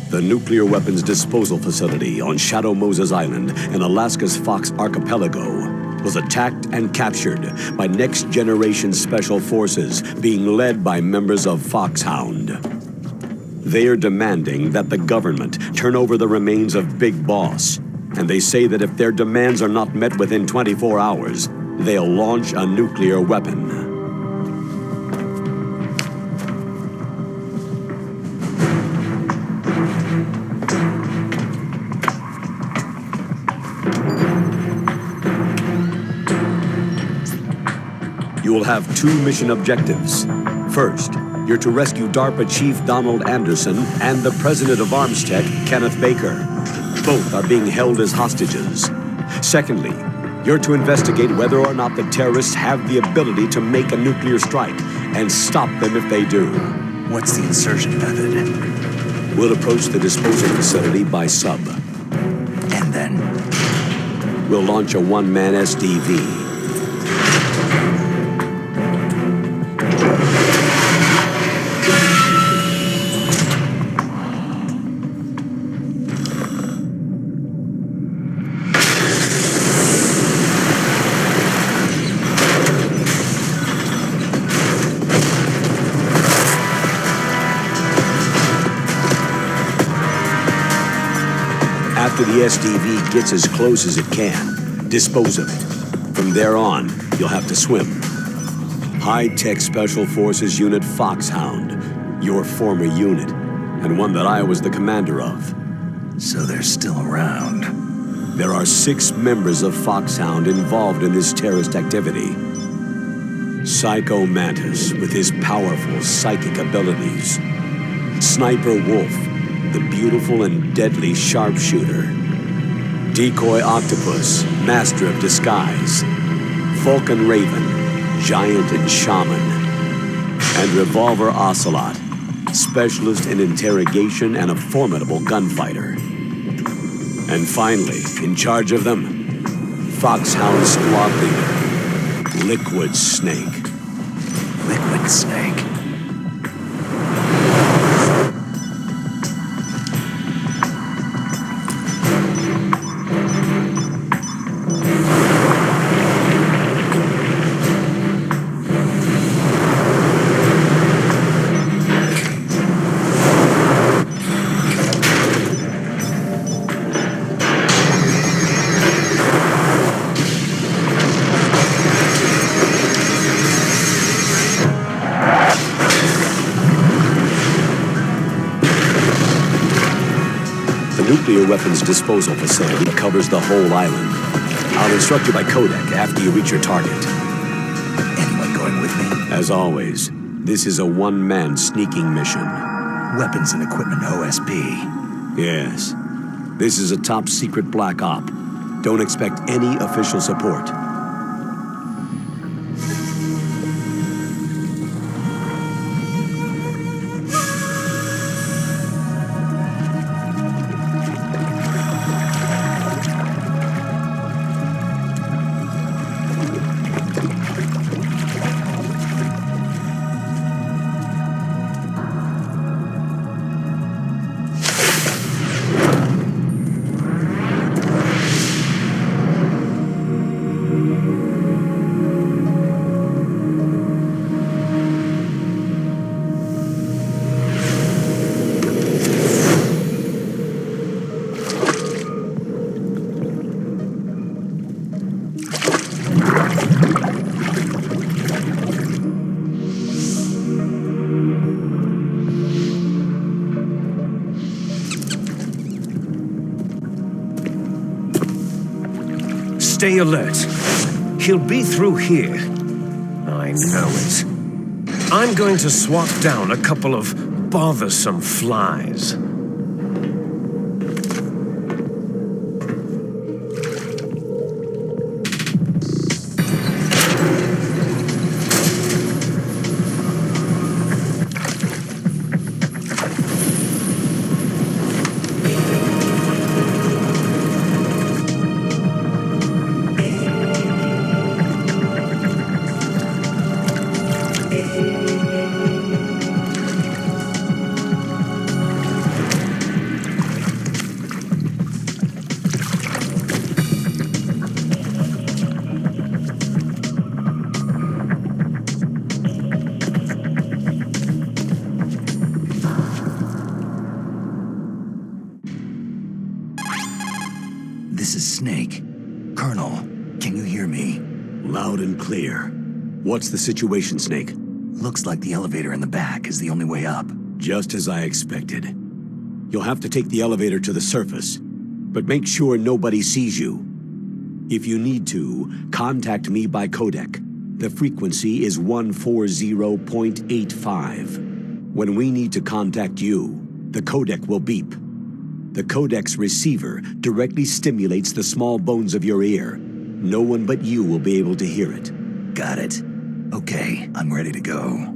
The nuclear weapons disposal facility on Shadow Moses Island in Alaska's Fox Archipelago was attacked and captured by next-generation special forces being led by members of Foxhound. They are demanding that the government turn over the remains of Big Boss, and they say that if their demands are not met within 24 hours, they'll launch a nuclear weapon. You will have two mission objectives. First, you're to rescue DARPA Chief Donald Anderson and the President of Armstech, Kenneth Baker. Both are being held as hostages. Secondly, you're to investigate whether or not the terrorists have the ability to make a nuclear strike and stop them if they do. What's the insertion method? We'll approach the disposal facility by sub. And then? We'll launch a one-man SDV. After the SDV gets as close as it can, dispose of it. From there on, you'll have to swim. High-tech Special Forces Unit Foxhound, your former unit, and one that I was the commander of. So they're still around. There are 6 members of Foxhound involved in this terrorist activity. Psycho Mantis with his powerful psychic abilities. Sniper Wolf, the beautiful and deadly sharpshooter. Decoy Octopus, master of disguise. Vulcan Raven, giant and shaman. And Revolver Ocelot, specialist in interrogation and a formidable gunfighter. And finally, in charge of them, Foxhound Squad Leader, Liquid Snake. Liquid Snake? The nuclear weapons disposal facility covers the whole island. I'll instruct you by codec after you reach your target. Anyone going with me? As always, this is a one-man sneaking mission. Weapons and equipment OSP. Yes. This is a top-secret black op. Don't expect any official support. Stay alert. He'll be through here. I know it. I'm going to swat down a couple of bothersome flies. This is Snake. Colonel, can you hear me? Loud and clear. What's the situation, Snake? Looks like the elevator in the back is the only way up. Just as I expected. You'll have to take the elevator to the surface, but make sure nobody sees you. If you need to, contact me by codec. The frequency is 140.85. When we need to contact you, the codec will beep. The codec's receiver directly stimulates the small bones of your ear. No one but you will be able to hear it. Got it. Okay, I'm ready to go.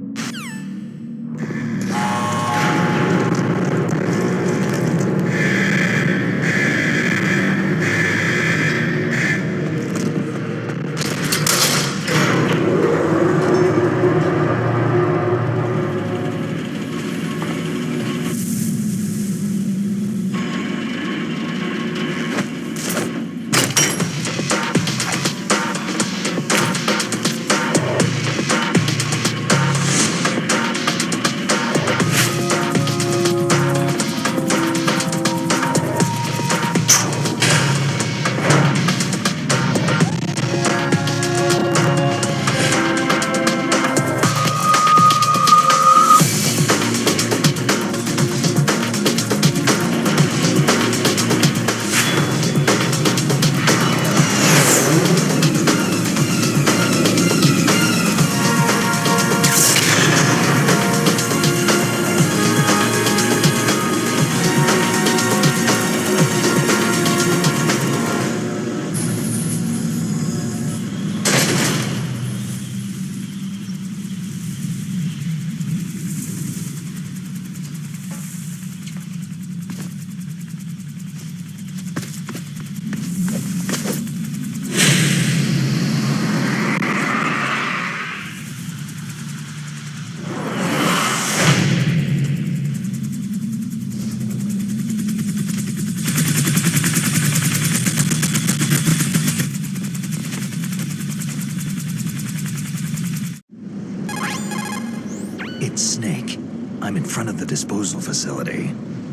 It's Snake. I'm in front of the disposal facility.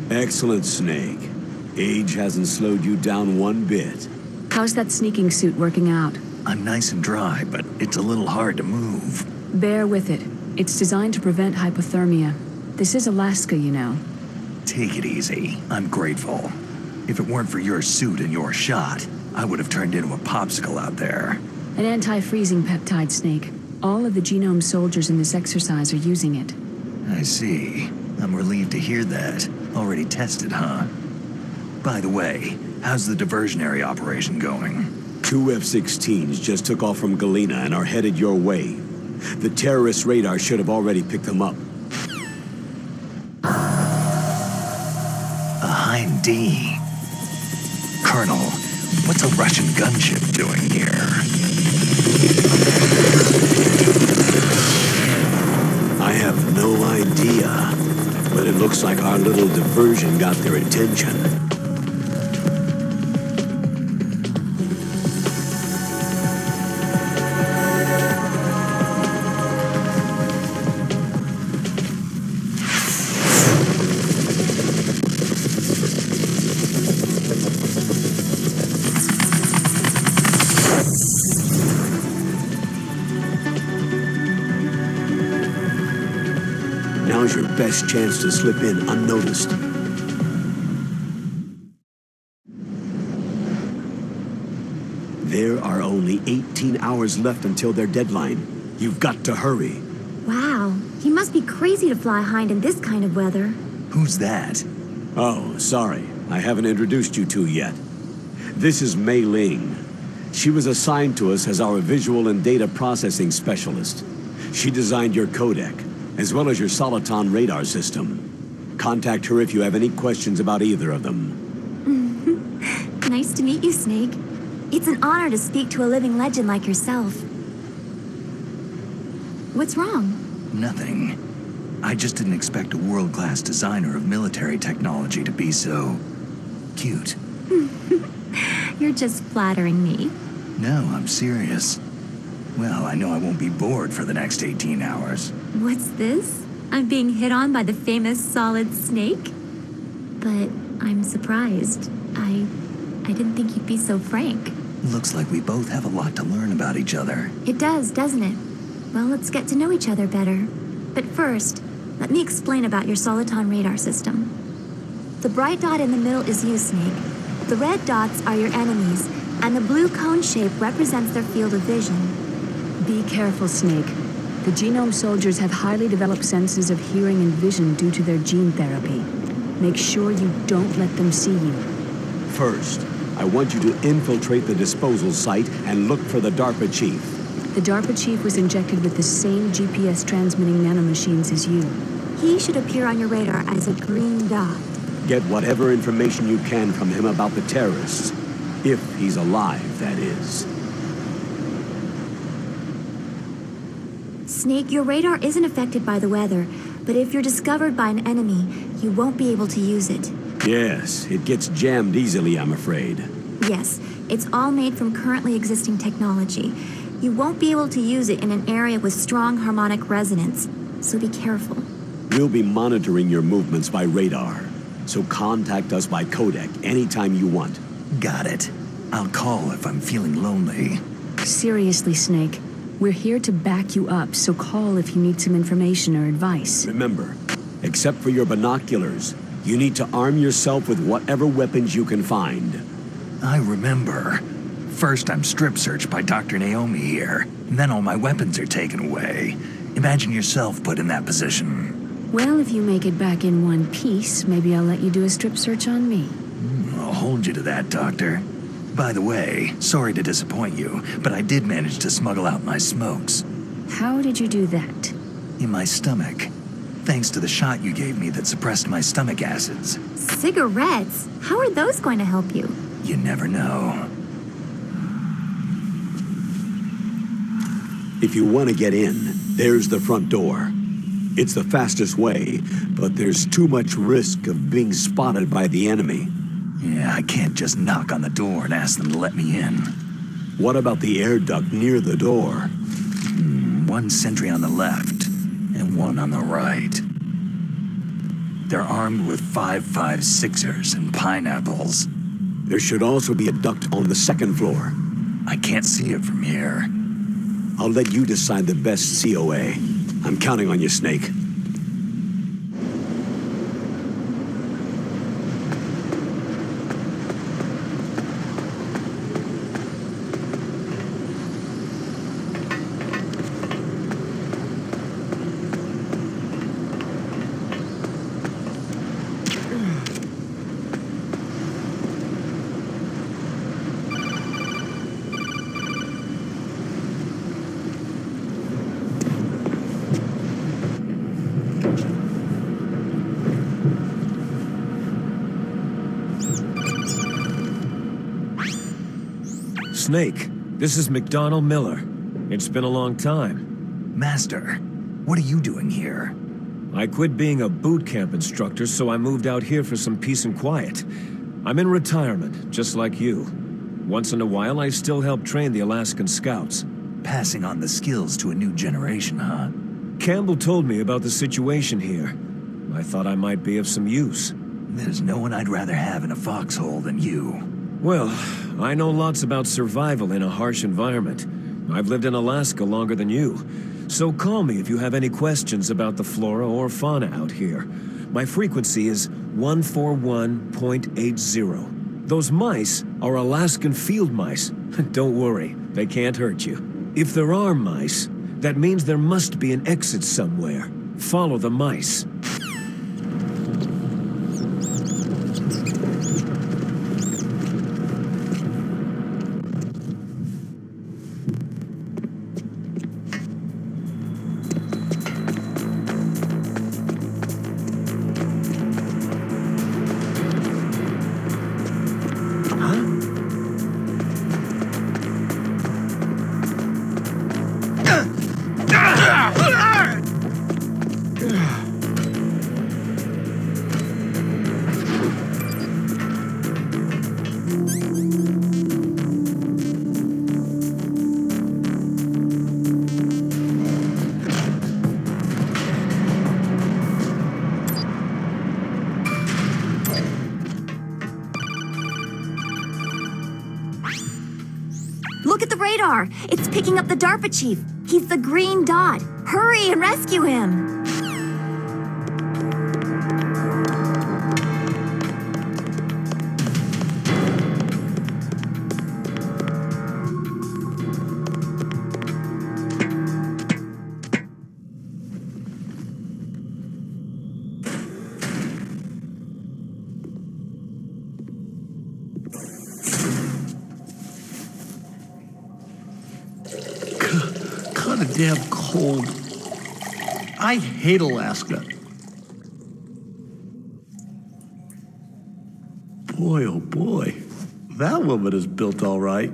Excellent, Snake. Age hasn't slowed you down one bit. How's that sneaking suit working out? I'm nice and dry, but it's a little hard to move. Bear with it. It's designed to prevent hypothermia. This is Alaska, you know. Take it easy. I'm grateful. If it weren't for your suit and your shot, I would have turned into a popsicle out there. An anti-freezing peptide, Snake. All of the genome soldiers in this exercise are using it. I see. I'm relieved to hear that. Already tested, huh? By the way, how's the diversionary operation going? 2 F-16s just took off from Galena and are headed your way. The terrorist radar should have already picked them up. A Hind D. Colonel, what's a Russian gunship doing here? I have no idea, but it looks like our little diversion got their attention. Now's your best chance to slip in unnoticed. There are only 18 hours left until their deadline. You've got to hurry. Wow, he must be crazy to fly Hind in this kind of weather. Who's that? Oh, sorry. I haven't introduced you two yet. This is Mei Ling. She was assigned to us as our visual and data processing specialist. She designed your codec, as well as your Soliton radar system. Contact her if you have any questions about either of them. Nice to meet you, Snake. It's an honor to speak to a living legend like yourself. What's wrong? Nothing. I just didn't expect a world-class designer of military technology to be so... cute. You're just flattering me. No, I'm serious. Well, I know I won't be bored for the next 18 hours. What's this? I'm being hit on by the famous Solid Snake? But I'm surprised. I I didn't think you'd be so frank. Looks like we both have a lot to learn about each other. It does, doesn't it? Well, let's get to know each other better. But first, let me explain about your Soliton radar system. The bright dot in the middle is you, Snake. The red dots are your enemies, and the blue cone shape represents their field of vision. Be careful, Snake. The genome soldiers have highly developed senses of hearing and vision due to their gene therapy. Make sure you don't let them see you. First, I want you to infiltrate the disposal site and look for the DARPA chief. The DARPA chief was injected with the same GPS transmitting nanomachines as you. He should appear on your radar as a green dot. Get whatever information you can from him about the terrorists. If he's alive, that is. Snake, your radar isn't affected by the weather, but if you're discovered by an enemy, you won't be able to use it. Yes, it gets jammed easily, I'm afraid. Yes, it's all made from currently existing technology. You won't be able to use it in an area with strong harmonic resonance, so be careful. We'll be monitoring your movements by radar, so contact us by codec anytime you want. Got it. I'll call if I'm feeling lonely. Seriously, Snake. We're here to back you up, so call if you need some information or advice. Remember, except for your binoculars, you need to arm yourself with whatever weapons you can find. I remember. First, I'm strip searched by Dr. Naomi here, and then all my weapons are taken away. Imagine yourself put in that position. Well, if you make it back in one piece, maybe I'll let you do a strip search on me. I'll hold you to that, Doctor. By the way, sorry to disappoint you, but I did manage to smuggle out my smokes. How did you do that? In my stomach. Thanks to the shot you gave me that suppressed my stomach acids. Cigarettes? How are those going to help you? You never know. If you want to get in, there's the front door. It's the fastest way, but there's too much risk of being spotted by the enemy. Yeah, I can't just knock on the door and ask them to let me in. What about the air duct near the door? One sentry on the left, and one on the right. They're armed with 5.56ers and pineapples. There should also be a duct on the second floor. I can't see it from here. I'll let you decide the best COA. I'm counting on you, Snake. Snake, this is McDonald Miller. It's been a long time. Master, what are you doing here? I quit being a boot camp instructor, so I moved out here for some peace and quiet. I'm in retirement, just like you. Once in a while, I still help train the Alaskan Scouts. Passing on the skills to a new generation, huh? Campbell told me about the situation here. I thought I might be of some use. There's no one I'd rather have in a foxhole than you. Well, I know lots about survival in a harsh environment. I've lived in Alaska longer than you. So call me if you have any questions about the flora or fauna out here. My frequency is 141.80. Those mice are Alaskan field mice. Don't worry, they can't hurt you. If there are mice, that means there must be an exit somewhere. Follow the mice. look at the radar. It's picking up the DARPA chief. He's the green dot. Hurry and rescue him. Kinda damn cold. I hate Alaska. Boy, oh boy. That woman is built all right.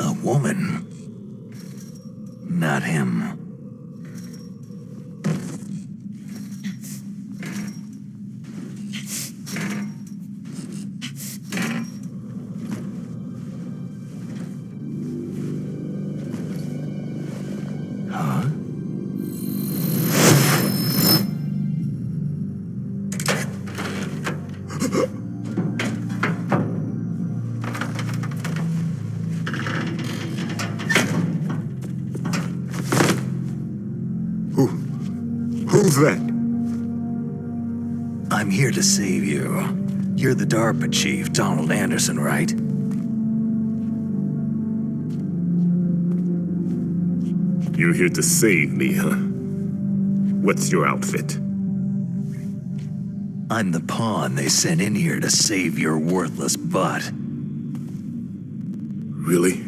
A woman. Not him. Huh? Who's that? I'm here to save you. You're the DARPA chief, Donald Anderson, right? You're here to save me, huh? What's your outfit? I'm the pawn they sent in here to save your worthless butt. Really?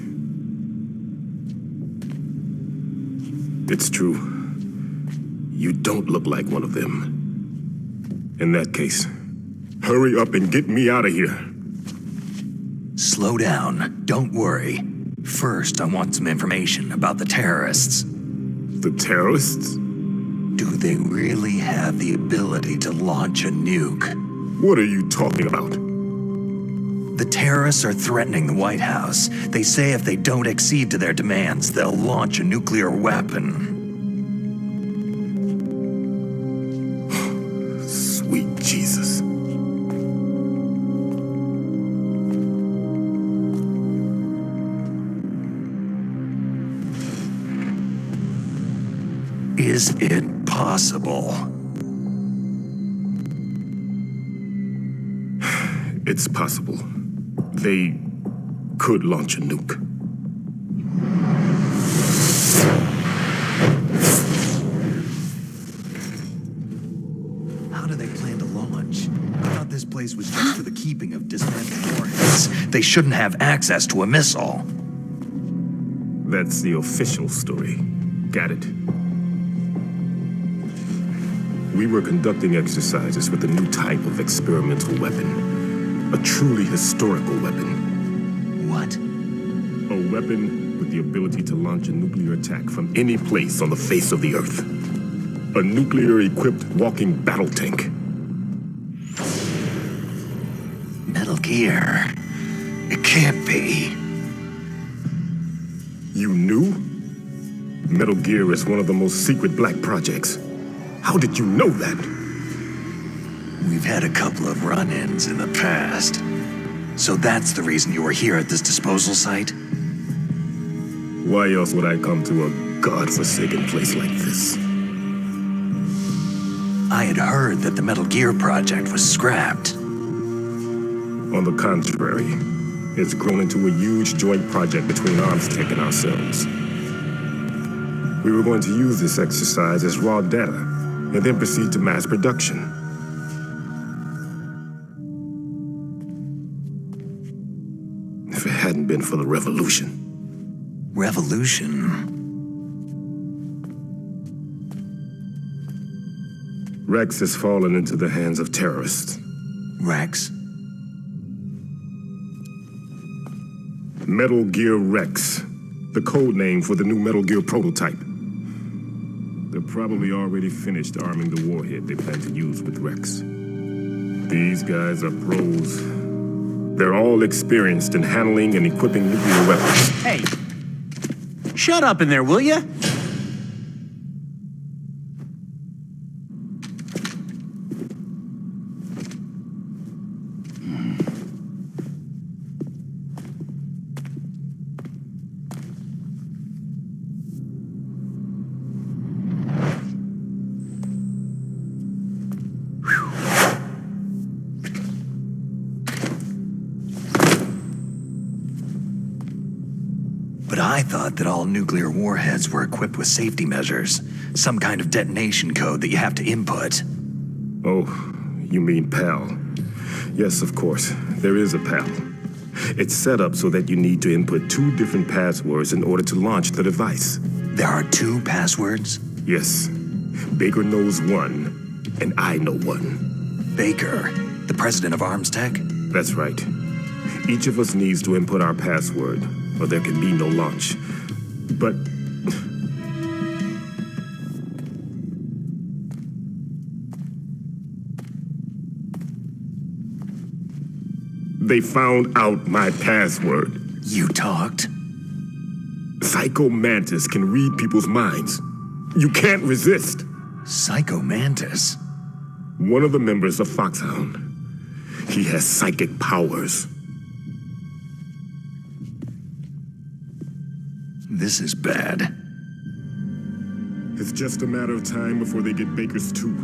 It's true. You don't look like one of them. In that case, hurry up and get me out of here. Slow down. Don't worry. First, I want some information about the terrorists. The terrorists? Do they really have the ability to launch a nuke? What are you talking about? The terrorists are threatening the White House. They say if they don't accede to their demands, they'll launch a nuclear weapon. Sweet Jesus. Is it possible? It's possible. They could launch a nuke. How do they plan to launch? I thought this place was just for the keeping of dismantled warheads. They shouldn't have access to a missile. That's the official story. Got it. We were conducting exercises with a new type of experimental weapon. A truly historical weapon. What? A weapon with the ability to launch a nuclear attack from any place on the face of the Earth. A nuclear-equipped walking battle tank. Metal Gear. It can't be. You knew? Metal Gear is one of the most secret black projects. How did you know that? We've had a couple of run-ins in the past. So that's the reason you were here at this disposal site? Why else would I come to a godforsaken place like this? I had heard that the Metal Gear project was scrapped. On the contrary, it's grown into a huge joint project between Armstech and ourselves. We were going to use this exercise as raw data, and then proceed to mass production. If it hadn't been for the revolution. Revolution? Rex has fallen into the hands of terrorists. Rex? Metal Gear Rex, the code name for the new Metal Gear prototype. They're probably already finished arming the warhead they plan to use with Rex. These guys are pros. They're all experienced in handling and equipping nuclear weapons. Hey, shut up in there, will ya? But I thought that all nuclear warheads were equipped with safety measures, some kind of detonation code that you have to input. Oh, you mean PAL. Yes, of course, there is a PAL. It's set up so that you need to input 2 different passwords in order to launch the device. There are 2 passwords? Yes. Baker knows one, and I know one. Baker, the president of Arms Tech? That's right. Each of us needs to input our password, or there can be no launch. But they found out my password. You talked? Psycho Mantis can read people's minds. You can't resist. Psycho Mantis? One of the members of Foxhound. He has psychic powers. This is bad. It's just a matter of time before they get Baker's too.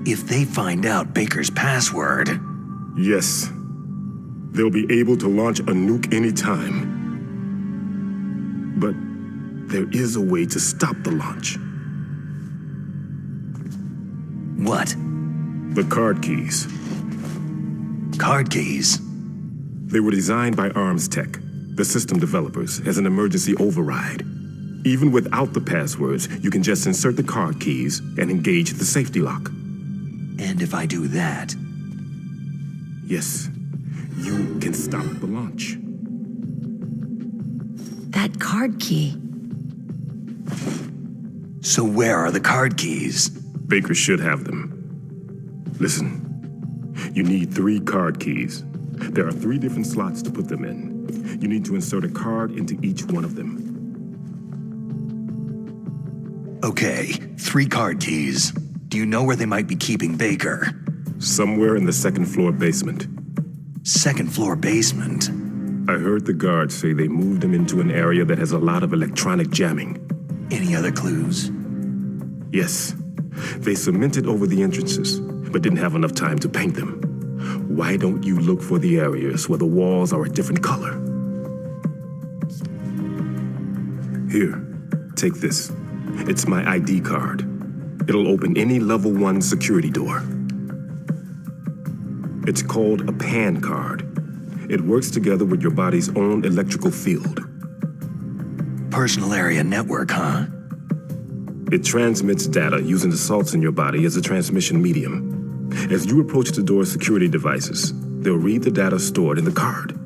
If they find out Baker's password... Yes. They'll be able to launch a nuke anytime. But there is a way to stop the launch. What? The card keys. Card keys? They were designed by Arms Tech, the system developers, as an emergency override. Even without the passwords, you can just insert the card keys and engage the safety lock. And if I do that... Yes, you can stop the launch. That card key. So where are the card keys? Baker should have them. Listen, you need 3 card keys. There are 3 different slots to put them in. You need to insert a card into each one of them. Okay, 3 card keys. Do you know where they might be keeping Baker? Somewhere in the 2nd floor basement. 2nd floor basement? I heard the guards say they moved him into an area that has a lot of electronic jamming. Any other clues? Yes. They cemented over the entrances, but didn't have enough time to paint them. Why don't you look for the areas where the walls are a different color? Here, take this. It's my ID card. It'll open any level 1 security door. It's called a PAN card. It works together with your body's own electrical field. Personal area network, huh? It transmits data using the salts in your body as a transmission medium. As you approach the door's security devices, they'll read the data stored in the card.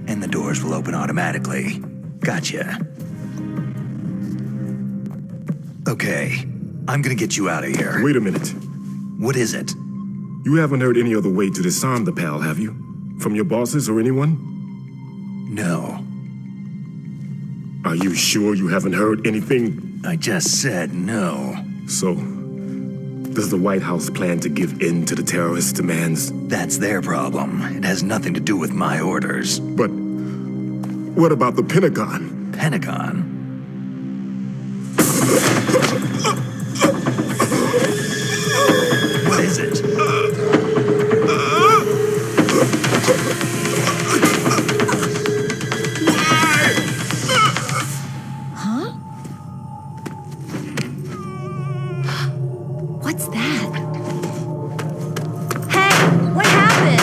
And the doors will open automatically. Gotcha. Okay, I'm gonna get you out of here. Wait a minute. What is it? You haven't heard any other way to disarm the PAL, have you? From your bosses or anyone? No. Are you sure you haven't heard anything? I just said no. So, does the White House plan to give in to the terrorists' demands? That's their problem. It has nothing to do with my orders. But what about the Pentagon? Pentagon? What is it? What's that? Hey, what happened?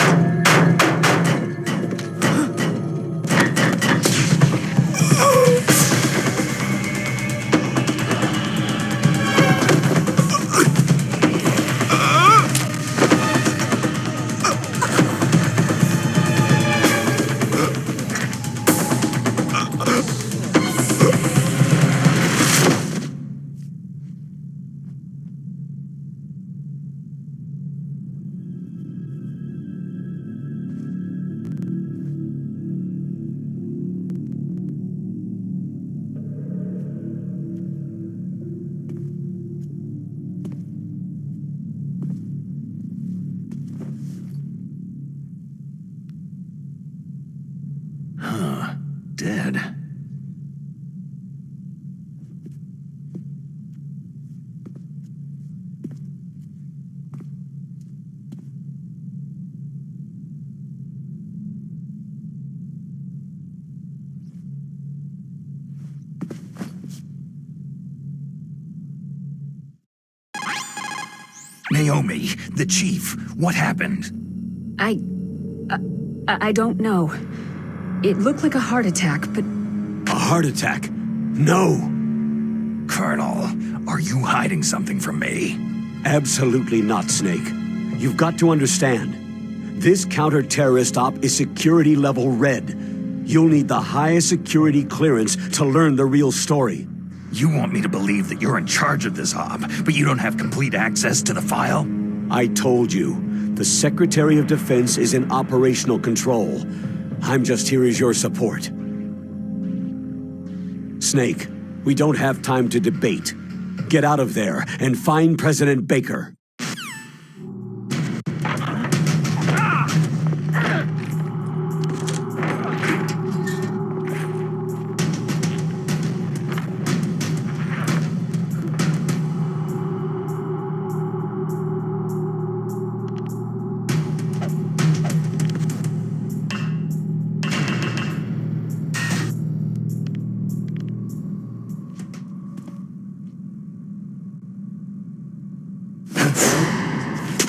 dead. Naomi, the chief, what happened? I don't know. It looked like a heart attack, but A heart attack? No! Colonel, are you hiding something from me? Absolutely not, Snake. You've got to understand. This counter-terrorist op is security level red. You'll need the highest security clearance to learn the real story. You want me to believe that you're in charge of this op, but you don't have complete access to the file? I told you, the Secretary of Defense is in operational control. I'm just here as your support. Snake, we don't have time to debate. Get out of there and find President Baker.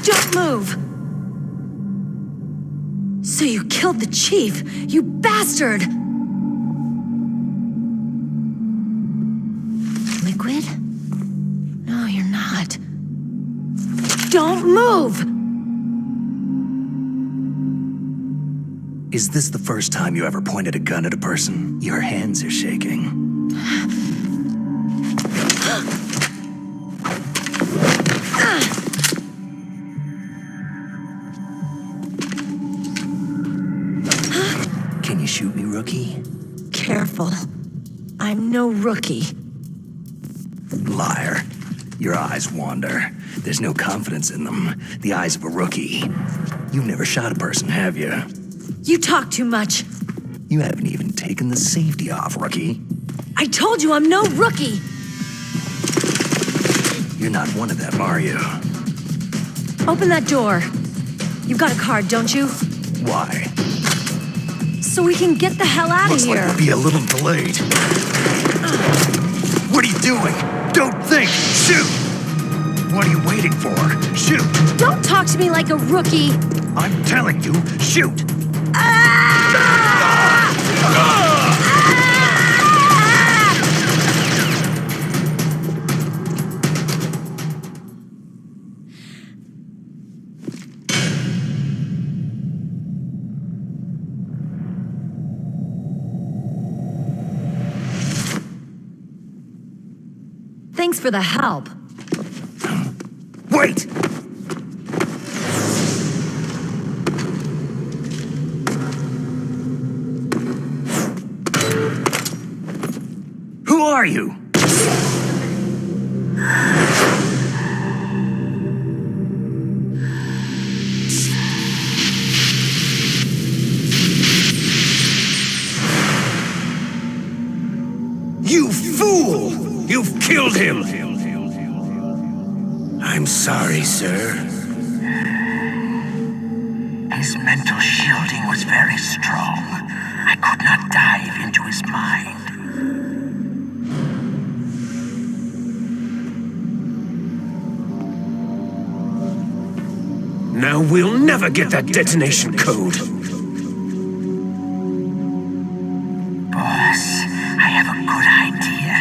Don't move! So you killed the chief, you bastard! Liquid? No, you're not. Don't move! Is this the first time you ever pointed a gun at a person? Your hands are shaking. Can you shoot me, rookie? Careful. I'm no rookie. Liar. Your eyes wander. There's no confidence in them. The eyes of a rookie. You've never shot a person, have you? You talk too much. You haven't even taken the safety off, rookie. I told you I'm no rookie! You're not one of them, are you? Open that door. You've got a card, don't you? Why? So we can get the hell out Looks of like here. we'll be a little delayed. What are you doing? Don't think! Shoot! What are you waiting for? Shoot! Don't talk to me like a rookie! I'm telling you, shoot! Thanks for the help. Wait! Who are you? You fool! You've killed him! I'm sorry, sir. His mental shielding was very strong. I could not dive into his mind. Now we'll never get that detonation code. Boss, I have a good idea.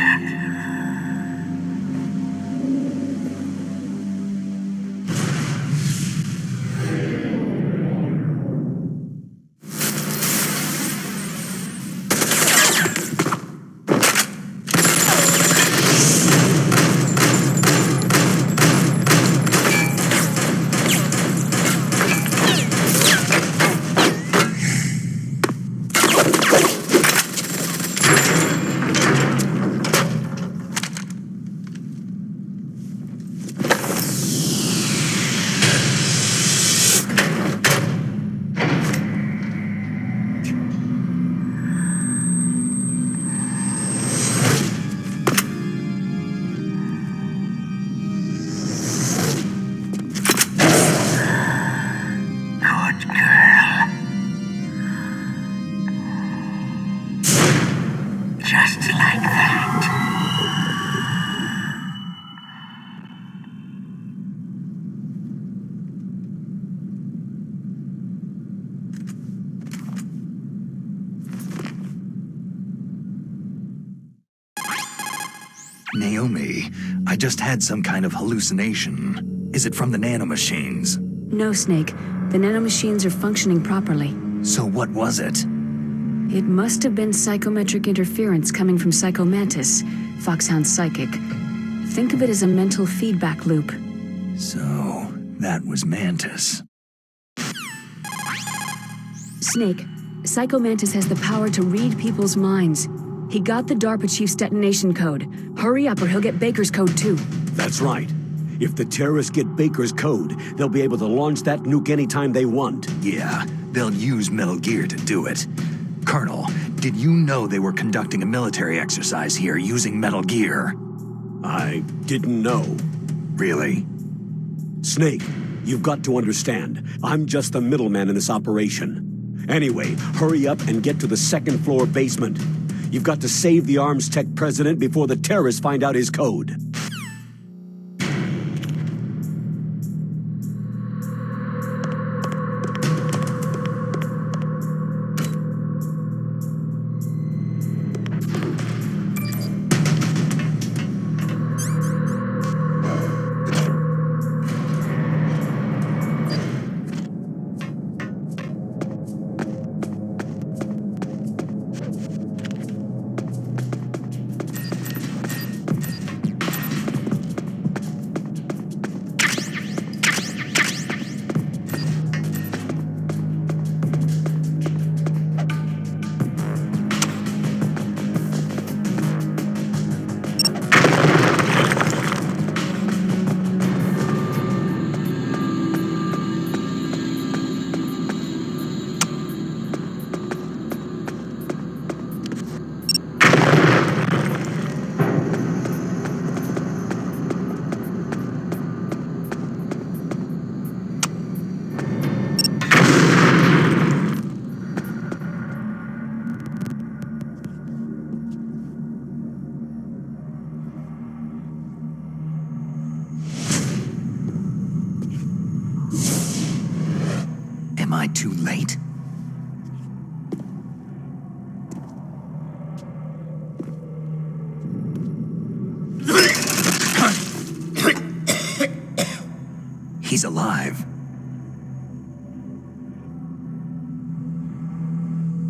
Naomi, I just had some kind of hallucination. Is it from the nanomachines? No, Snake. The nanomachines are functioning properly. So what was it? It must have been psychometric interference coming from Psycho Mantis, Foxhound's psychic. Think of it as a mental feedback loop. So, that was Mantis. Snake, Psycho Mantis has the power to read people's minds. He got the DARPA chief's detonation code. Hurry up or he'll get Baker's code too. That's right. If the terrorists get Baker's code, they'll be able to launch that nuke anytime they want. Yeah, they'll use Metal Gear to do it. Colonel, did you know they were conducting a military exercise here using Metal Gear? I didn't know. Really? Snake, you've got to understand. I'm just the middleman in this operation. Anyway, hurry up and get to the second floor basement. You've got to save the Arms Tech president before the terrorists find out his code. Am I too late? He's alive.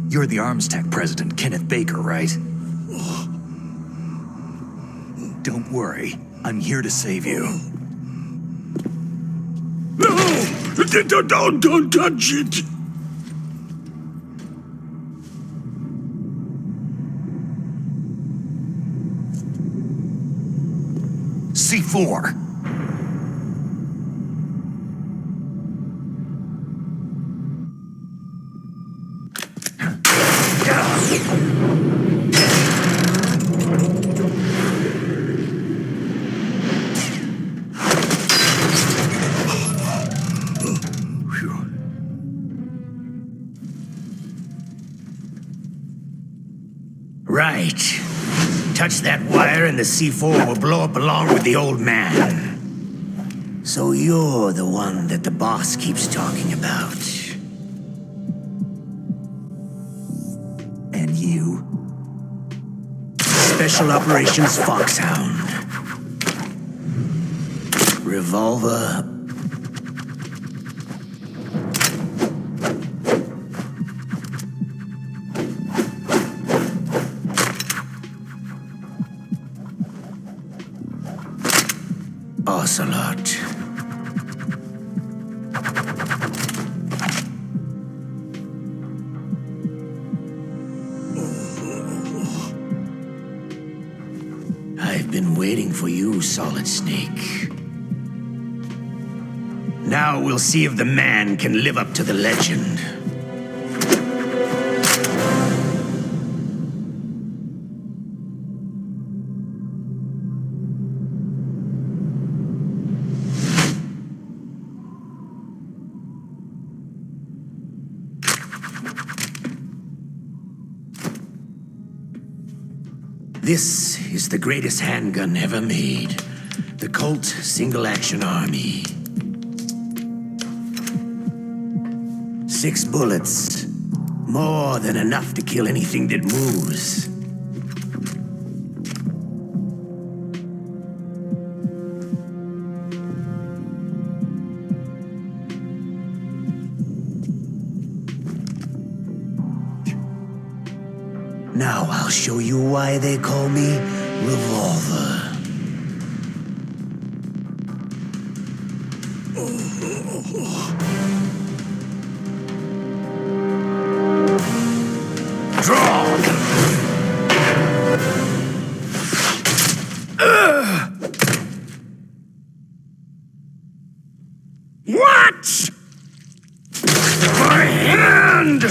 You're the Arms Tech president, Kenneth Baker, right? Don't worry. I'm here to save you. No! Don't touch it! C4! Right. Touch that wire and the C4 will blow up along with the old man. So you're the one that the boss keeps talking about. And you? Special Operations Foxhound. Revolver. Ocelot. I've been waiting for you, Solid Snake. Now we'll see if the man can live up to the legend. This is the greatest handgun ever made. The Colt Single Action Army. 6 bullets. More than enough to kill anything that moves. Now I'll show you why they call me Revolver. What? My hand!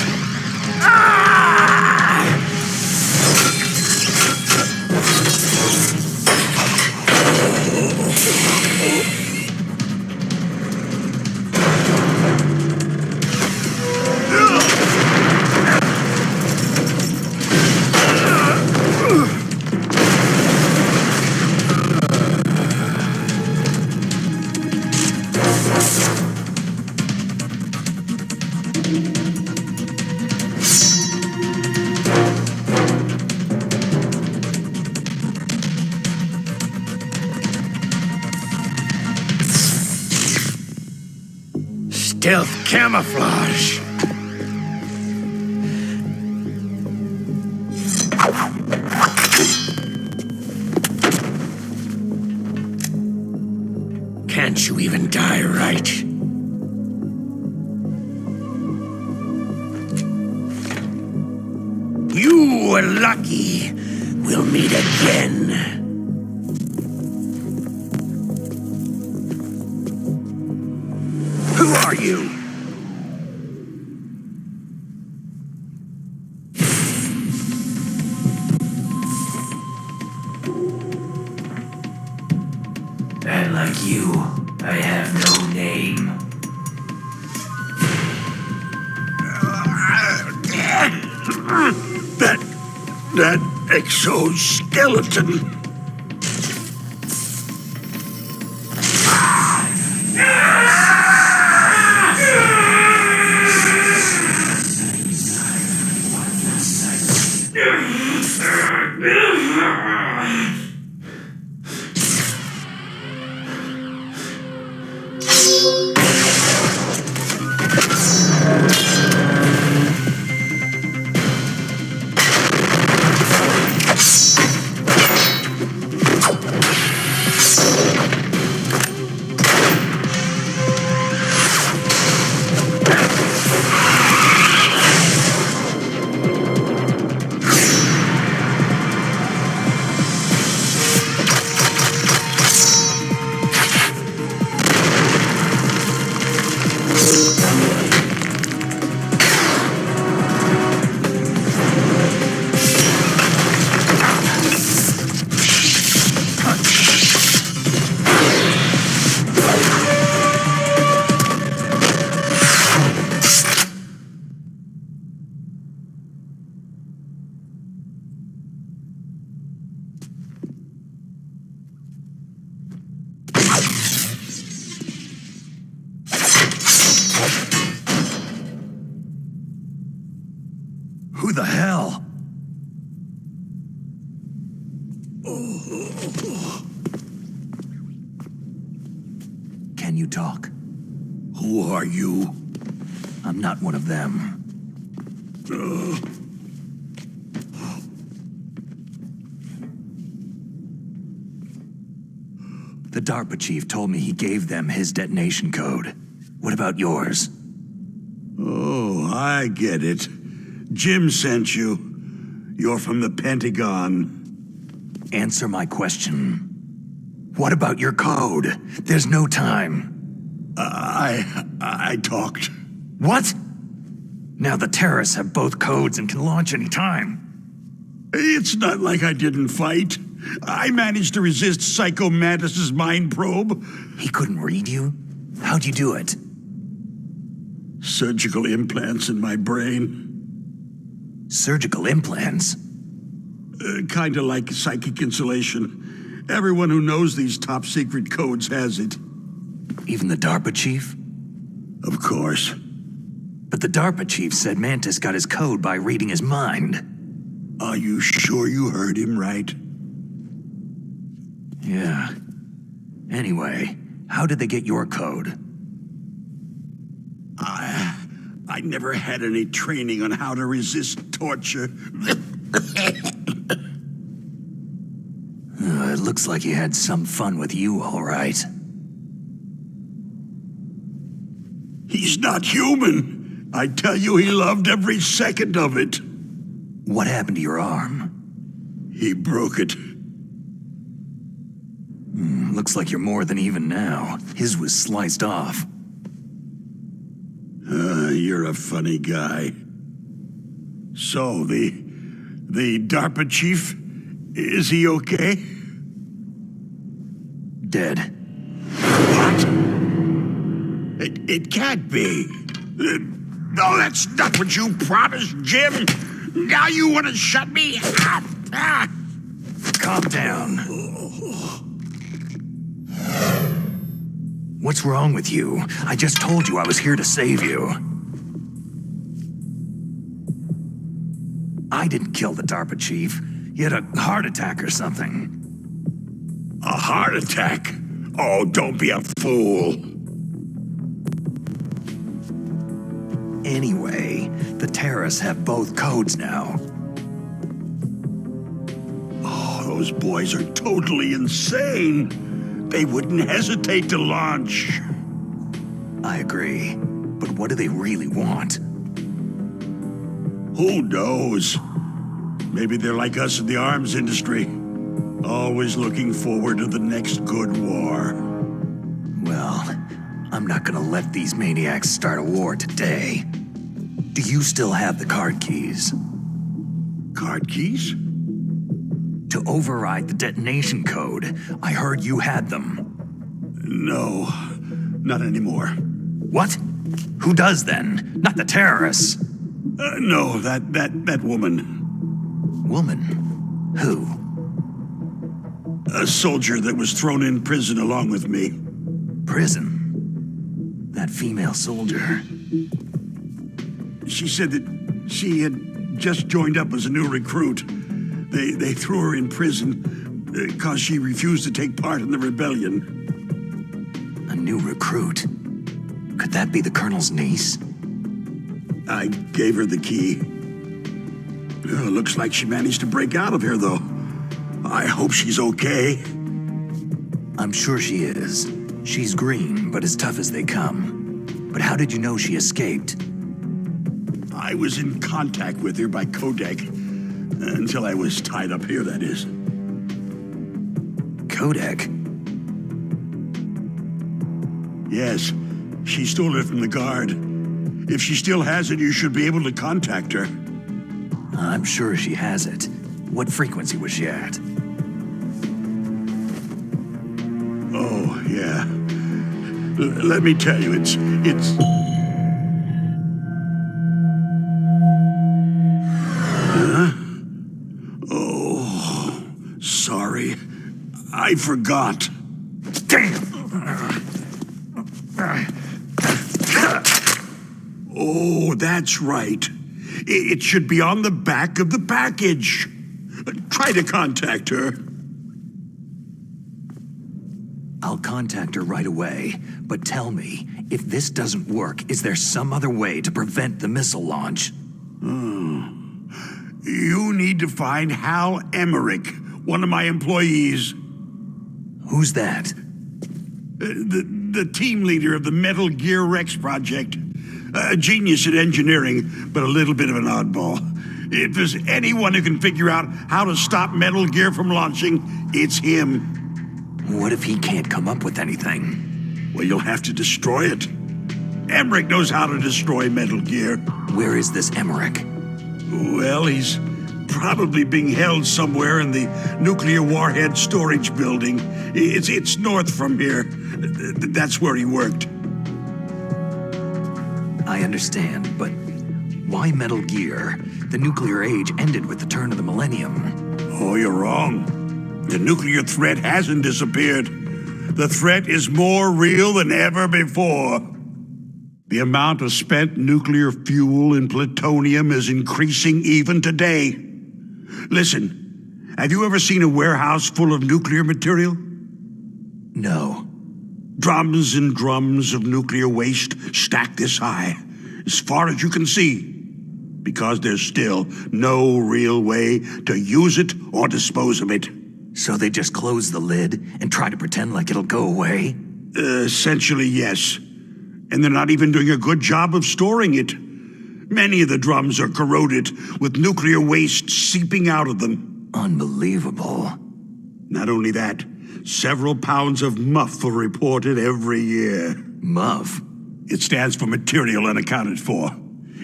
Stealth camouflage. Can't you even die right? You were lucky. We'll meet again. Who are you? And like you, I have no name. That exoskeleton. Who the hell? Can you talk? Who are you? I'm not one of them. The DARPA chief told me he gave them his detonation code. What about yours? Oh, I get it. Jim sent you. You're from the Pentagon. Answer my question. What about your code? There's no time. I talked. What? Now the terrorists have both codes and can launch any time. It's not like I didn't fight. I managed to resist Psycho Mantis's mind probe. He couldn't read you? How'd you do it? Surgical implants in my brain. Surgical implants? Kinda like psychic insulation. Everyone who knows these top secret codes has it. Even the DARPA chief? Of course. But the DARPA chief said Mantis got his code by reading his mind. Are you sure you heard him right? Yeah. Anyway, how did they get your code? I never had any training on how to resist torture. It looks like he had some fun with you, all right. He's not human. I tell you, he loved every second of it. What happened to your arm? He broke it. Looks like you're more than even now. His was sliced off. You're a funny guy. So, the DARPA chief, is he okay? Dead. What? It can't be. No, that's not what you promised, Jim. Now you want to shut me up. Calm down. What's wrong with you? I just told you I was here to save you. I didn't kill the DARPA chief. He had a heart attack or something. A heart attack? Oh, don't be a fool. Anyway, the terrorists have both codes now. Oh, those boys are totally insane. They wouldn't hesitate to launch. I agree. But what do they really want? Who knows? Maybe they're like us in the arms industry. Always looking forward to the next good war. Well, I'm not gonna let these maniacs start a war today. Do you still have the card keys? Card keys? To override the detonation code. I heard you had them. No, not anymore. What? Who does then? Not the terrorists. No, that woman. Woman? Who? A soldier that was thrown in prison along with me. Prison? That female soldier. She said that she had just joined up as a new recruit. They threw her in prison because she refused to take part in the rebellion. A new recruit? Could that be the Colonel's niece? I gave her the key. Looks like she managed to break out of here, though. I hope she's okay. I'm sure she is. She's green, but as tough as they come. But how did you know she escaped? I was in contact with her by codec. Until I was tied up here, that is. Codec? Yes, she stole it from the guard. If she still has it, you should be able to contact her. I'm sure she has it. What frequency was she at? Oh, yeah. Let me tell you, it's... Huh? Oh, sorry. I forgot. Damn! Oh, that's right. It should be on the back of the package. Try to contact her. I'll contact her right away, but tell me, if this doesn't work, is there some other way to prevent the missile launch? You need to find Hal Emmerich, one of my employees. Who's that? The team leader of the Metal Gear Rex project. A genius at engineering, but a little bit of an oddball. If there's anyone who can figure out how to stop Metal Gear from launching, it's him. What if he can't come up with anything? Well, you'll have to destroy it. Emmerich knows how to destroy Metal Gear. Where is this Emmerich? Well, he's probably being held somewhere in the nuclear warhead storage building. It's north from here. That's where he worked. I understand, but why Metal Gear? The nuclear age ended with the turn of the millennium. Oh, you're wrong. The nuclear threat hasn't disappeared. The threat is more real than ever before. The amount of spent nuclear fuel and plutonium is increasing even today. Listen, have you ever seen a warehouse full of nuclear material? No. Drums and drums of nuclear waste stacked this high, as far as you can see. because there's still no real way to use it or dispose of it. So they just close the lid and try to pretend like it'll go away? Essentially, yes. And they're not even doing a good job of storing it. Many of the drums are corroded, with nuclear waste seeping out of them. Unbelievable. Not only that, several pounds of MUF are reported every year. MUF? It stands for material unaccounted for.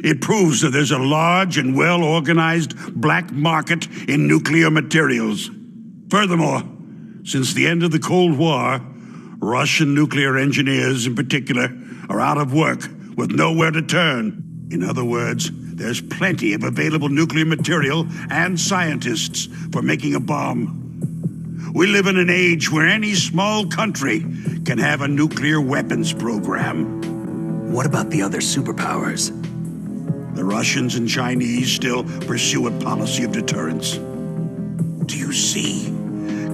It proves that there's a large and well-organized black market in nuclear materials. Furthermore, since the end of the Cold War, Russian nuclear engineers in particular are out of work with nowhere to turn. In other words, there's plenty of available nuclear material and scientists for making a bomb. We live in an age where any small country can have a nuclear weapons program. What about the other superpowers? The Russians and Chinese still pursue a policy of deterrence. Do you see?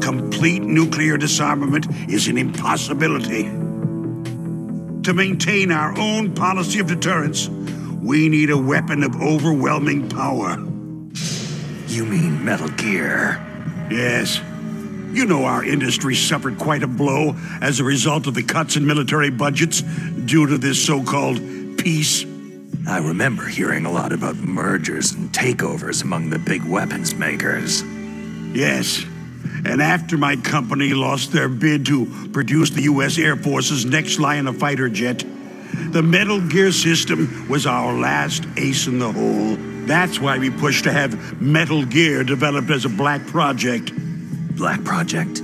Complete nuclear disarmament is an impossibility. To maintain our own policy of deterrence, we need a weapon of overwhelming power. You mean Metal Gear? Yes. You know our industry suffered quite a blow as a result of the cuts in military budgets due to this so-called peace. I remember hearing a lot about mergers and takeovers among the big weapons makers. Yes. And after my company lost their bid to produce the U.S. Air Force's next line of fighter jet, the Metal Gear system was our last ace in the hole. That's why we pushed to have Metal Gear developed as a black project. Black project?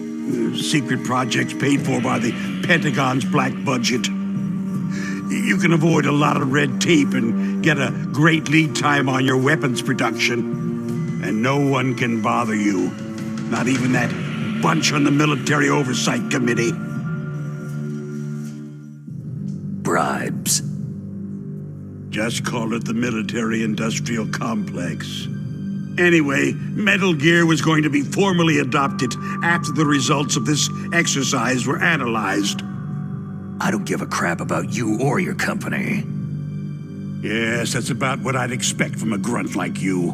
Secret projects paid for by the Pentagon's black budget. You can avoid a lot of red tape and get a great lead time on your weapons production. And no one can bother you. Not even that bunch on the Military Oversight Committee. Bribes. Just call it the military-industrial complex. Anyway, Metal Gear was going to be formally adopted after the results of this exercise were analyzed. I don't give a crap about you or your company. Yes, that's about what I'd expect from a grunt like you.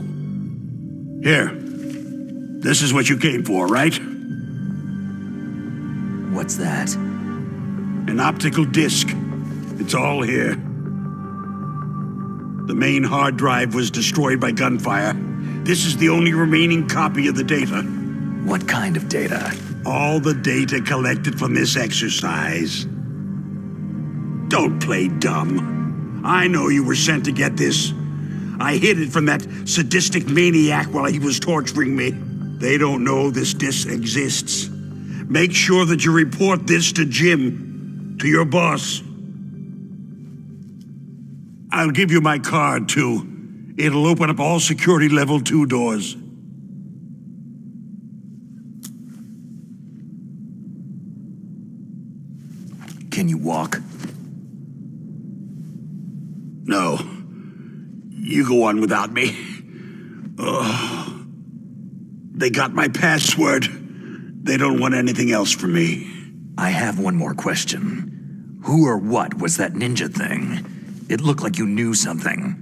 Here. This is what you came for, right? What's that? An optical disc. It's all here. The main hard drive was destroyed by gunfire. This is the only remaining copy of the data. What kind of data? All the data collected from this exercise. Don't play dumb. I know you were sent to get this. I hid it from that sadistic maniac while he was torturing me. They don't know this disc exists. Make sure that you report this to Jim, to your boss. I'll give you my card, too. It'll open up all security level 2 doors. Can you walk? No. You go on without me. They got my password. They don't want anything else from me. I have one more question. Who or what was that ninja thing? It looked like you knew something.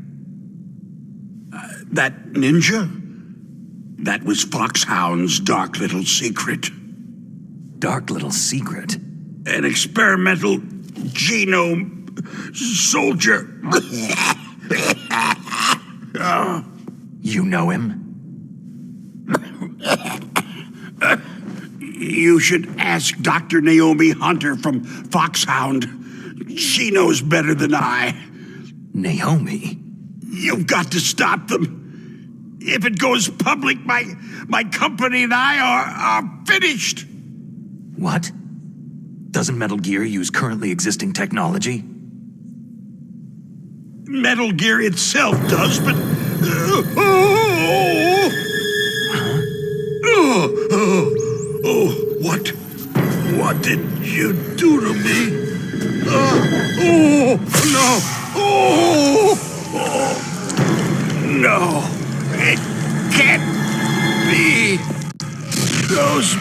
That ninja? That was Foxhound's dark little secret. Dark little secret? An experimental genome soldier. You know him? You should ask Dr. Naomi Hunter from Foxhound. She knows better than I. Naomi? You've got to stop them. If it goes public, my company and I are finished. What? Doesn't Metal Gear use currently existing technology? Metal Gear itself does, but... What did you do to me? No, it can't be. Those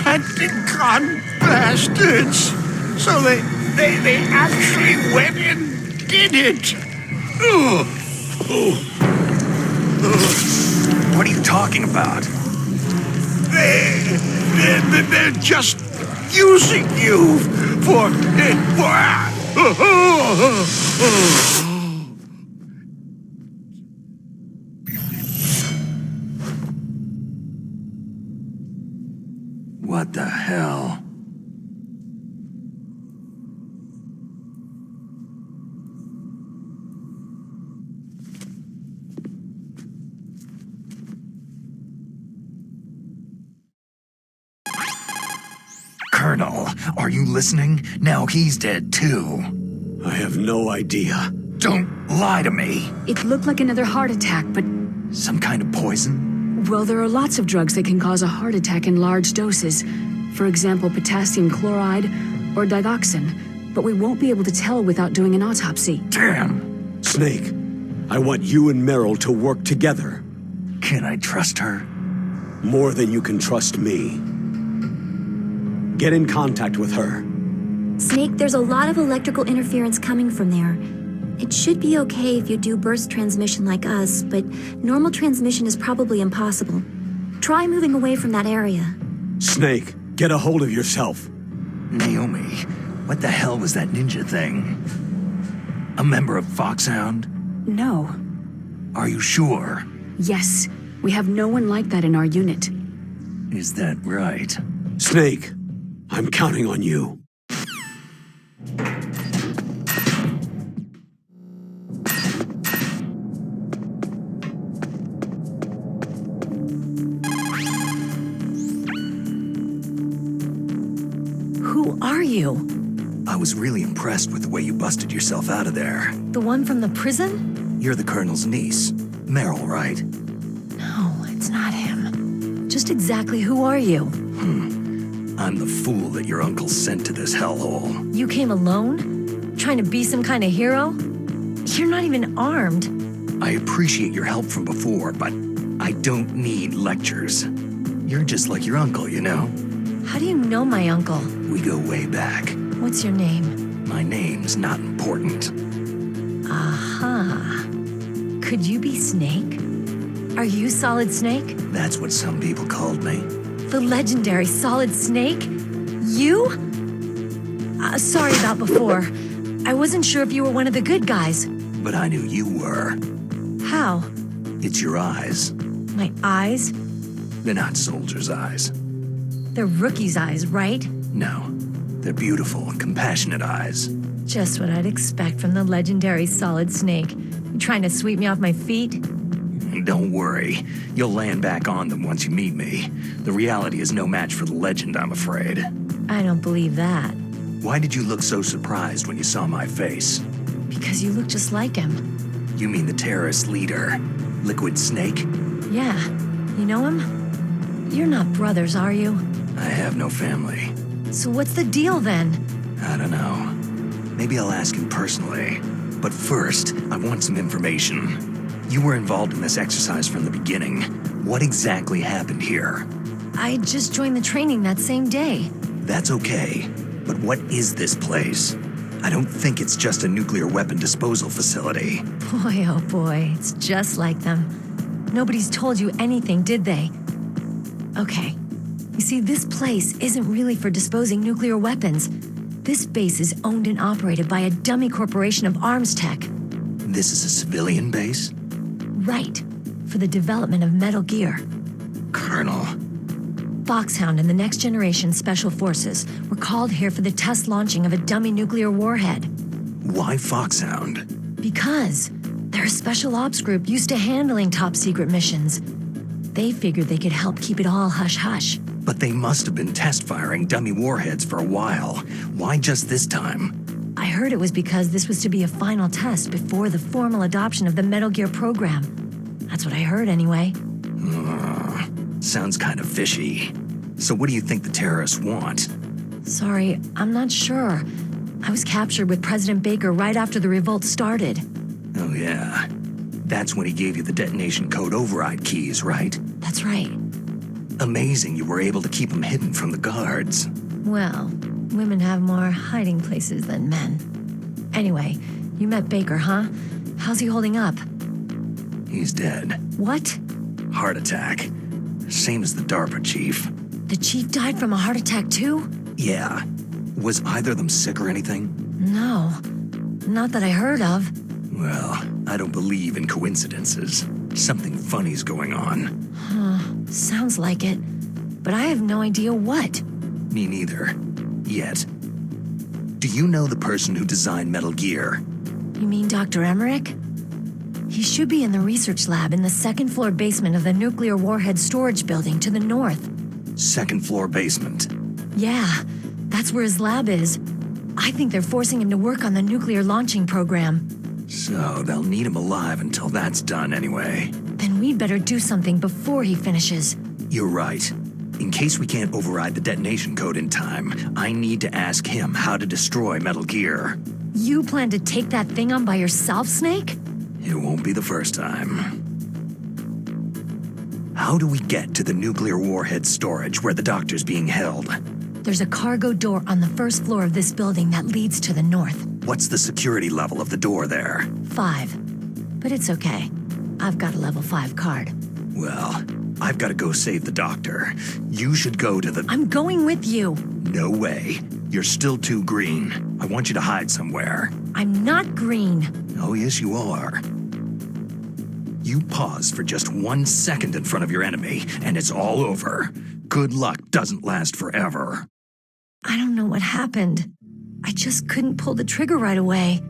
Pentagon bastards. So they actually went and did it. What are you talking about? They're just using you for... What the hell? Colonel, are you listening? Now he's dead too. I have no idea. Don't lie to me. It looked like another heart attack, but, Some kind of poison? well, there are lots of drugs that can cause a heart attack in large doses. For example, potassium chloride or digoxin. But we won't be able to tell without doing an autopsy. Damn. Snake, I want you and Meryl to work together. Can I trust her? More than you can trust me. Get in contact with her. Snake, there's a lot of electrical interference coming from there. It should be okay if you do burst transmission like us, but normal transmission is probably impossible. Try moving away from that area. Snake, get a hold of yourself. Naomi, what the hell was that ninja thing? A member of Foxhound? No. Are you sure? Yes, we have no one like that in our unit. Is that right? Snake, I'm counting on you. Who are you? I was really impressed with the way you busted yourself out of there. The one from the prison? You're the Colonel's niece. Meryl, right? No, it's not him. Just exactly who are you? I'm the fool that your uncle sent to this hellhole. You came alone? Trying to be some kind of hero? You're not even armed. I appreciate your help from before, but I don't need lectures. You're just like your uncle, you know? How do you know my uncle? We go way back. What's your name? My name's not important. Aha. Could you be Snake? Are you Solid Snake? That's what some people called me. The legendary Solid Snake? You? Sorry about before. I wasn't sure if you were one of the good guys. But I knew you were. How? It's your eyes. My eyes? They're not soldiers' eyes. They're rookie's eyes, right? No. They're beautiful and compassionate eyes. Just what I'd expect from the legendary Solid Snake. You trying to sweep me off my feet? Don't worry. You'll land back on them once you meet me. The reality is no match for the legend, I'm afraid. I don't believe that. Why did you look so surprised when you saw my face? Because you look just like him. You mean the terrorist leader, Liquid Snake? Yeah. You know him? You're not brothers, are you? I have no family. So what's the deal then? I don't know. Maybe I'll ask him personally. But first, I want some information. You were involved in this exercise from the beginning. What exactly happened here? I just joined the training that same day. That's okay. But what is this place? I don't think it's just a nuclear weapon disposal facility. Boy, oh boy, it's just like them. Nobody's told you anything, did they? Okay. You see, this place isn't really for disposing nuclear weapons. This base is owned and operated by a dummy corporation of arms tech. This is a civilian base? Right. For the development of Metal Gear. Colonel. Foxhound and the Next Generation Special Forces were called here for the test launching of a dummy nuclear warhead. Why Foxhound? Because they're a special ops group used to handling top-secret missions. They figured they could help keep it all hush-hush. But they must have been test-firing dummy warheads for a while. Why just this time? I heard it was because this was to be a final test before the formal adoption of the Metal Gear program. That's what I heard anyway. Sounds kind of fishy. So what do you think the terrorists want? Sorry, I'm not sure. I was captured with President Baker right after the revolt started. Oh yeah. That's when he gave you the detonation code override keys, right? That's right. Amazing you were able to keep them hidden from the guards. Well, women have more hiding places than men. Anyway, you met Baker, huh? How's he holding up? He's dead. What? Heart attack. Same as the DARPA chief. The chief died from a heart attack too? Yeah. Was either of them sick or anything? No. Not that I heard of. Well, I don't believe in coincidences. Something funny's going on. Sounds like it. But I have no idea what. Me neither. Yet. Do you know the person who designed Metal Gear? You mean Dr. Emmerich? He should be in the research lab in the second floor basement of the nuclear warhead storage building to the north. Second floor basement. Yeah, that's where his lab is. I think they're forcing him to work on the nuclear launching program. So they'll need him alive until that's done anyway. Then we'd better do something before he finishes. You're right. In case we can't override the detonation code in time, I need to ask him how to destroy Metal Gear. You plan to take that thing on by yourself, Snake? It won't be the first time. How do we get to the nuclear warhead storage where the doctor's being held? There's a cargo door on the first floor of this building that leads to the north. What's the security level of the door there? 5. But it's okay. I've got a level 5 card. Well, I've got to go save the doctor. You should go to the... I'm going with you. No way. You're still too green. I want you to hide somewhere. I'm not green. Oh, yes, you are. You pause for just 1 second in front of your enemy, and it's all over. Good luck doesn't last forever. I don't know what happened. I just couldn't pull the trigger right away.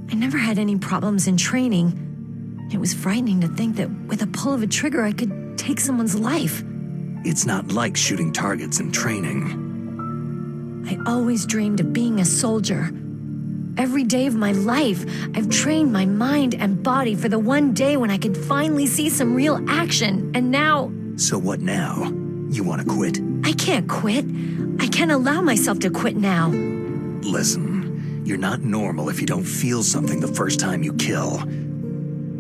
I never had any problems in training. It was frightening to think that with a pull of a trigger I could take someone's life. It's not like shooting targets in training. I always dreamed of being a soldier. Every day of my life, I've trained my mind and body for the one day when I could finally see some real action, and now... So what now? You want to quit? I can't quit. I can't allow myself to quit now. Listen, you're not normal if you don't feel something the first time you kill.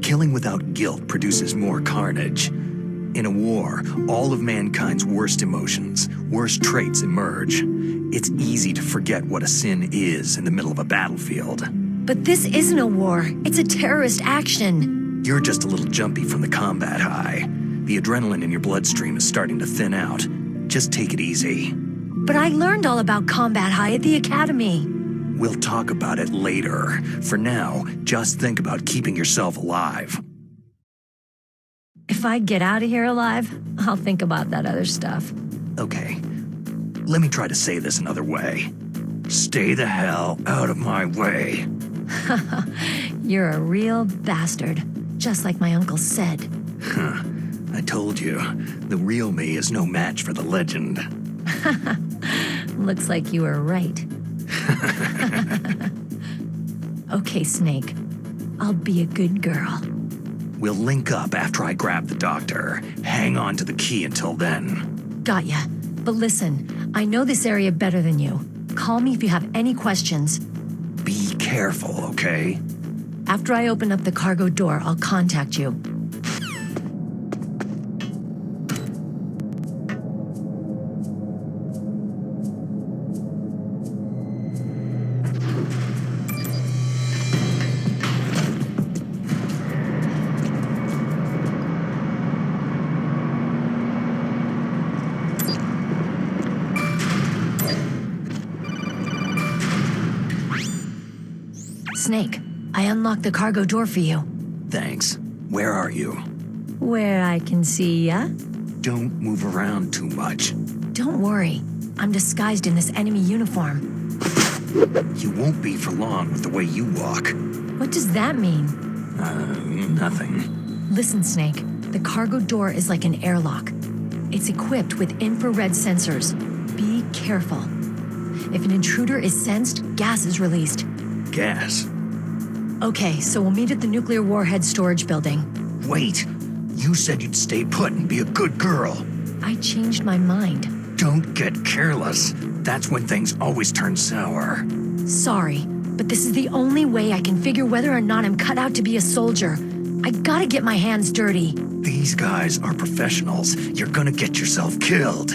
Killing without guilt produces more carnage. In a war, all of mankind's worst emotions, worst traits emerge. It's easy to forget what a sin is in the middle of a battlefield. But this isn't a war. It's a terrorist action. You're just a little jumpy from the combat high. The adrenaline in your bloodstream is starting to thin out. Just take it easy. But I learned all about combat high at the academy. We'll talk about it later. For now, just think about keeping yourself alive. If I get out of here alive, I'll think about that other stuff. Okay. Let me try to say this another way. Stay the hell out of my way. You're a real bastard, just like my uncle said. Huh. I told you, the real me is no match for the legend. Looks like you were right. Okay, Snake. I'll be a good girl. We'll link up after I grab the doctor. Hang on to the key until then. Got ya. But listen, I know this area better than you. Call me if you have any questions. Be careful, okay? After I open up the cargo door, I'll contact you. Snake, I unlocked the cargo door for you. Thanks. Where are you? Where I can see ya. Don't move around too much. Don't worry. I'm disguised in this enemy uniform. You won't be for long with the way you walk. What does that mean? Nothing. Listen, Snake. The cargo door is like an airlock. It's equipped with infrared sensors. Be careful. If an intruder is sensed, gas is released. Gas? Okay, so we'll meet at the nuclear warhead storage building. Wait. You said you'd stay put and be a good girl. I changed my mind. Don't get careless. That's when things always turn sour. Sorry, but this is the only way I can figure whether or not I'm cut out to be a soldier. I gotta get my hands dirty. These guys are professionals. You're gonna get yourself killed.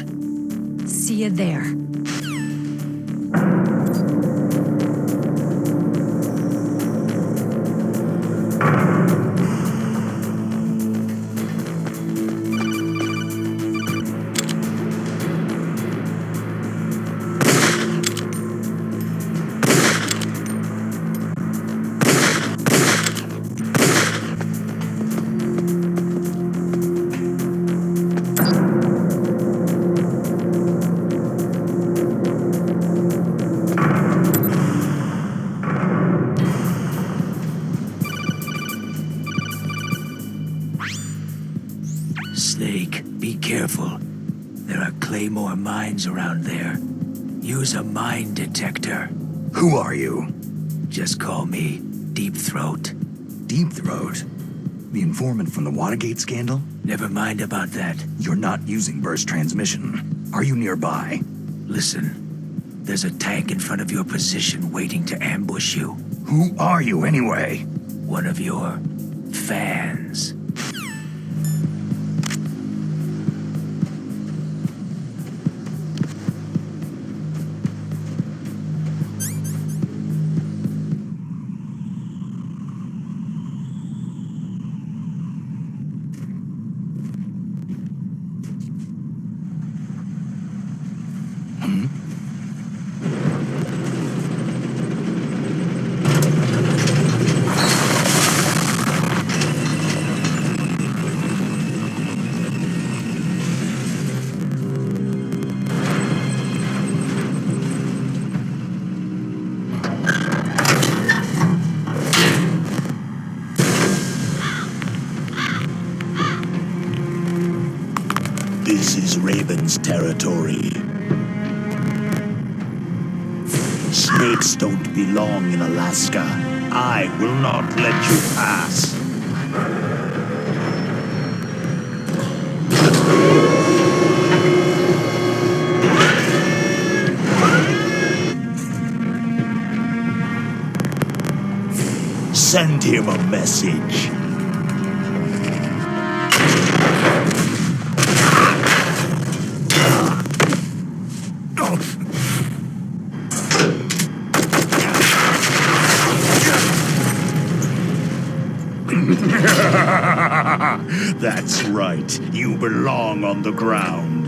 See you there. more minds around there. Use a mind detector. Who are you? Just call me Deep Throat. Deep Throat? The informant from the Watergate scandal? Never mind about that. You're not using burst transmission. Are you nearby? Listen, there's a tank in front of your position waiting to ambush you. Who are you anyway? One of your fans. This is Raven's territory. Snakes don't belong in Alaska. I will not let you pass. Send him a message. That's right. You belong on the ground.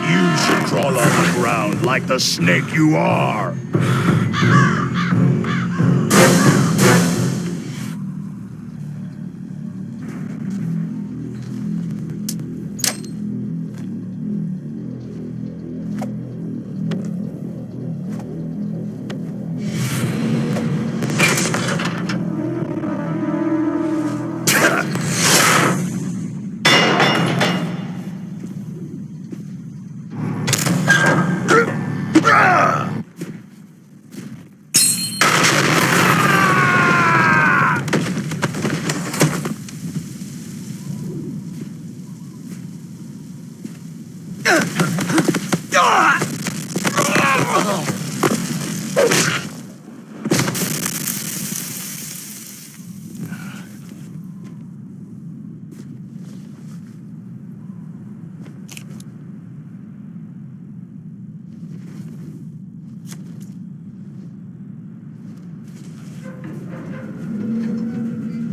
You should crawl on the ground like the snake you are.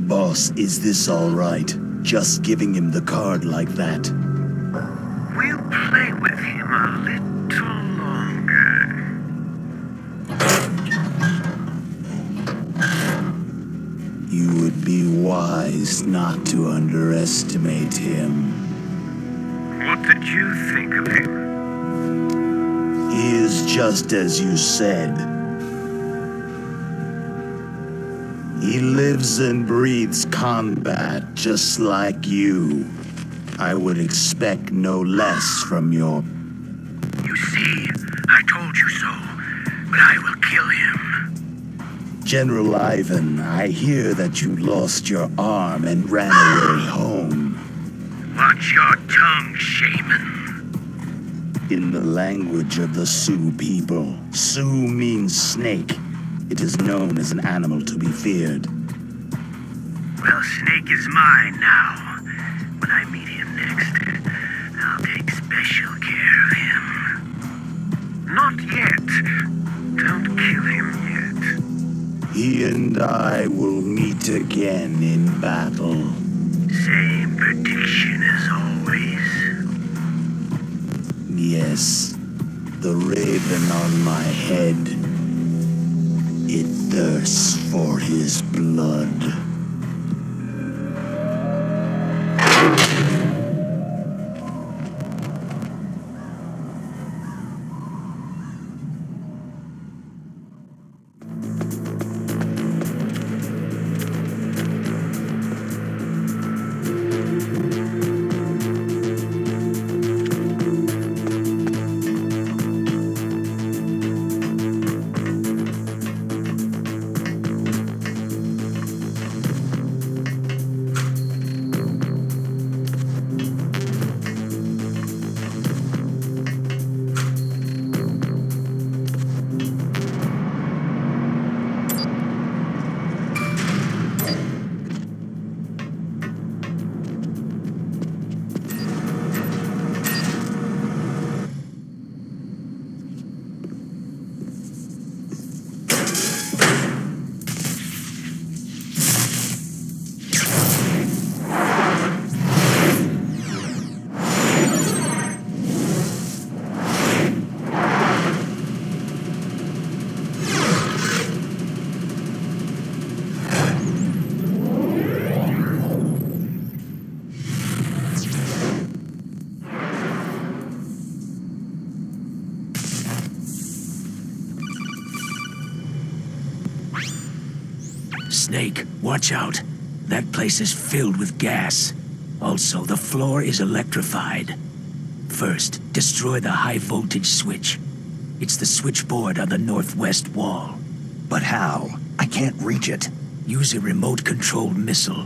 Boss, is this all right? Just giving him the card like that. We'll play with him a little longer. You would be wise not to underestimate him. What did you think of him? He is just as you said. He lives and breathes combat just like you. I would expect no less from your... You see, I told you so, but I will kill him. General Ivan, I hear that you lost your arm and ran away home. Watch your tongue, shaman. In the language of the Sioux people, Sioux means snake. It is known as an animal to be feared. Well, Snake is mine now. When I meet him next, I'll take special care of him. Not yet. Don't kill him yet. He and I will meet again in battle. Same prediction as always. Yes, the raven on my head. It thirsts for his blood. Snake, watch out. That place is filled with gas. Also, the floor is electrified. First, destroy the high-voltage switch. It's the switchboard on the northwest wall. But how? I can't reach it. Use a remote-controlled missile.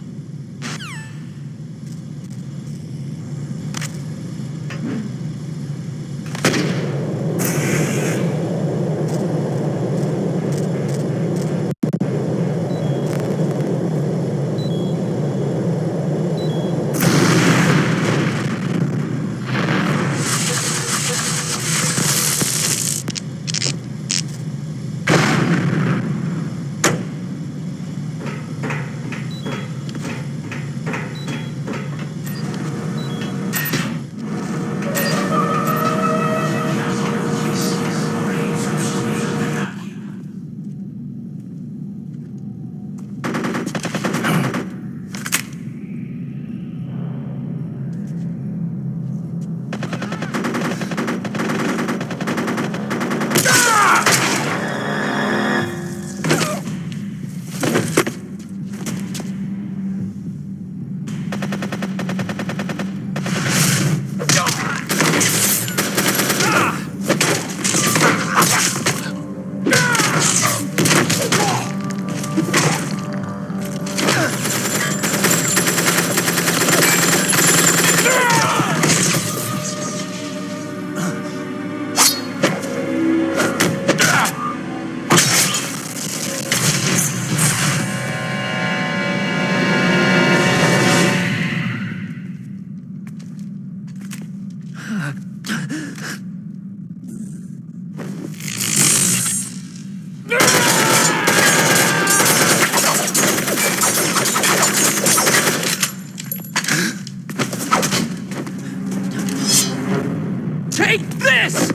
Take this!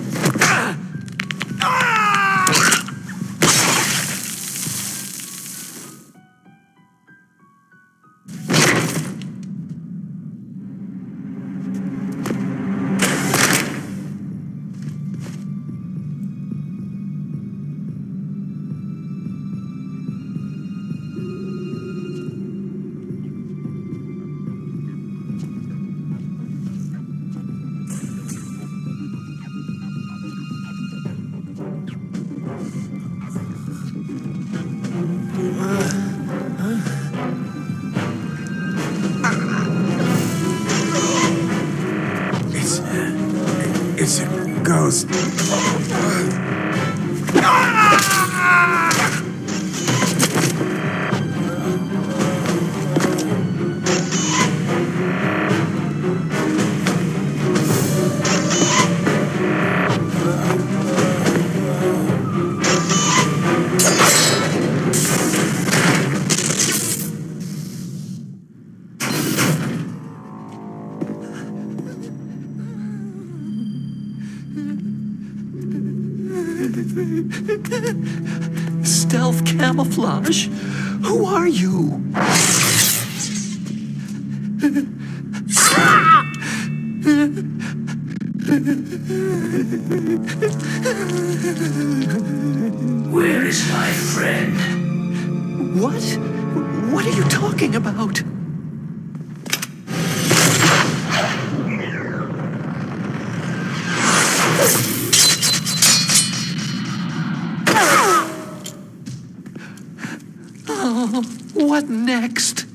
It's a ghost. Stealth camouflage? Who are you? Where is my friend? What? What are you talking about? Oh, what next?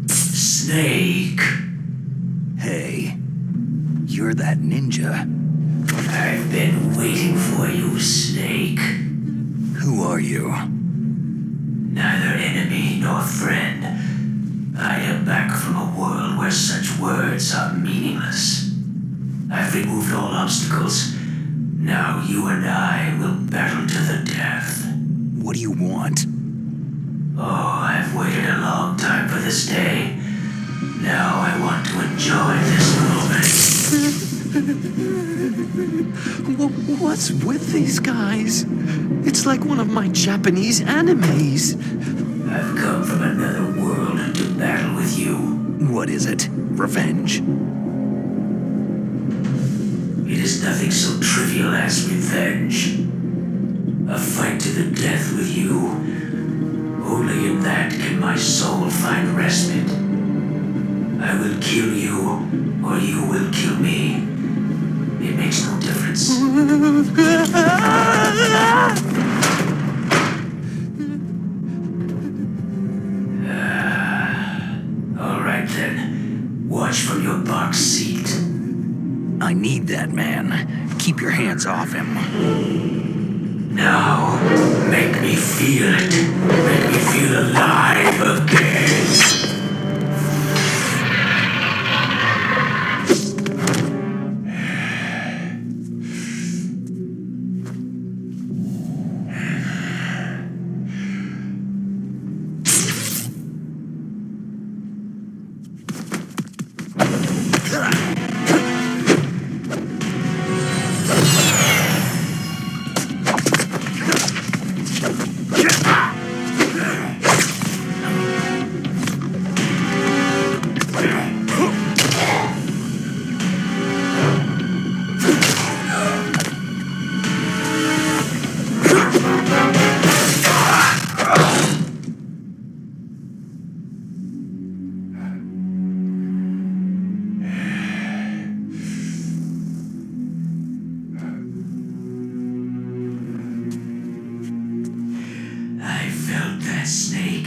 Snake. Hey, you're that ninja. I've been waiting for you, Snake. Who are you? Neither enemy nor friend. I am back from a world where such words are meaningless. I've removed all obstacles. Now you and I will battle to the death. What do you want? Oh, I've waited a long time for this day. Now I want to enjoy this moment. What's with these guys? It's like one of my Japanese animes. I've come from another world to battle with you. What is it? Revenge? It is nothing so trivial as revenge. A fight to the death with you Only in that can my soul find respite. I will kill you, or you will kill me. It makes no difference. All right then. Watch from your box seat. I need that man. Keep your hands off him. Now, make me feel it. Make me feel alive again. Snake.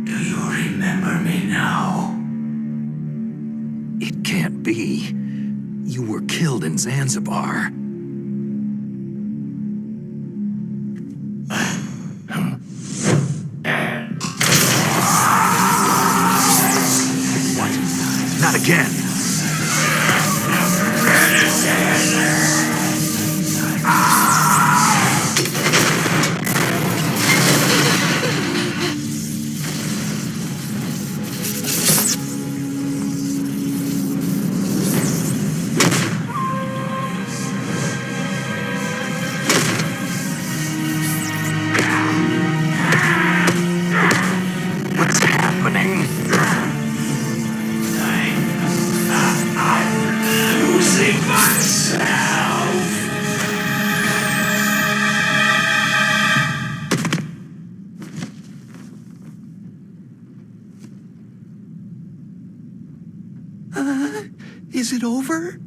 Do you remember me now? It can't be. You were killed in Zanzibar. What? Not again. Is it over?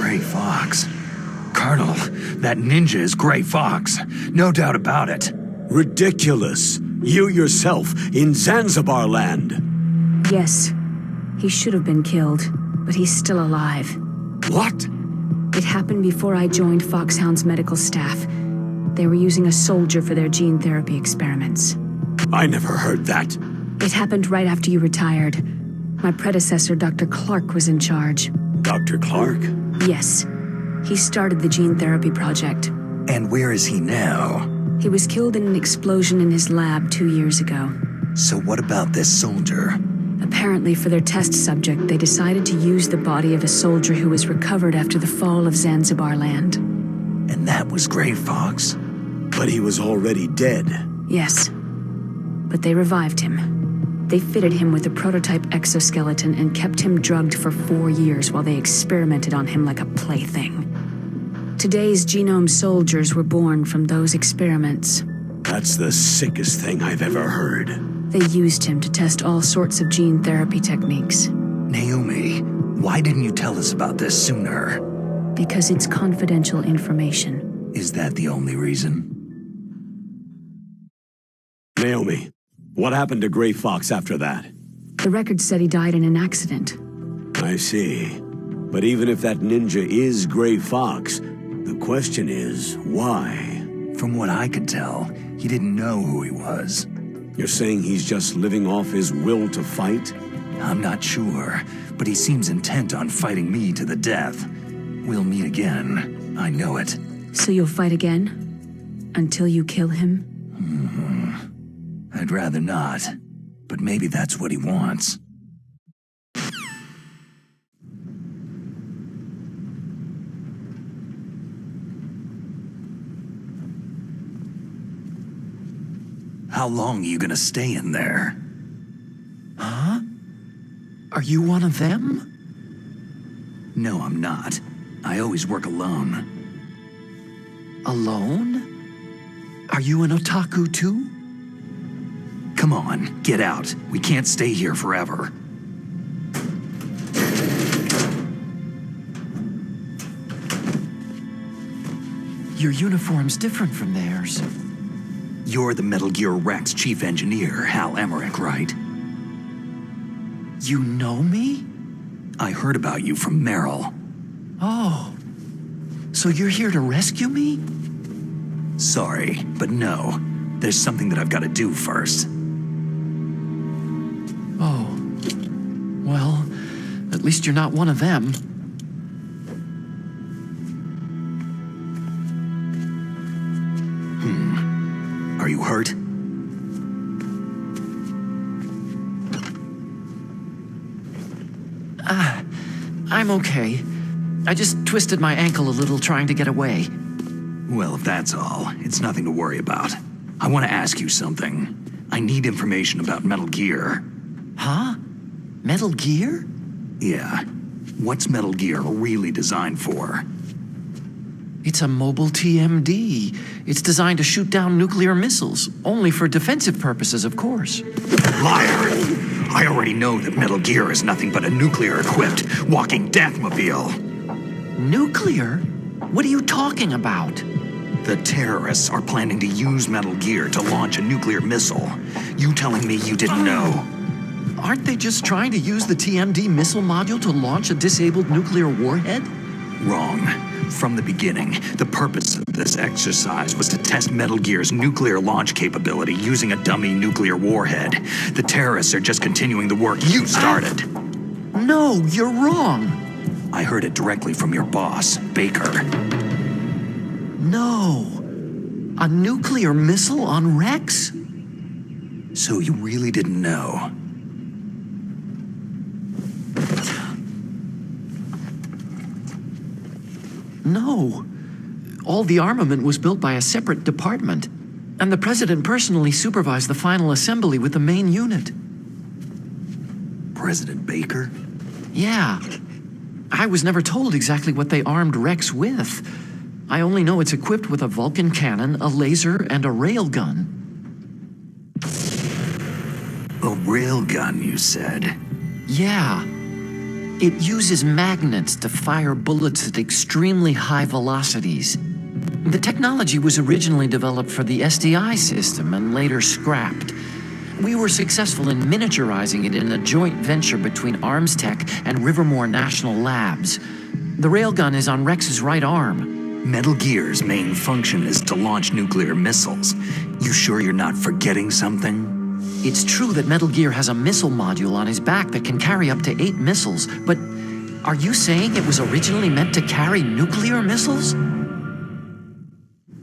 Gray Fox. Colonel, that ninja is Gray Fox. No doubt about it. Ridiculous. You yourself in Zanzibar land. Yes. He should have been killed, but he's still alive. What? It happened before I joined Foxhound's medical staff. They were using a soldier for their gene therapy experiments. I never heard that. It happened right after you retired. My predecessor, Dr. Clark, was in charge. Dr. Clark? Yes. He started the gene therapy project. And where is he now? He was killed in an explosion in his lab 2 years ago. So what about this soldier? Apparently, for their test subject, they decided to use the body of a soldier who was recovered after the fall of Zanzibar land. And that was Gray Fox? But he was already dead. Yes. But they revived him. They fitted him with a prototype exoskeleton and kept him drugged for 4 years while they experimented on him like a plaything. Today's genome soldiers were born from those experiments. That's the sickest thing I've ever heard. They used him to test all sorts of gene therapy techniques. Naomi, why didn't you tell us about this sooner? Because it's confidential information. Is that the only reason? Naomi, what happened to Gray Fox after that? The record said he died in an accident. I see. But even if that ninja is Gray Fox, the question is, why? From what I could tell, he didn't know who he was. You're saying he's just living off his will to fight? I'm not sure, but he seems intent on fighting me to the death. We'll meet again. I know it. So you'll fight again? Until you kill him? I'd rather not. But maybe that's what he wants. How long are you gonna stay in there? Huh? Are you one of them? No, I'm not. I always work alone. Alone? Are you an otaku too? Come on, get out. We can't stay here forever. Your uniform's different from theirs. You're the Metal Gear Rex chief engineer, Hal Emmerich, right? You know me? I heard about you from Meryl. Oh. So you're here to rescue me? Sorry, but no. There's something that I've got to do first. Oh. Well, at least you're not one of them. Are you hurt? I'm okay. I just twisted my ankle a little trying to get away. Well, if that's all, it's nothing to worry about. I want to ask you something. I need information about Metal Gear. Huh? Metal Gear? Yeah. What's Metal Gear really designed for? It's a mobile TMD. It's designed to shoot down nuclear missiles, only for defensive purposes, of course. Liar! I already know that Metal Gear is nothing but a nuclear-equipped walking deathmobile. Nuclear? What are you talking about? The terrorists are planning to use Metal Gear to launch a nuclear missile. You telling me you didn't know? Aren't they just trying to use the TMD missile module to launch a disabled nuclear warhead? Wrong. From the beginning, the purpose of this exercise was to test Metal Gear's nuclear launch capability using a dummy nuclear warhead. The terrorists are just continuing the work you started. No, you're wrong. I heard it directly from your boss, Baker. No. A nuclear missile on Rex? So you really didn't know? No. All the armament was built by a separate department, and the president personally supervised the final assembly with the main unit. President Baker? Yeah. I was never told exactly what they armed Rex with. I only know it's equipped with a Vulcan cannon, a laser, and a railgun. A railgun, you said? Yeah. It uses magnets to fire bullets at extremely high velocities. The technology was originally developed for the SDI system and later scrapped. We were successful in miniaturizing it in a joint venture between ArmsTech and Rivermore National Labs. The railgun is on Rex's right arm. Metal Gear's main function is to launch nuclear missiles. You sure you're not forgetting something? It's true that Metal Gear has a missile module on his back that can carry up to 8 missiles, but are you saying it was originally meant to carry nuclear missiles?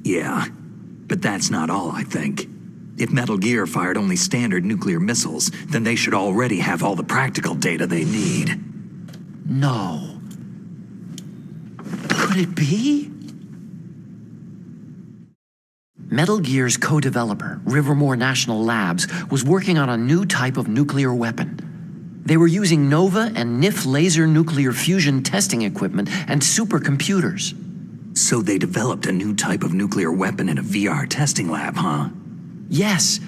Yeah, but that's not all, I think. If Metal Gear fired only standard nuclear missiles, then they should already have all the practical data they need. No. Could it be? Metal Gear's co-developer, Rivermore National Labs, was working on a new type of nuclear weapon. They were using NOVA and NIF laser nuclear fusion testing equipment and supercomputers. So they developed a new type of nuclear weapon in a VR testing lab, huh? Yes,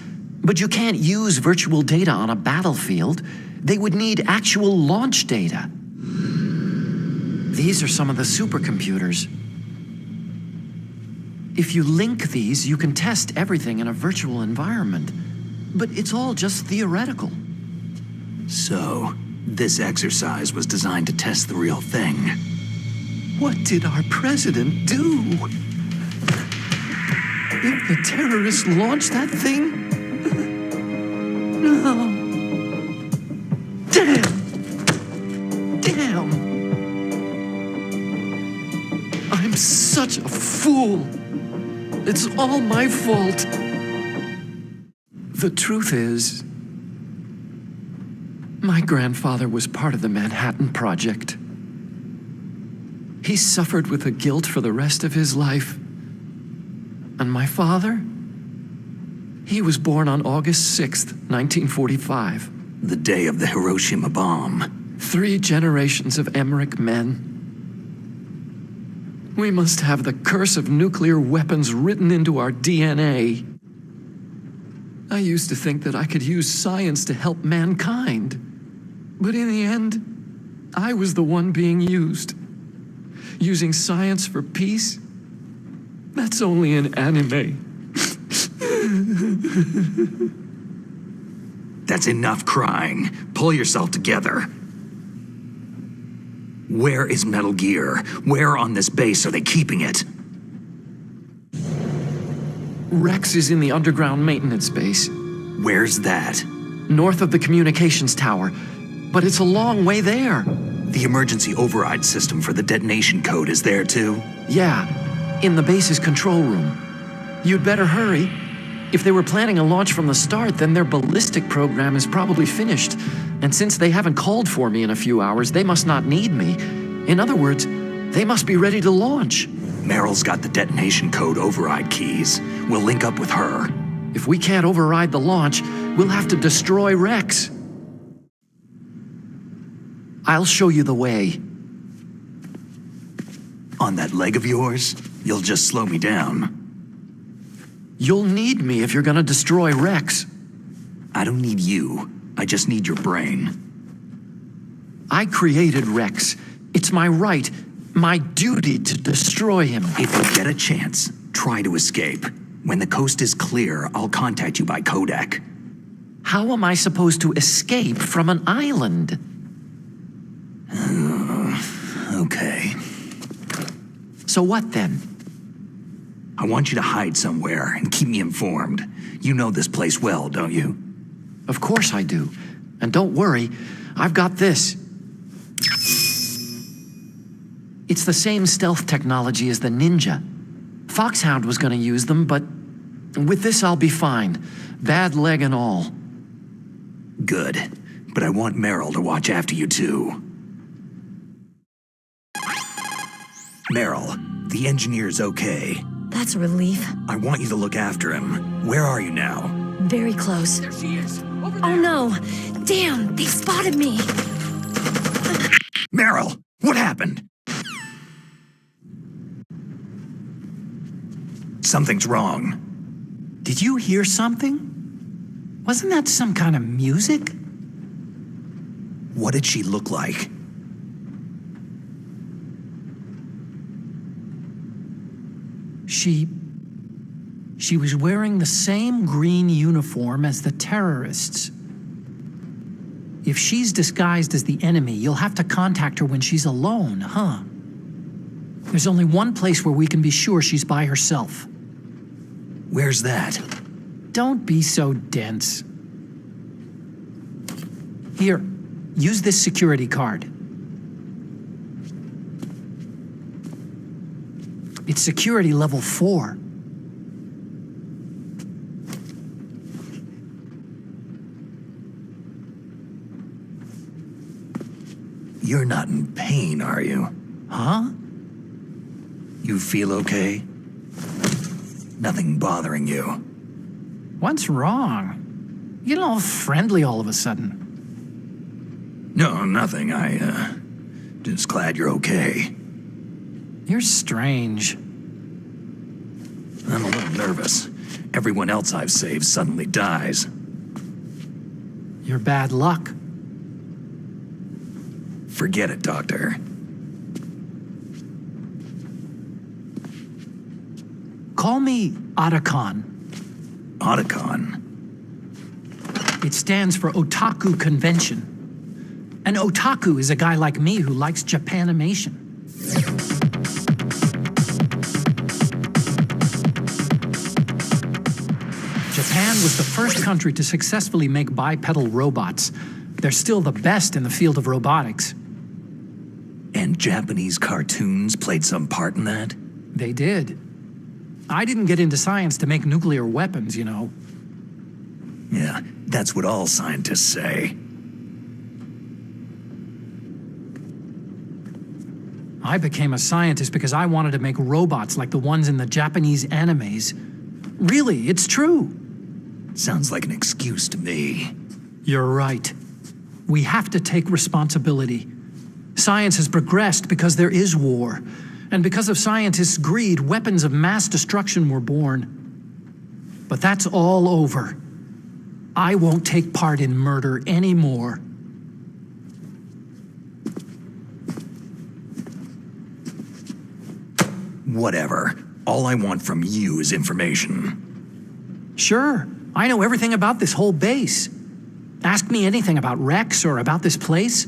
but you can't use virtual data on a battlefield. They would need actual launch data. These are some of the supercomputers. If you link these, you can test everything in a virtual environment. But it's all just theoretical. So, this exercise was designed to test the real thing. What did our president do? If the terrorists launched that thing? No. Damn! I'm such fool. It's all my fault. The truth is, my grandfather was part of the Manhattan Project. He suffered with the guilt for the rest of his life. And my father? He was born on August 6th, 1945. The day of the Hiroshima bomb. 3 generations of Emmerich men. We must have the curse of nuclear weapons written into our DNA. I used to think that I could use science to help mankind. But in the end, I was the one being used. Using science for peace? That's only in anime. That's enough crying. Pull yourself together. Where is Metal Gear? Where on this base are they keeping it? Rex is in the underground maintenance base. Where's that? North of the communications tower. But it's a long way there. The emergency override system for the detonation code is there too? Yeah, in the base's control room. You'd better hurry. If they were planning a launch from the start, then their ballistic program is probably finished. And since they haven't called for me in a few hours, they must not need me. In other words, they must be ready to launch. Meryl's got the detonation code override keys. We'll link up with her. If we can't override the launch, we'll have to destroy Rex. I'll show you the way. On that leg of yours, you'll just slow me down. You'll need me if you're gonna destroy Rex. I don't need you. I just need your brain. I created Rex. It's my right, my duty to destroy him. If you get a chance, try to escape. When the coast is clear, I'll contact you by codec. How am I supposed to escape from an island? Okay. So what then? I want you to hide somewhere and keep me informed. You know this place well, don't you? Of course I do. And don't worry, I've got this. It's the same stealth technology as the Ninja. Foxhound was gonna use them, but with this I'll be fine. Bad leg and all. Good. But I want Meryl to watch after you too. Meryl, the engineer's okay. That's a relief. I want you to look after him. Where are you now? Very close. There she is. Over there. Oh no! Damn, they spotted me! Meryl, what happened? Something's wrong. Did you hear something? Wasn't that some kind of music? What did she look like? She was wearing the same green uniform as the terrorists. If she's disguised as the enemy, you'll have to contact her when she's alone, huh? There's only one place where we can be sure she's by herself. Where's that? Don't be so dense. Here, use this security card. It's security level 4. You're not in pain, are you? Huh? You feel okay? Nothing bothering you? What's wrong? You get all friendly all of a sudden. No, nothing. Just glad you're okay. You're strange. I'm a little nervous. Everyone else I've saved suddenly dies. You're bad luck. Forget it, Doctor. Call me Otacon. Otacon? It stands for Otaku Convention. An otaku is a guy like me who likes Japanimation. Japan was the first country to successfully make bipedal robots. They're still the best in the field of robotics. And Japanese cartoons played some part in that? They did. I didn't get into science to make nuclear weapons, you know. Yeah, that's what all scientists say. I became a scientist because I wanted to make robots like the ones in the Japanese animes. Really, it's true. Sounds like an excuse to me. You're right. We have to take responsibility. Science has progressed because there is war. And because of scientists' greed, weapons of mass destruction were born. But that's all over. I won't take part in murder anymore. Whatever. All I want from you is information. Sure, I know everything about this whole base. Ask me anything about Rex or about this place.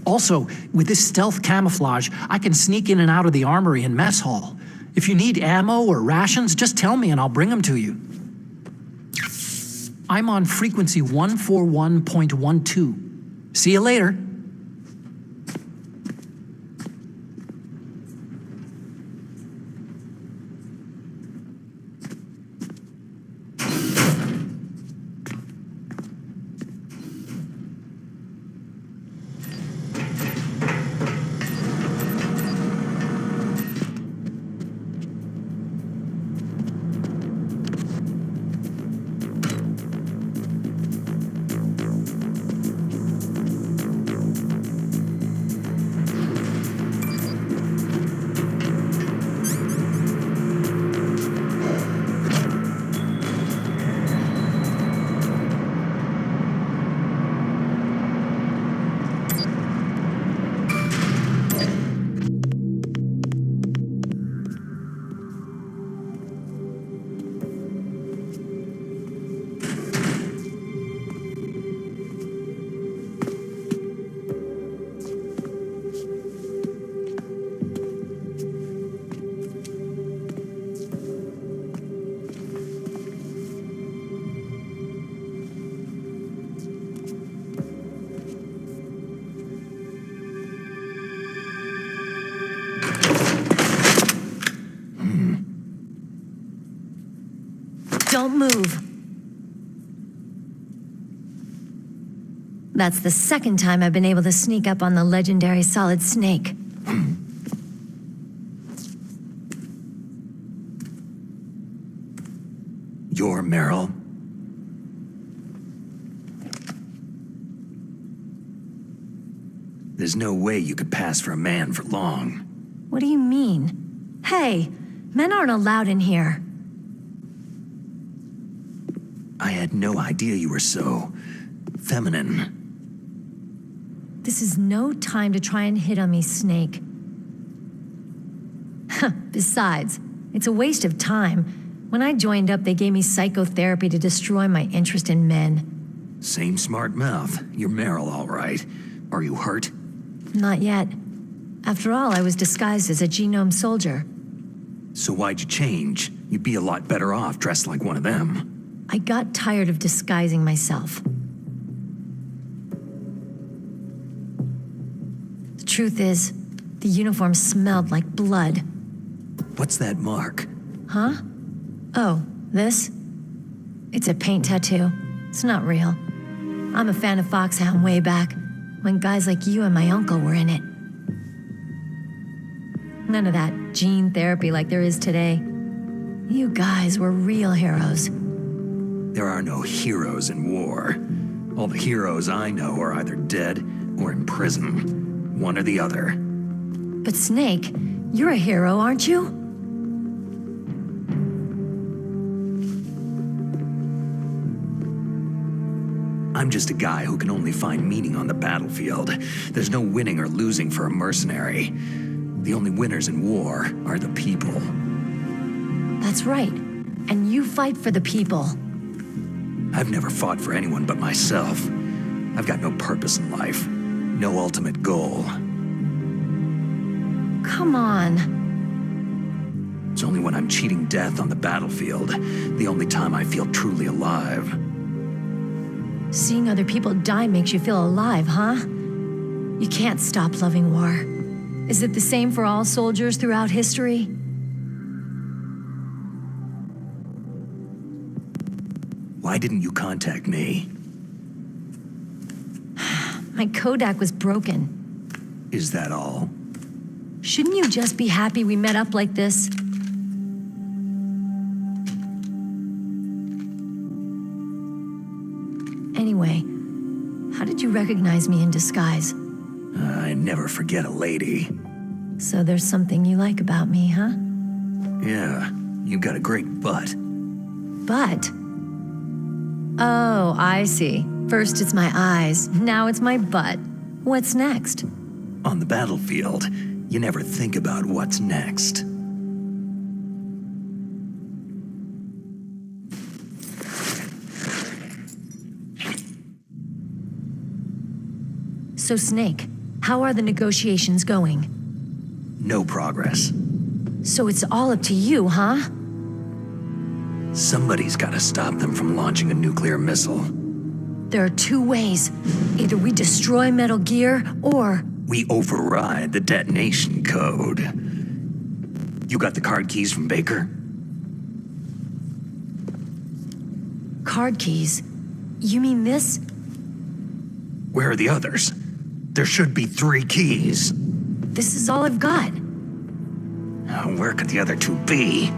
Also, with this stealth camouflage, I can sneak in and out of the armory and mess hall. If you need ammo or rations, just tell me and I'll bring them to you. I'm on frequency 141.12. See you later. Don't move. That's the second time I've been able to sneak up on the legendary Solid Snake. You're Meryl? There's no way you could pass for a man for long. What do you mean? Hey, men aren't allowed in here. I had no idea you were so feminine. This is no time to try and hit on me, Snake. Besides, it's a waste of time. When I joined up, they gave me psychotherapy to destroy my interest in men. Same smart mouth. You're Meryl, all right. Are you hurt? Not yet. After all, I was disguised as a genome soldier. So why'd you change? You'd be a lot better off dressed like one of them. I got tired of disguising myself. The truth is, the uniform smelled like blood. What's that mark? Huh? Oh, this? It's a paint tattoo. It's not real. I'm a fan of Foxhound way back, when guys like you and my uncle were in it. None of that gene therapy like there is today. You guys were real heroes. There are no heroes in war. All the heroes I know are either dead or in prison. One or the other. But Snake, you're a hero, aren't you? I'm just a guy who can only find meaning on the battlefield. There's no winning or losing for a mercenary. The only winners in war are the people. That's right. And you fight for the people. I've never fought for anyone but myself. I've got no purpose in life. No ultimate goal. Come on. It's only when I'm cheating death on the battlefield, the only time I feel truly alive. Seeing other people die makes you feel alive, huh? You can't stop loving war. Is it the same for all soldiers throughout history? Why didn't you contact me? My Kodak was broken. Is that all? Shouldn't you just be happy we met up like this? Anyway, how did you recognize me in disguise? I never forget a lady. So there's something you like about me, huh? Yeah, you got a great butt. Butt? Oh, I see. First it's my eyes, now it's my butt. What's next? On the battlefield, you never think about what's next. So, Snake, how are the negotiations going? No progress. So it's all up to you, huh? Somebody's gotta stop them from launching a nuclear missile. There are two ways. Either we destroy Metal Gear, or... We override the detonation code. You got the card keys from Baker? Card keys? You mean this? Where are the others? There should be 3 keys. This is all I've got. Where could the other 2 be?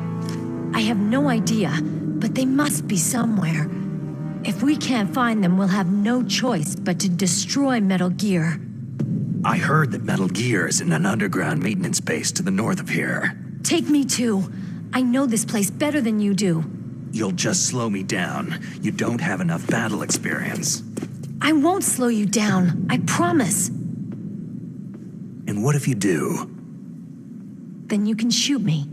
I have no idea, but they must be somewhere. If we can't find them, we'll have no choice but to destroy Metal Gear. I heard that Metal Gear is in an underground maintenance base to the north of here. Take me too. I know this place better than you do. You'll just slow me down. You don't have enough battle experience. I won't slow you down, I promise. And what if you do? Then you can shoot me.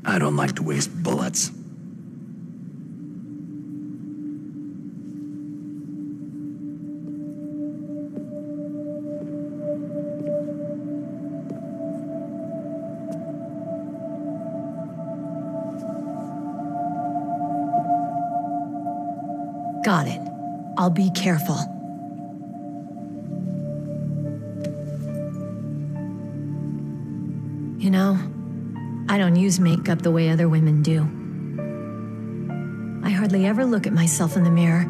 I don't like to waste bullets. Got it. I'll be careful. You know, I don't use makeup the way other women do. I hardly ever look at myself in the mirror.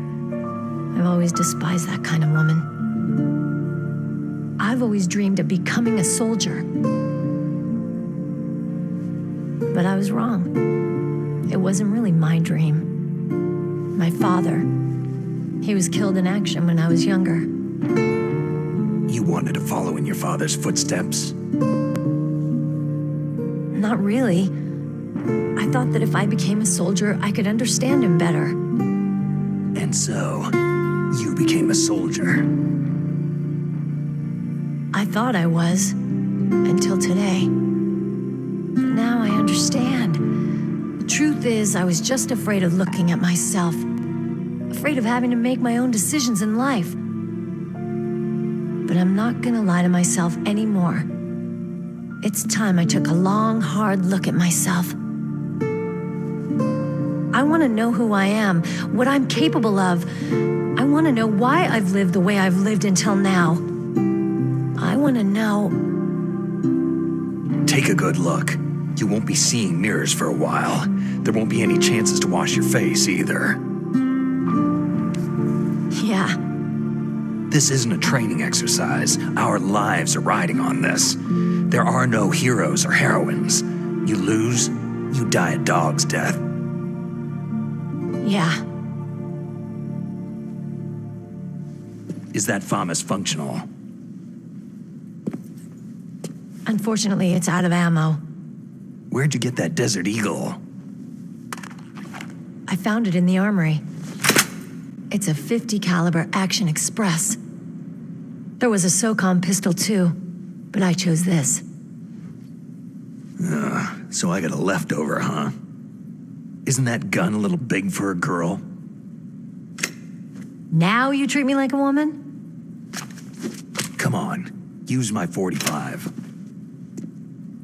I've always despised that kind of woman. I've always dreamed of becoming a soldier. But I was wrong. It wasn't really my dream. My father, he was killed in action when I was younger. You wanted to follow in your father's footsteps? Not really. I thought that if I became a soldier, I could understand him better. And so, you became a soldier. I thought I was, until today. But now I understand. The truth is, I was just afraid of looking at myself. Afraid of having to make my own decisions in life. But I'm not gonna lie to myself anymore. It's time I took a long, hard look at myself. I want to know who I am, what I'm capable of. I want to know why I've lived the way I've lived until now. I want to know... Take a good look. You won't be seeing mirrors for a while. There won't be any chances to wash your face either. Yeah. This isn't a training exercise. Our lives are riding on this. There are no heroes or heroines. You lose, you die a dog's death. Yeah. Is that FAMAS functional? Unfortunately, it's out of ammo. Where'd you get that Desert Eagle? I found it in the armory. It's a .50 caliber Action Express. There was a SOCOM pistol too, but I chose this. So I got a leftover, huh? Isn't that gun a little big for a girl? Now you treat me like a woman? Come on, use my .45.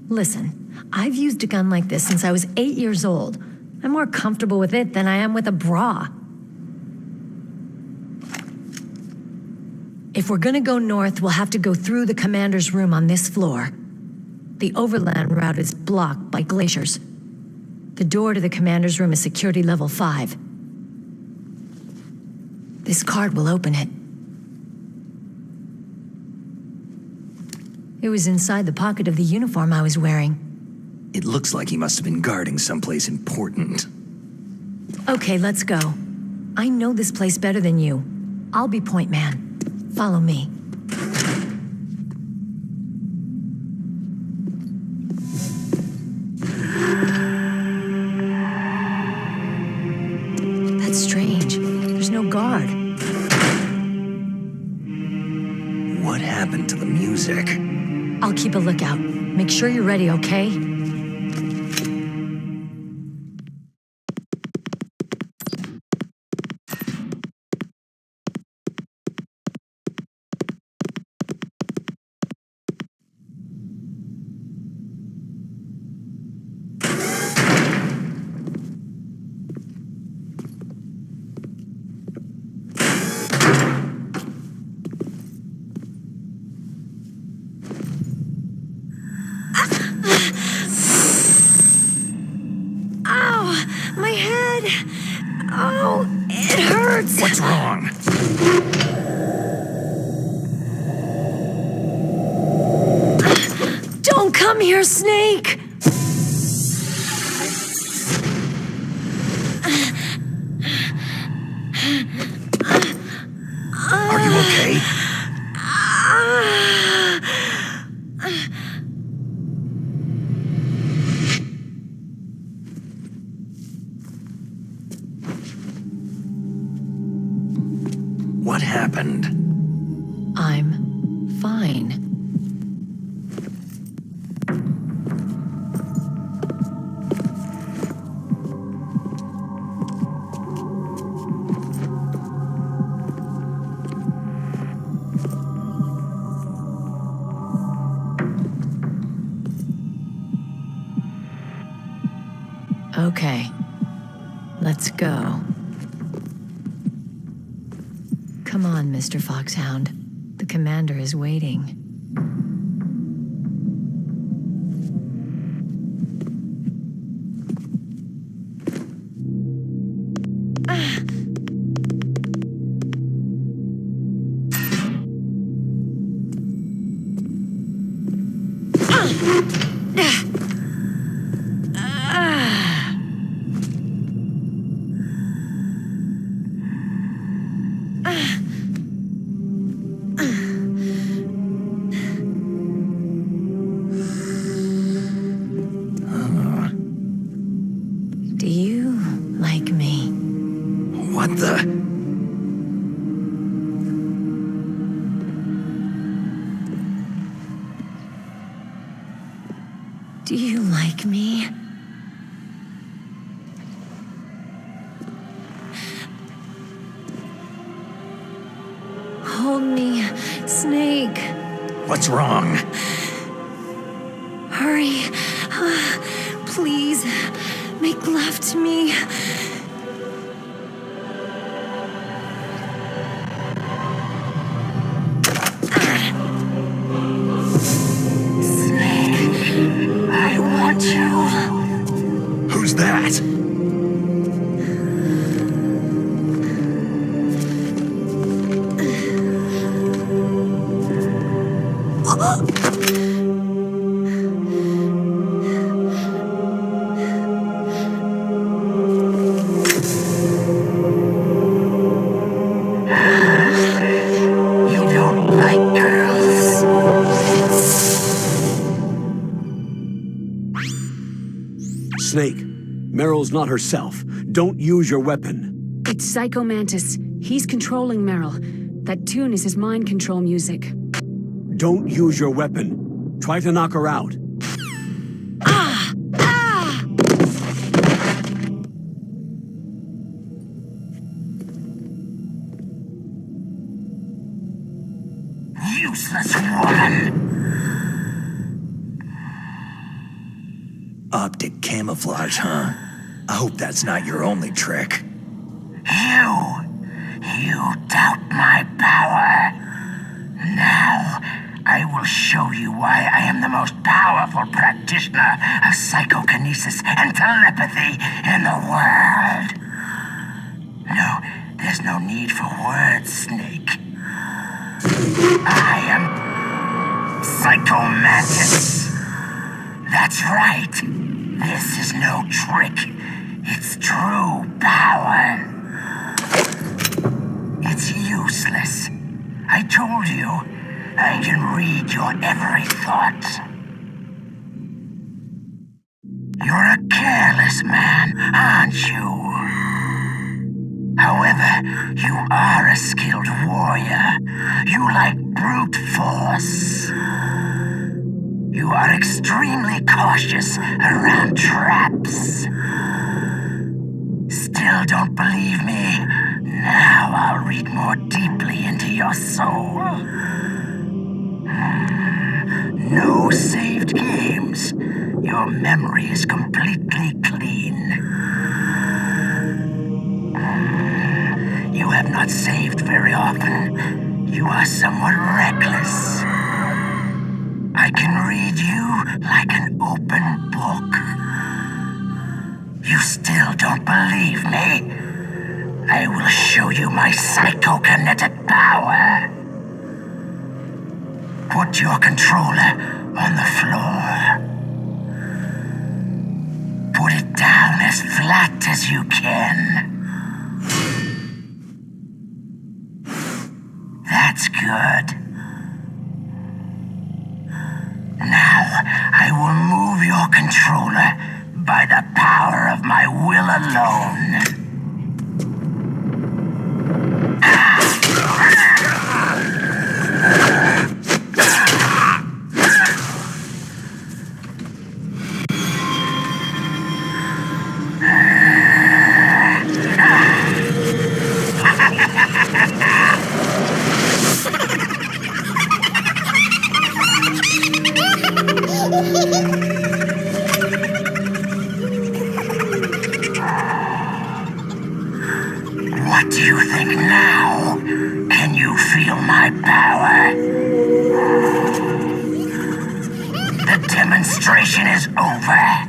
Listen, I've used a gun like this since I was 8 years old. I'm more comfortable with it than I am with a bra. If we're gonna go north, we'll have to go through the commander's room on this floor. The overland route is blocked by glaciers. The door to the commander's room is security level 5. This card will open it. It was inside the pocket of the uniform I was wearing. It looks like he must have been guarding someplace important. Okay, let's go. I know this place better than you. I'll be point man. Follow me. That's strange. There's no guard. What happened to the music? I'll keep a lookout. Make sure you're ready, okay? My head! Oh, it hurts! What's wrong? Don't come here, Snake! Are you okay? What happened? I'm fine. Okay, let's go. Come on, Mr. Foxhound. The commander is waiting. Do you like me? What the? Do you like me? Hold me, Snake. What's wrong? Hurry. Please, make love to me. Snake, I want you. Who's that? Snake, Meryl's not herself. Don't use your weapon. It's Psycho Mantis. He's controlling Meryl. That tune is his mind control music. Don't use your weapon. Try to knock her out. Useless woman! Optic camouflage, huh? I hope that's not your only trick. You doubt my power. Now, I will show you why I am the most powerful practitioner of psychokinesis and telepathy in the world. No, there's no need for words, Snake. I am Psychomantis. That's right. This is no trick. It's true power. It's useless. I told you, I can read your every thought. You're a careless man, aren't you? However, you are a skilled warrior. You like brute force. You are extremely cautious around traps. Still don't believe me? Now I'll read more deeply into your soul. No saved games. Your memory is completely clean. You have not saved very often. You are somewhat reckless. I can read you like an open book. You still don't believe me? I will show you my psychokinetic power. Put your controller on the floor. Put it down as flat as you can. That's good. Now, I will move your controller by the power of my will alone. What do you think now? Can you feel my power? The demonstration is over.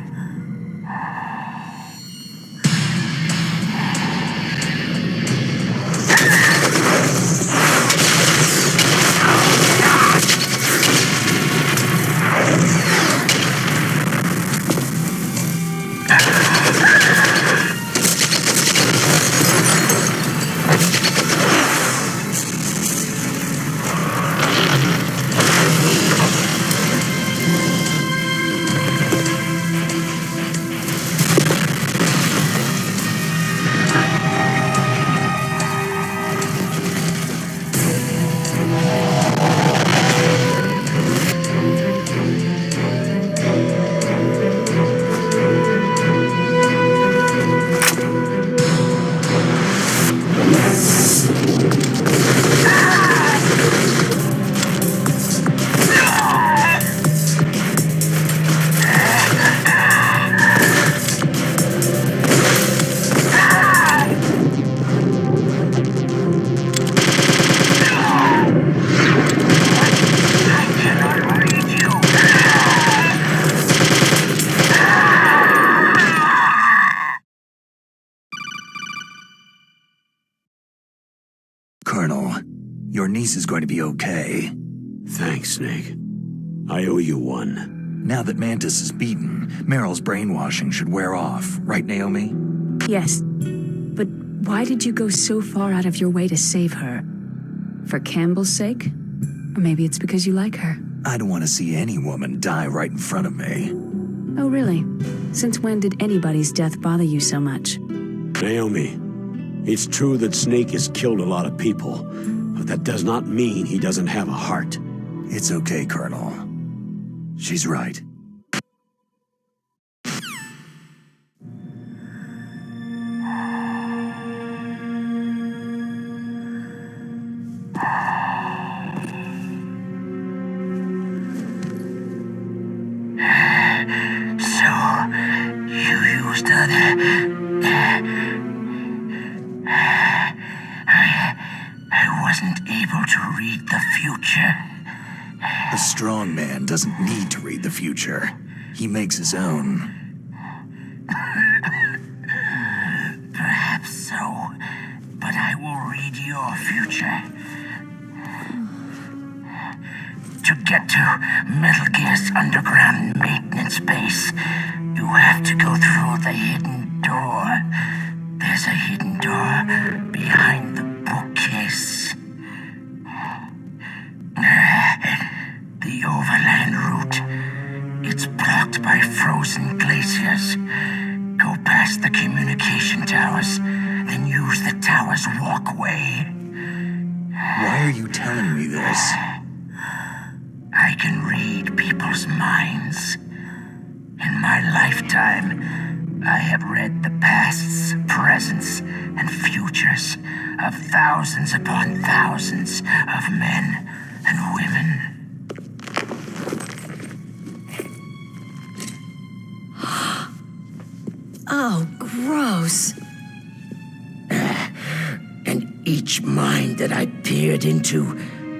Colonel, your niece is going to be okay. Thanks, Snake. I owe you one. Now that Mantis is beaten, Meryl's brainwashing should wear off, right, Naomi? Yes. But why did you go so far out of your way to save her? For Campbell's sake? Or maybe it's because you like her. I don't want to see any woman die right in front of me. Oh, really? Since when did anybody's death bother you so much? Naomi, it's true that Snake has killed a lot of people, but that does not mean he doesn't have a heart. It's okay, Colonel. She's right. I wasn't able to read the future. A strong man doesn't need to read the future. He makes his own. Perhaps so, but I will read your future. To get to Metal Gear's underground maintenance base, you have to go through the hidden door. There's a hidden door behind the bookcase. The overland route. It's blocked by frozen glaciers. Go past the communication towers, then use the tower's walkway. Why are you telling me this? I can read people's minds. In my lifetime, I have read the pasts, presents, and futures of thousands upon thousands of men and women. Oh, gross. And each mind that I peered into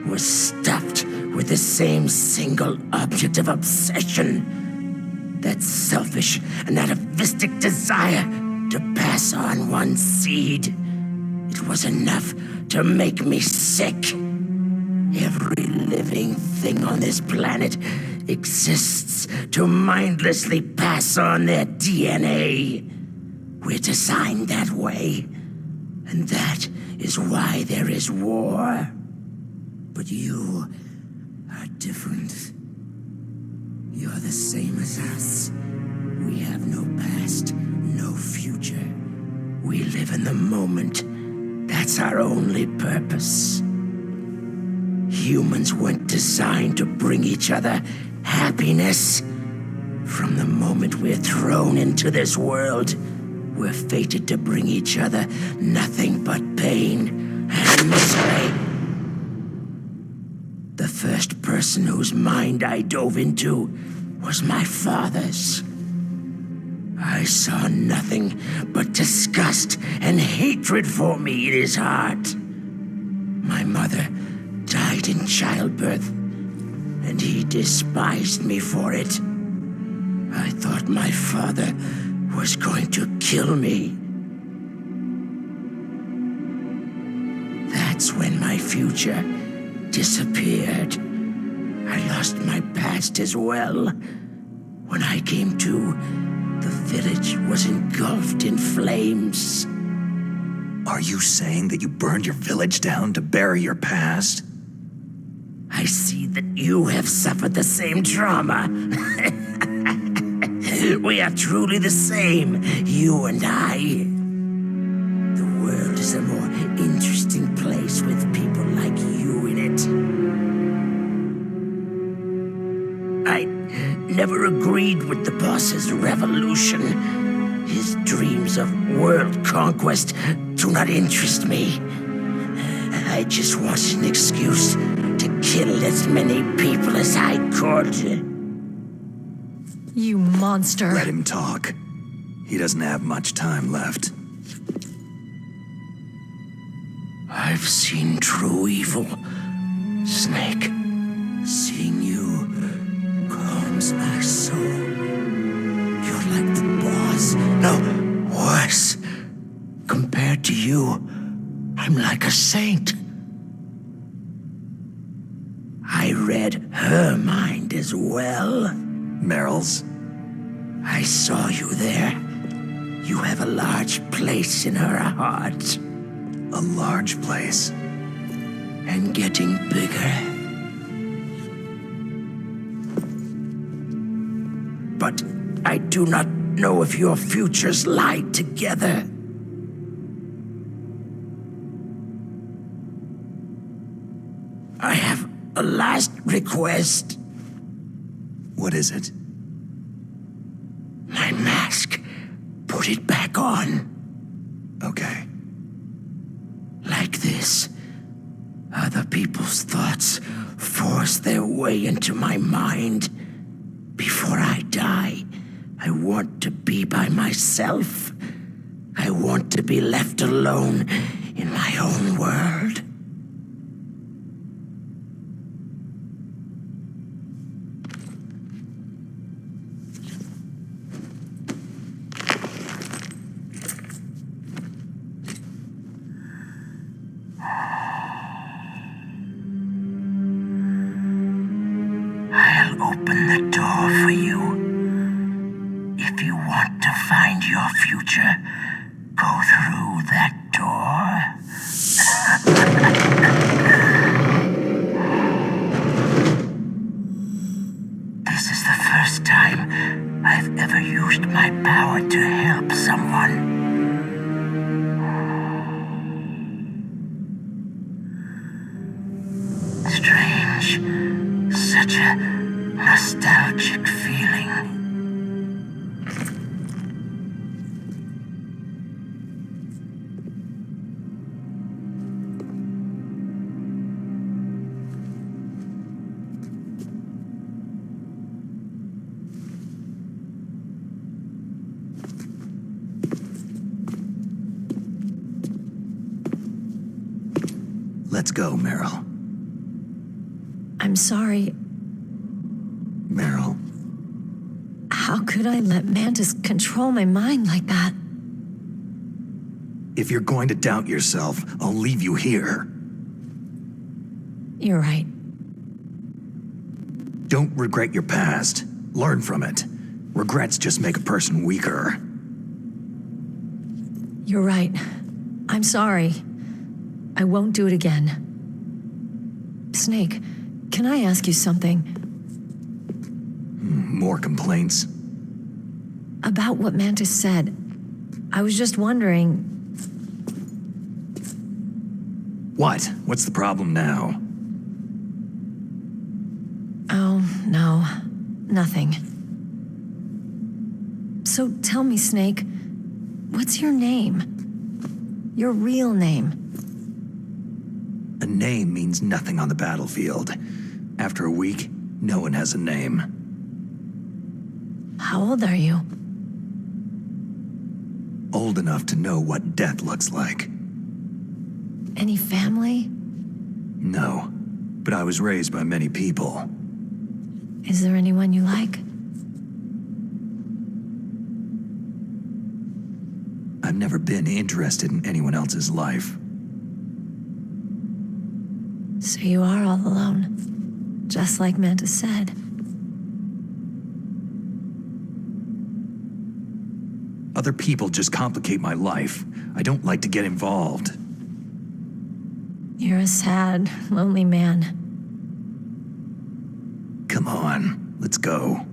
was stuffed with the same single object of obsession. That selfish and atavistic desire to pass on one seed. It was enough to make me sick. Every living thing on this planet exists to mindlessly pass on their DNA. We're designed that way. And that is why there is war. But you are different. You're the same as us. We have no past, no future. We live in the moment. That's our only purpose. Humans weren't designed to bring each other happiness. From the moment we're thrown into this world, we're fated to bring each other nothing but pain and misery. The first person whose mind I dove into was my father's. I saw nothing but disgust and hatred for me in his heart. My mother died in childbirth, and he despised me for it. I thought my father was going to kill me. That's when my future disappeared. I lost my past as well. When I came to, the village was engulfed in flames. Are you saying that you burned your village down to bury your past? I see that you have suffered the same trauma. We are truly the same, you and I. The world is a more interesting place with people like you in it. I never agreed with the boss's revolution. His dreams of world conquest do not interest me. I just wanted an excuse to kill as many people as I could. You monster. Let him talk. He doesn't have much time left. I've seen true evil, Snake. Seeing you calms my soul. You're like the boss. No, worse. Compared to you, I'm like a saint. I read her mind as well. Meryl's? I saw you there. You have a large place in her heart. A large place? And getting bigger. But I do not know if your futures lie together. I have a last request. What is it? My mask. Put it back on. Okay. Like this, other people's thoughts force their way into my mind. Before I die, I want to be by myself. I want to be left alone in my own world. open the door for you. If you want to find your future, go through that door. This is the first time I've ever used my power to help someone. Strange. Such a nostalgic feeling. Let's go, Meryl. I'm sorry. Meryl. How could I let Mantis control my mind like that? If you're going to doubt yourself, I'll leave you here. You're right. Don't regret your past. Learn from it. Regrets just make a person weaker. You're right. I'm sorry. I won't do it again. Snake, can I ask you something? More complaints? About what Mantis said. I was just wondering... What? What's the problem now? Oh, no. Nothing. So tell me, Snake, what's your name? Your real name? A name means nothing on the battlefield. After a week, no one has a name. How old are you? Old enough to know what death looks like. Any family? No, but I was raised by many people. Is there anyone you like? I've never been interested in anyone else's life. So you are all alone, just like Mantis said. Other people just complicate my life. I don't like to get involved. You're a sad, lonely man. Come on, let's go.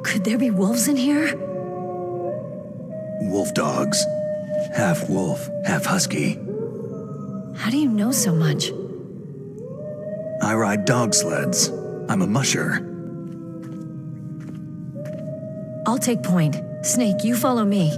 Could there be wolves in here? Wolf dogs. Half wolf, half husky. How do you know so much? I ride dog sleds. I'm a musher. I'll take point. Snake, you follow me.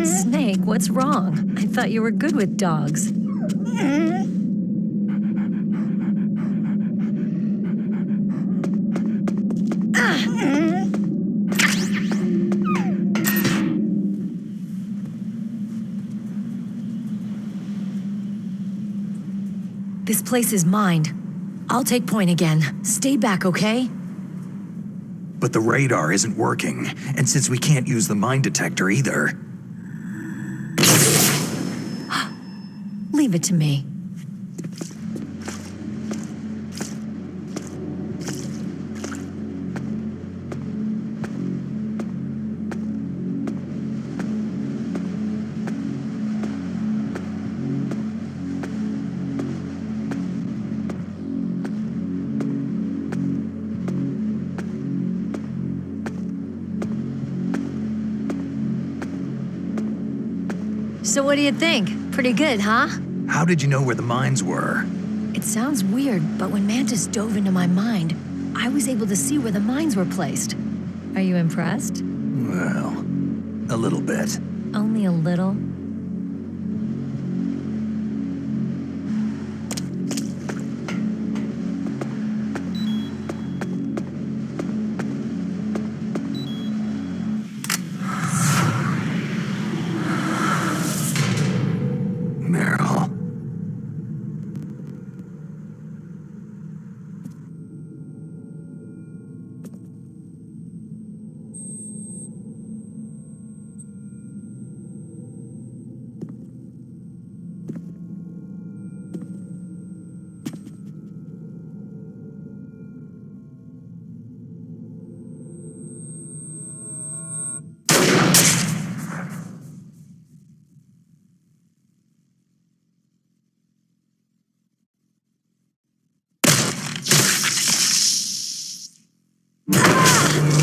Snake, what's wrong? I thought you were good with dogs. This place is mine. I'll take point again. Stay back, okay? But the radar isn't working, and since we can't use the mine detector either... Leave it to me. So what do you think? Pretty good, huh? How did you know where the mines were? It sounds weird, but when Mantis dove into my mind, I was able to see where the mines were placed. Are you impressed? Well, a little bit. Only a little?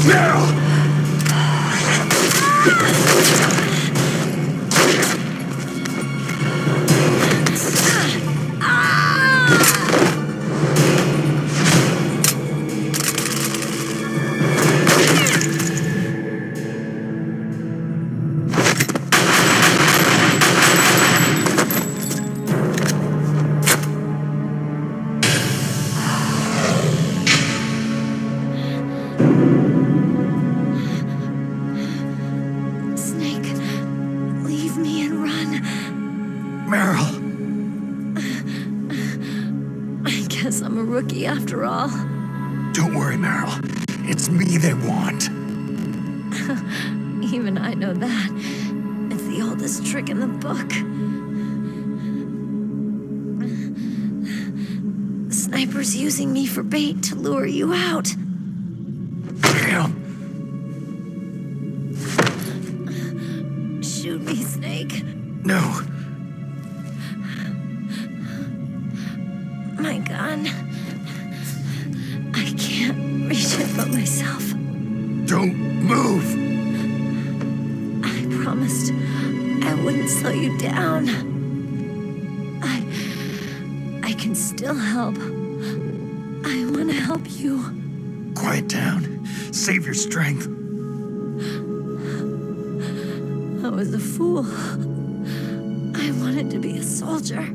Meryl. Snake, leave me and run. Meryl. I guess I'm a rookie after all. Don't worry, Meryl. It's me they want. Even I know that. It's the oldest trick in the book. The sniper's using me for bait to lure you out. Damn. Shoot me, Snake. No. My gun. I can't reach it but myself. Don't move. I promised I wouldn't slow you down. I can still help. I want to help you. Quiet down. Save your strength. I was a fool. I wanted to be a soldier.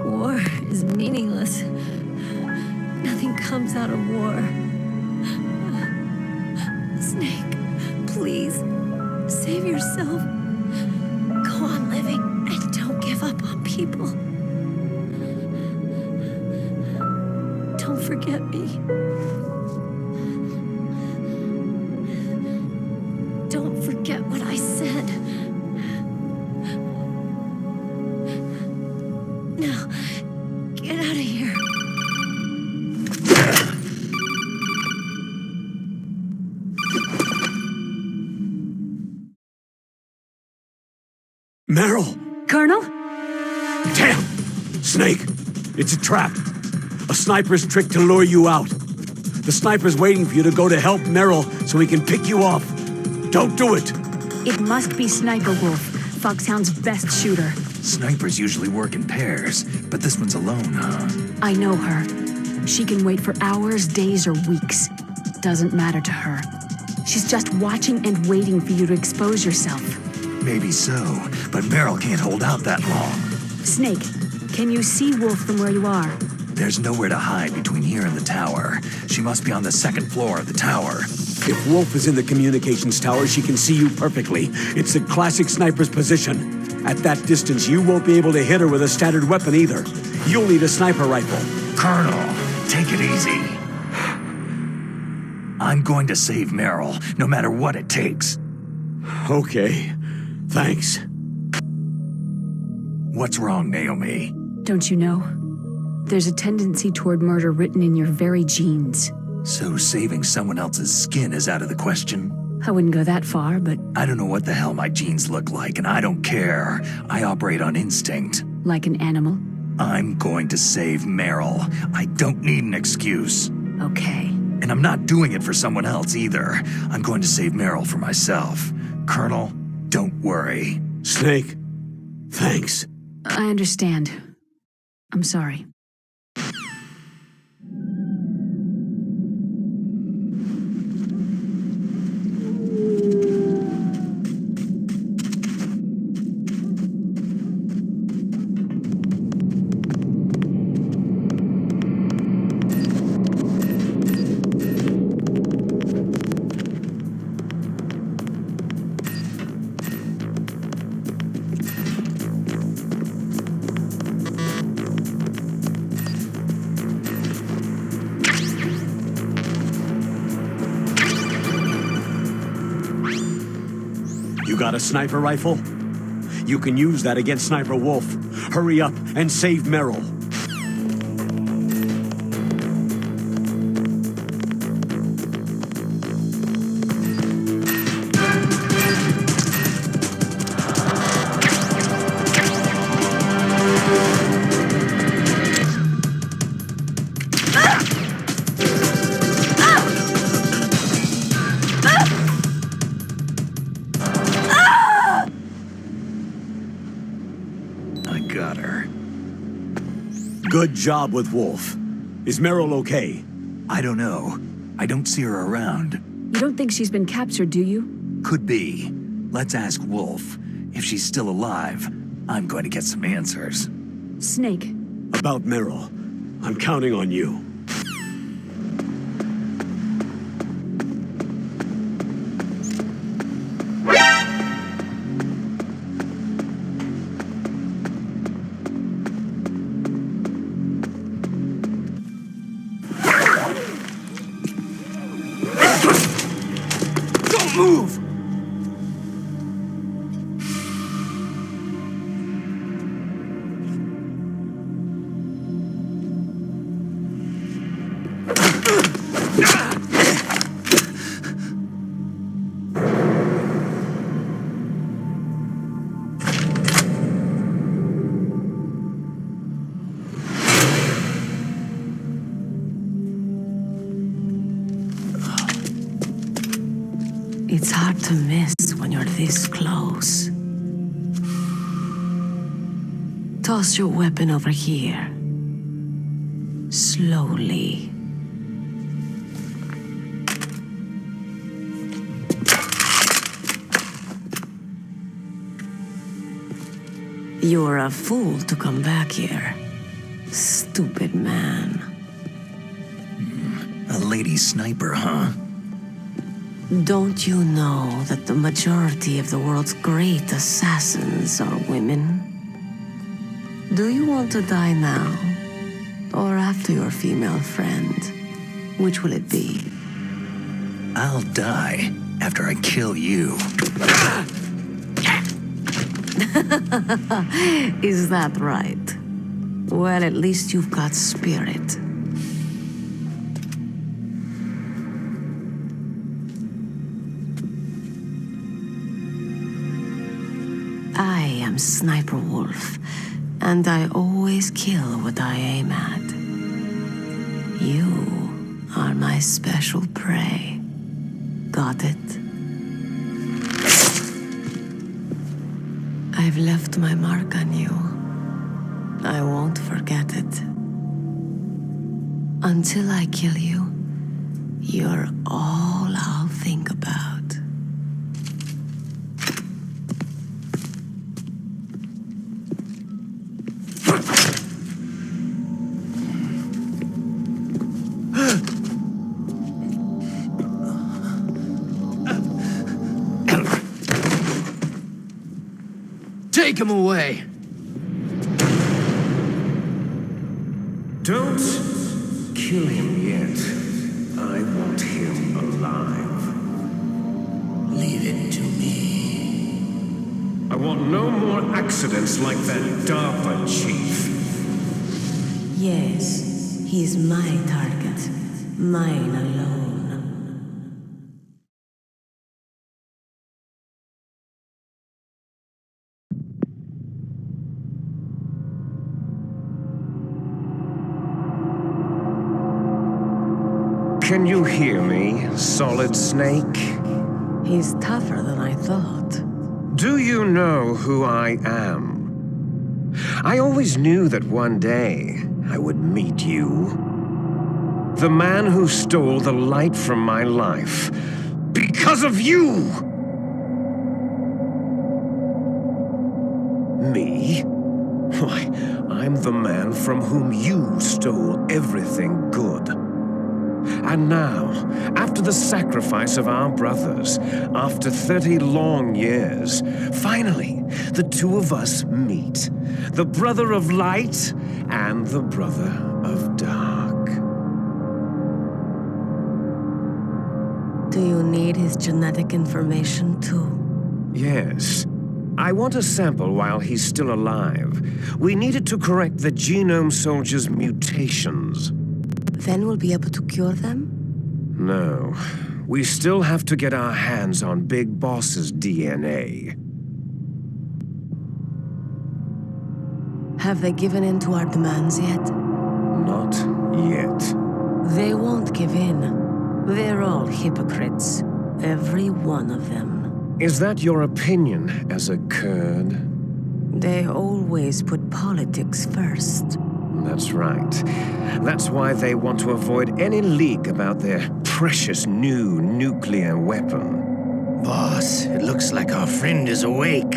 War is meaningless. Nothing comes out of war. Snake, please, save yourself. Go on living and don't give up on people. Don't forget me. Don't forget what I said. Now, get out of here. Meryl! Colonel? Damn! Snake! It's a trap. A sniper's trick to lure you out. The sniper's waiting for you to go to help Meryl so he can pick you off. Don't do it! It must be Sniper Wolf, Foxhound's best shooter. Snipers usually work in pairs, but this one's alone, huh? I know her. She can wait for hours, days, or weeks. Doesn't matter to her. She's just watching and waiting for you to expose yourself. Maybe so, but Meryl can't hold out that long. Snake, can you see Wolf from where you are? There's nowhere to hide between here and the tower. She must be on the second floor of the tower. If Wolf is in the communications tower, she can see you perfectly. It's the classic sniper's position. At that distance, you won't be able to hit her with a standard weapon either. You'll need a sniper rifle. Colonel, take it easy. I'm going to save Meryl, no matter what it takes. Okay. Thanks. What's wrong, Naomi? Don't you know? There's a tendency toward murder written in your very genes. So saving someone else's skin is out of the question? I wouldn't go that far, but... I don't know what the hell my genes look like, and I don't care. I operate on instinct. Like an animal? I'm going to save Meryl. I don't need an excuse. Okay. And I'm not doing it for someone else either. I'm going to save Meryl for myself. Colonel, don't worry. Snake, thanks. I understand. I'm sorry. You got a sniper rifle? You can use that against Sniper Wolf. Hurry up and save Meryl. Got her. Good job with Wolf. Is Meryl okay? I don't know. I don't see her around. You don't think she's been captured, do you? Could be. Let's ask Wolf. If she's still alive, I'm going to get some answers. Snake. About Meryl. I'm counting on you. Move! It's hard to miss when you're this close. Toss your weapon over here. Slowly. You're a fool to come back here. Stupid man. A lady sniper, huh? Don't you know that the majority of the world's great assassins are women? Do you want to die now? Or after your female friend? Which will it be? I'll die after I kill you. Is that right? Well, at least you've got spirit. I am Sniper Wolf, and I always kill what I aim at. You are my special prey. Got it? I've left my mark on you. I won't forget it. Until I kill you, you're all I'll think about. Take him away! Don't kill him yet. I want him alive. Leave it to me. I want no more accidents like that DARPA chief. Yes, he's my target. Mine alone. Can you hear me, Solid Snake? He's tougher than I thought. Do you know who I am? I always knew that one day I would meet you. The man who stole the light from my life. Because of you! Me? Why, I'm the man from whom you stole everything good. And now, after the sacrifice of our brothers, after 30 long years, finally, the two of us meet. The brother of light and the brother of dark. Do you need his genetic information too? Yes. I want a sample while he's still alive. We needed to correct the Genome Soldier's mutations. Then we'll be able to cure them? No. We still have to get our hands on Big Boss's DNA. Have they given in to our demands yet? Not yet. They won't give in. They're all hypocrites. Every one of them. Is that your opinion as a Kurd? They always put politics first. That's right. That's why they want to avoid any leak about their precious new nuclear weapon. Boss, it looks like our friend is awake.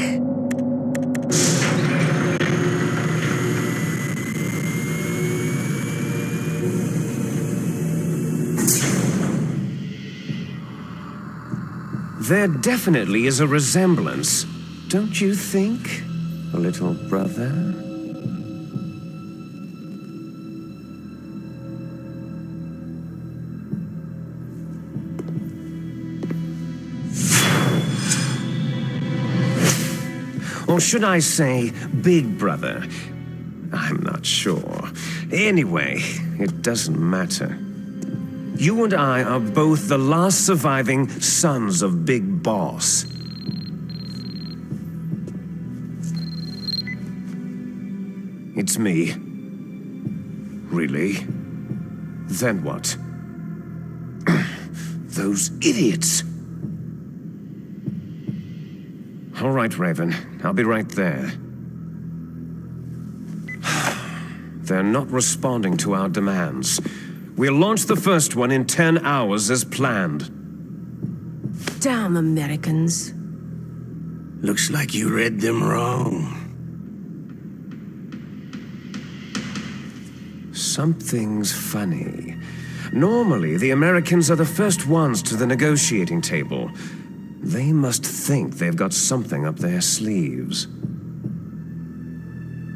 There definitely is a resemblance, don't you think, little brother? Or should I say, big brother? I'm not sure. Anyway, it doesn't matter. You and I are both the last surviving sons of Big Boss. It's me. Really? Then what? Those idiots! All right, Raven. I'll be right there. They're not responding to our demands. We'll launch the first one in 10 hours as planned. Damn Americans. Looks like you read them wrong. Something's funny. Normally, the Americans are the first ones to the negotiating table. They must think they've got something up their sleeves.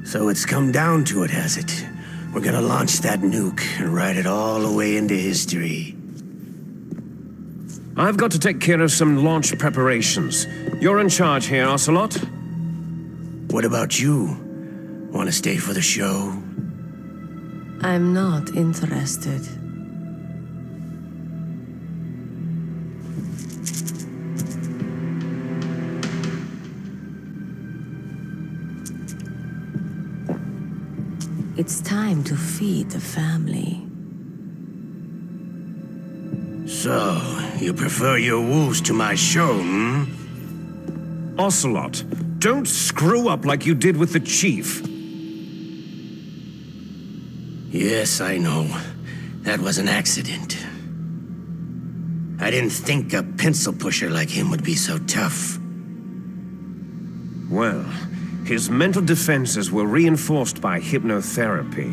So it's come down to it, has it? We're gonna launch that nuke and write it all away into history. I've got to take care of some launch preparations. You're in charge here, Ocelot. What about you? Want to stay for the show? I'm not interested. It's time to feed the family. So, you prefer your wolves to my show, hmm? Ocelot, don't screw up like you did with the chief. Yes, I know. That was an accident. I didn't think a pencil pusher like him would be so tough. Well, his mental defenses were reinforced by hypnotherapy.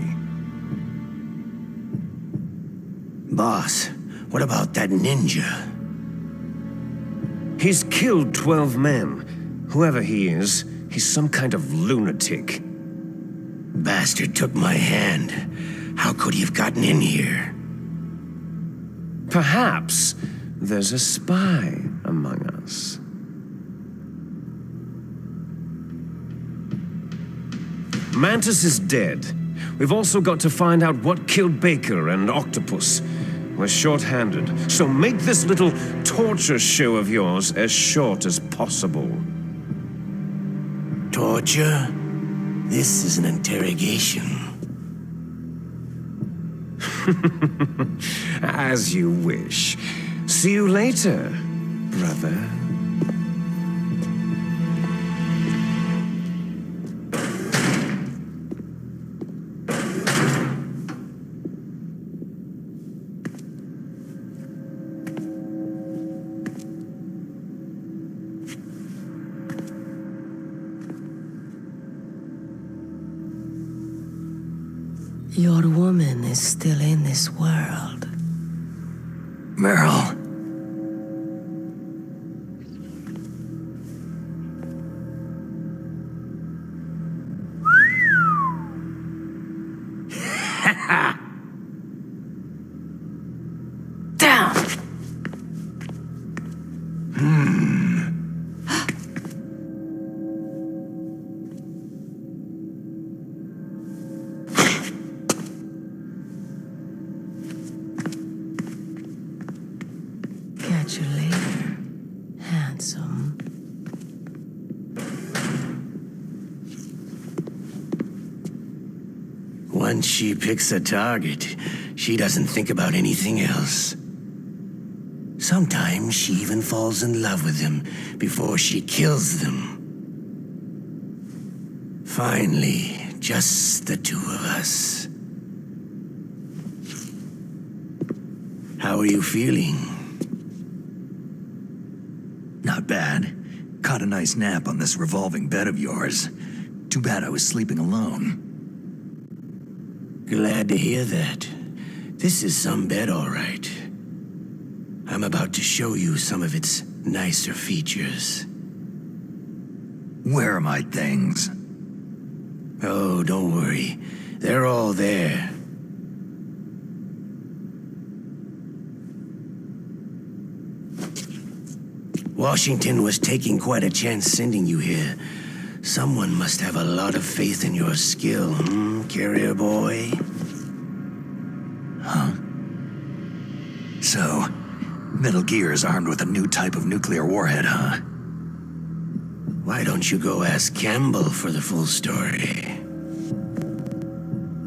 Boss, what about that ninja? He's killed 12 men. Whoever he is, he's some kind of lunatic. Bastard took my hand. How could he have gotten in here? Perhaps there's a spy among us. Mantis is dead. We've also got to find out what killed Baker and Octopus. We're short-handed, so make this little torture show of yours as short as possible. Torture? This is an interrogation. As you wish. See you later, brother. Your woman is still in this world. Meryl. Down! Catch you later, handsome. Once she picks a target, she doesn't think about anything else. Sometimes she even falls in love with them before she kills them. Finally, just the two of us. How are you feeling? Not bad. Caught a nice nap on this revolving bed of yours. Too bad I was sleeping alone. Glad to hear that. This is some bed, all right. I'm about to show you some of its nicer features. Where are my things? Oh, don't worry. They're all there. Washington was taking quite a chance sending you here. Someone must have a lot of faith in your skill, carrier boy? Huh? So, Metal Gear is armed with a new type of nuclear warhead, huh? Why don't you go ask Campbell for the full story?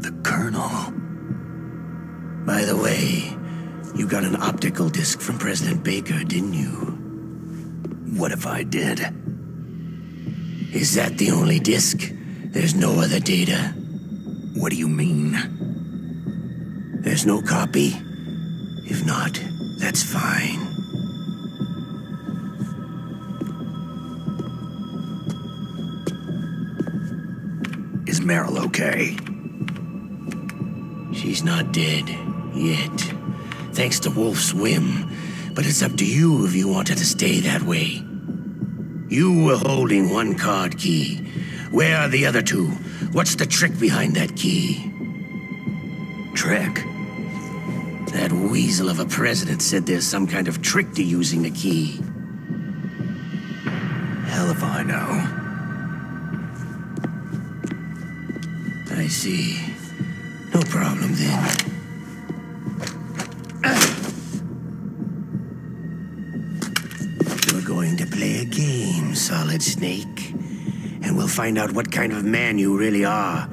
The Colonel. By the way, you got an optical disc from President Baker, didn't you? What if I did? Is that the only disc? There's no other data? What do you mean? There's no copy? If not, that's fine. Is Meryl okay? She's not dead. Yet. Thanks to Wolf's whim. But it's up to you if you want her to stay that way. You were holding one card key. Where are the other two? What's the trick behind that key? Trick? That weasel of a president said there's some kind of trick to using the key. Hell if I know. I see. No problem then. We're going to play a game, Solid Snake. And we'll find out what kind of man you really are.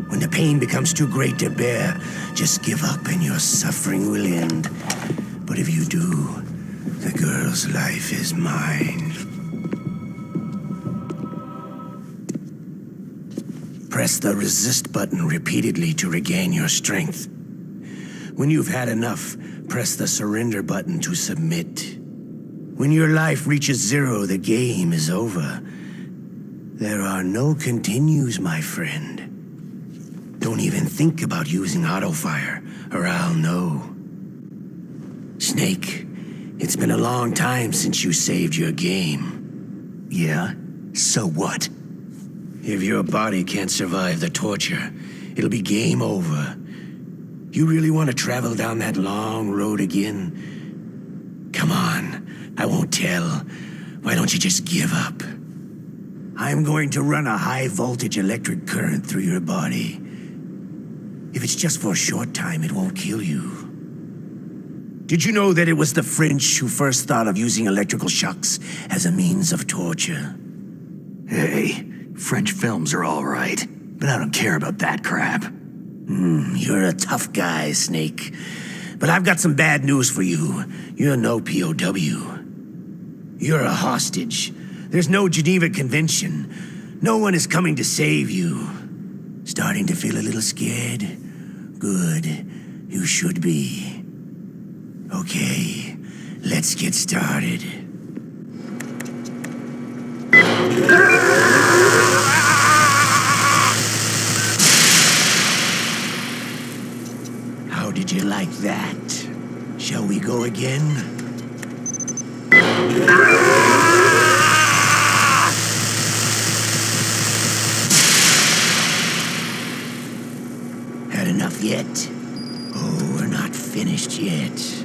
When the pain becomes too great to bear, just give up and your suffering will end. But if you do, the girl's life is mine. Press the resist button repeatedly to regain your strength. When you've had enough, press the surrender button to submit. When your life reaches zero, the game is over. There are no continues, my friend. Don't even think about using auto-fire, or I'll know. Snake, it's been a long time since you saved your game. Yeah? So what? If your body can't survive the torture, it'll be game over. You really want to travel down that long road again? Come on, I won't tell. Why don't you just give up? I'm going to run a high-voltage electric current through your body. If it's just for a short time, it won't kill you. Did you know that it was the French who first thought of using electrical shocks as a means of torture? Hey, French films are all right, but I don't care about that crap. You're a tough guy, Snake. But I've got some bad news for you. You're no POW. You're a hostage. There's no Geneva Convention. No one is coming to save you. Starting to feel a little scared? Good. You should be. Okay, let's get started. How did you like that? Shall we go again? Had enough yet? Oh, we're not finished yet.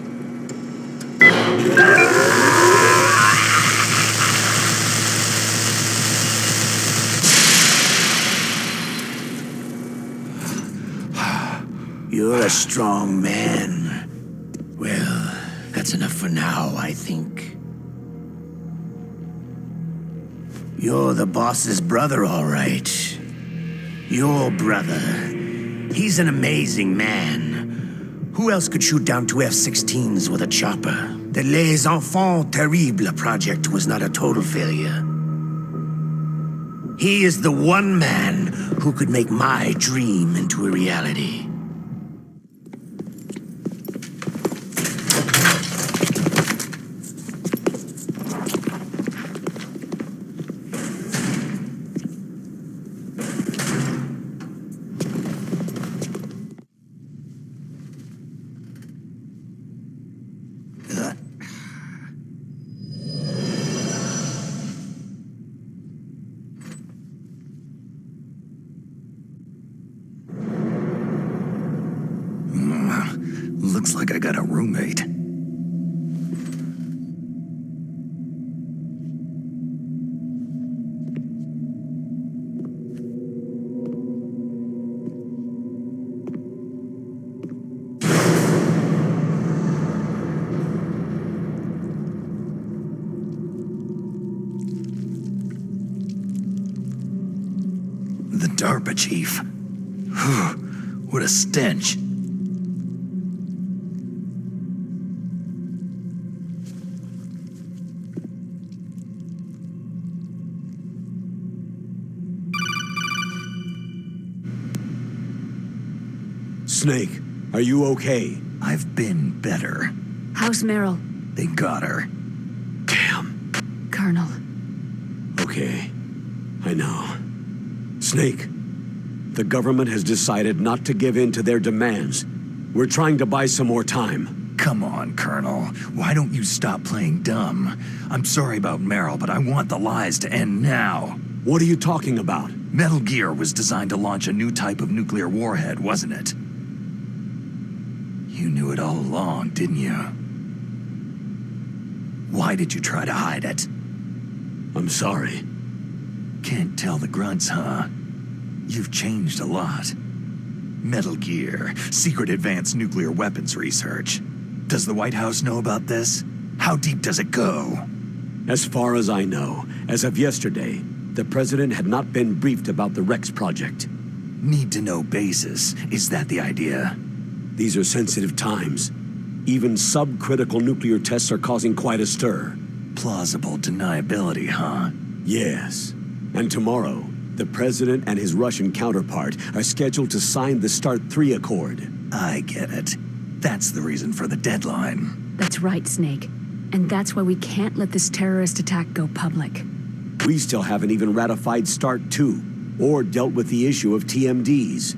You're a strong man. Well, that's enough for now, I think. You're the boss's brother, all right. Your brother. He's an amazing man. Who else could shoot down 2 F-16s with a chopper? The Les Enfants Terribles project was not a total failure. He is the one man who could make my dream into a reality. Looks like I got a roommate. The DARPA chief. What a stench. Snake, are you okay? I've been better. How's Meryl? They got her. Damn. Colonel. Okay, I know. Snake, the government has decided not to give in to their demands. We're trying to buy some more time. Come on, Colonel. Why don't you stop playing dumb? I'm sorry about Meryl, but I want the lies to end now. What are you talking about? Metal Gear was designed to launch a new type of nuclear warhead, wasn't it? You knew it all along, didn't you? Why did you try to hide it? I'm sorry. Can't tell the grunts, huh? You've changed a lot. Metal Gear, secret advanced nuclear weapons research. Does the White House know about this? How deep does it go? As far as I know, as of yesterday, the president had not been briefed about the Rex project. Need to know basis. Is that the idea? These are sensitive times. Even subcritical nuclear tests are causing quite a stir. Plausible deniability, huh? Yes. And tomorrow, the president and his Russian counterpart are scheduled to sign the START 3 Accord. I get it. That's the reason for the deadline. That's right, Snake. And that's why we can't let this terrorist attack go public. We still haven't even ratified START 2, or dealt with the issue of TMDs.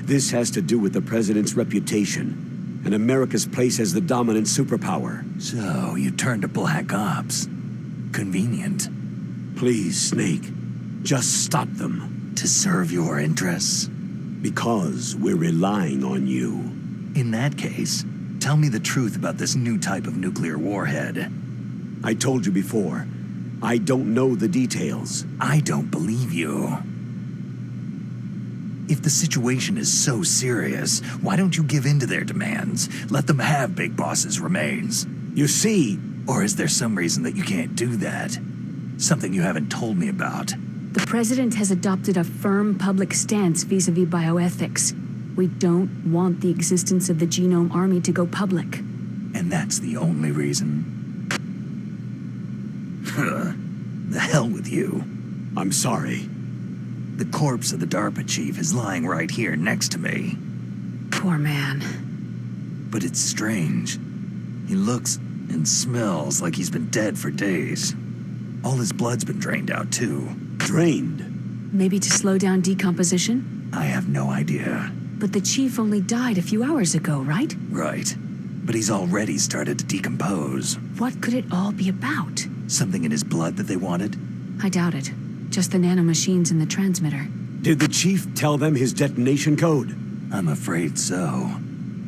This has to do with the president's reputation, and America's place as the dominant superpower. So, you turned to Black Ops. Convenient. Please, Snake, just stop them. To serve your interests? Because we're relying on you. In that case, tell me the truth about this new type of nuclear warhead. I told you before, I don't know the details. I don't believe you. If the situation is so serious, why don't you give in to their demands? Let them have Big Boss's remains. You see... Or is there some reason that you can't do that? Something you haven't told me about. The president has adopted a firm public stance vis-a-vis bioethics. We don't want the existence of the Genome Army to go public. And that's the only reason? The hell with you. I'm sorry. The corpse of the DARPA chief is lying right here next to me. Poor man. But it's strange. He looks and smells like he's been dead for days. All his blood's been drained out, too. Drained? Maybe to slow down decomposition? I have no idea. But the chief only died a few hours ago, right? Right. But he's already started to decompose. What could it all be about? Something in his blood that they wanted? I doubt it. Just the nanomachines in the transmitter. Did the chief tell them his detonation code? I'm afraid so.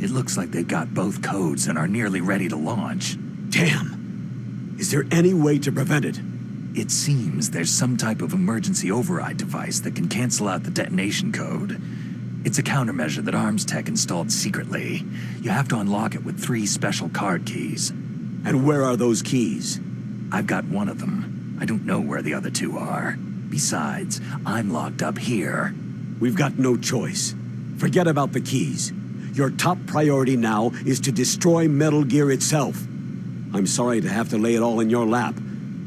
It looks like they got both codes and are nearly ready to launch. Damn! Is there any way to prevent it? It seems there's some type of emergency override device that can cancel out the detonation code. It's a countermeasure that Arms Tech installed secretly. You have to unlock it with 3 special card keys. And where are those keys? I've got one of them. I don't know where the other 2 are. Besides, I'm locked up here. We've got no choice. Forget about the keys. Your top priority now is to destroy Metal Gear itself. I'm sorry to have to lay it all in your lap,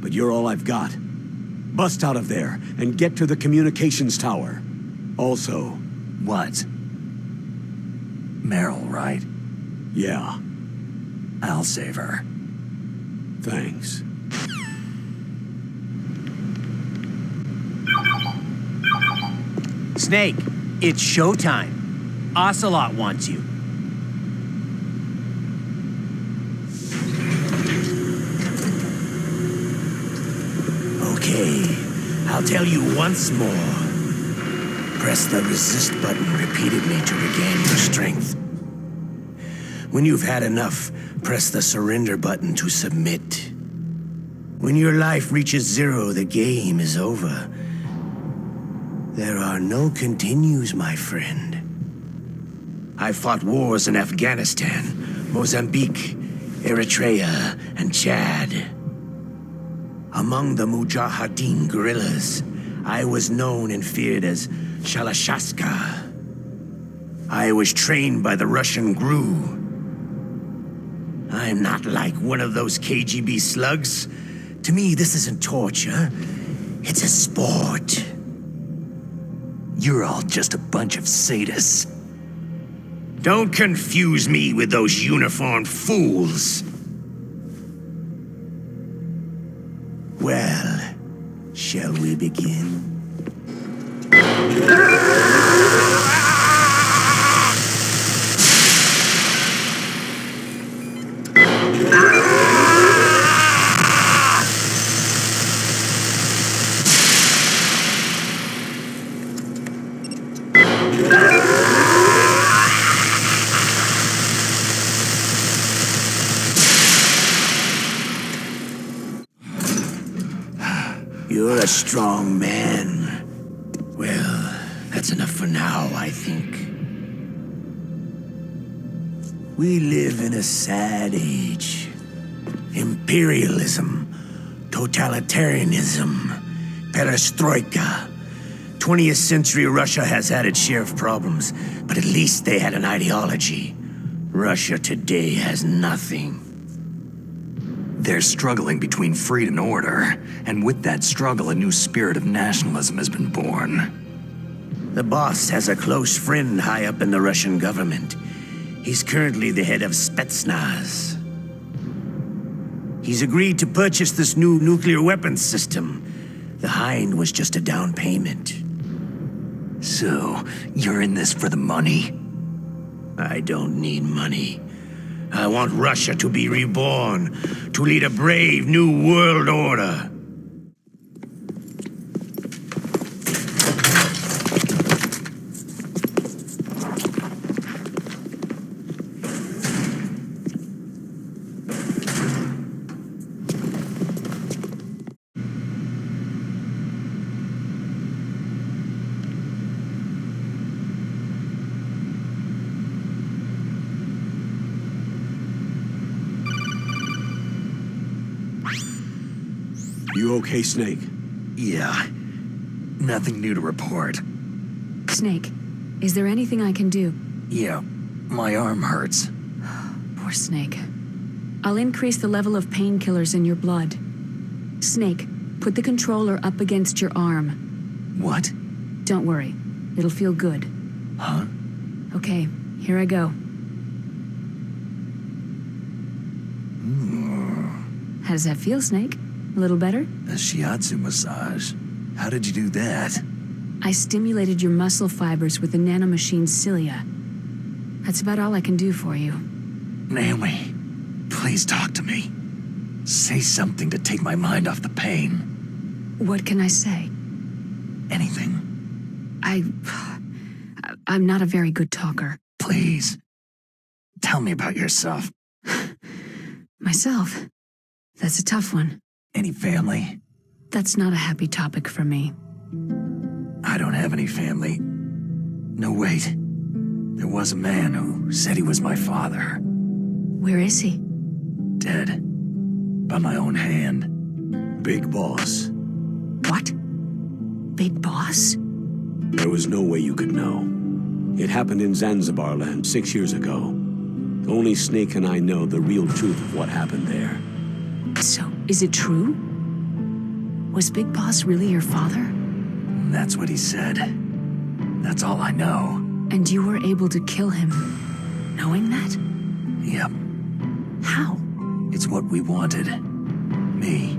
but you're all I've got. Bust out of there and get to the communications tower. Also... What? Meryl, right? Yeah. I'll save her. Thanks. Snake, it's showtime. Ocelot wants you. Okay, I'll tell you once more. Press the resist button repeatedly to regain your strength. When you've had enough, press the surrender button to submit. When your life reaches 0, the game is over. There are no continues, my friend. I fought wars in Afghanistan, Mozambique, Eritrea, and Chad. Among the Mujahideen guerrillas, I was known and feared as Shalashaska. I was trained by the Russian GRU. I'm not like one of those KGB slugs. To me, this isn't torture. It's a sport. You're all just a bunch of sadists. Don't confuse me with those uniformed fools. Well, shall we begin? You're a strong man. Well, that's enough for now, I think. We live in a sad age. Imperialism, totalitarianism, perestroika. 20th century Russia has had its share of problems, but at least they had an ideology. Russia today has nothing. They're struggling between freedom and order, and with that struggle, a new spirit of nationalism has been born. The boss has a close friend high up in the Russian government. He's currently the head of Spetsnaz. He's agreed to purchase this new nuclear weapons system. The Hind was just a down payment. So, you're in this for the money? I don't need money. I want Russia to be reborn, to lead a brave new world order. You okay, Snake? Yeah. Nothing new to report. Snake, is there anything I can do? Yeah, my arm hurts. Poor Snake. I'll increase the level of painkillers in your blood. Snake, put the controller up against your arm. What? Don't worry. It'll feel good. Huh? Okay, here I go. How does that feel, Snake? A little better? A shiatsu massage. How did you do that? I stimulated your muscle fibers with the nanomachine cilia. That's about all I can do for you. Naomi, please talk to me. Say something to take my mind off the pain. What can I say? Anything. I'm not a very good talker. Please. Tell me about yourself. Myself? That's a tough one. Any family? That's not a happy topic for me. I don't have any family. No, wait. There was a man who said he was my father. Where is he? Dead. By my own hand. Big Boss. What? Big Boss? There was no way you could know. It happened in Zanzibar land 6 years ago. Only Snake and I know the real truth of what happened there. So, is it true? Was Big Boss really your father? That's what he said. That's all I know. And you were able to kill him, knowing that? Yep. How? It's what we wanted. Me.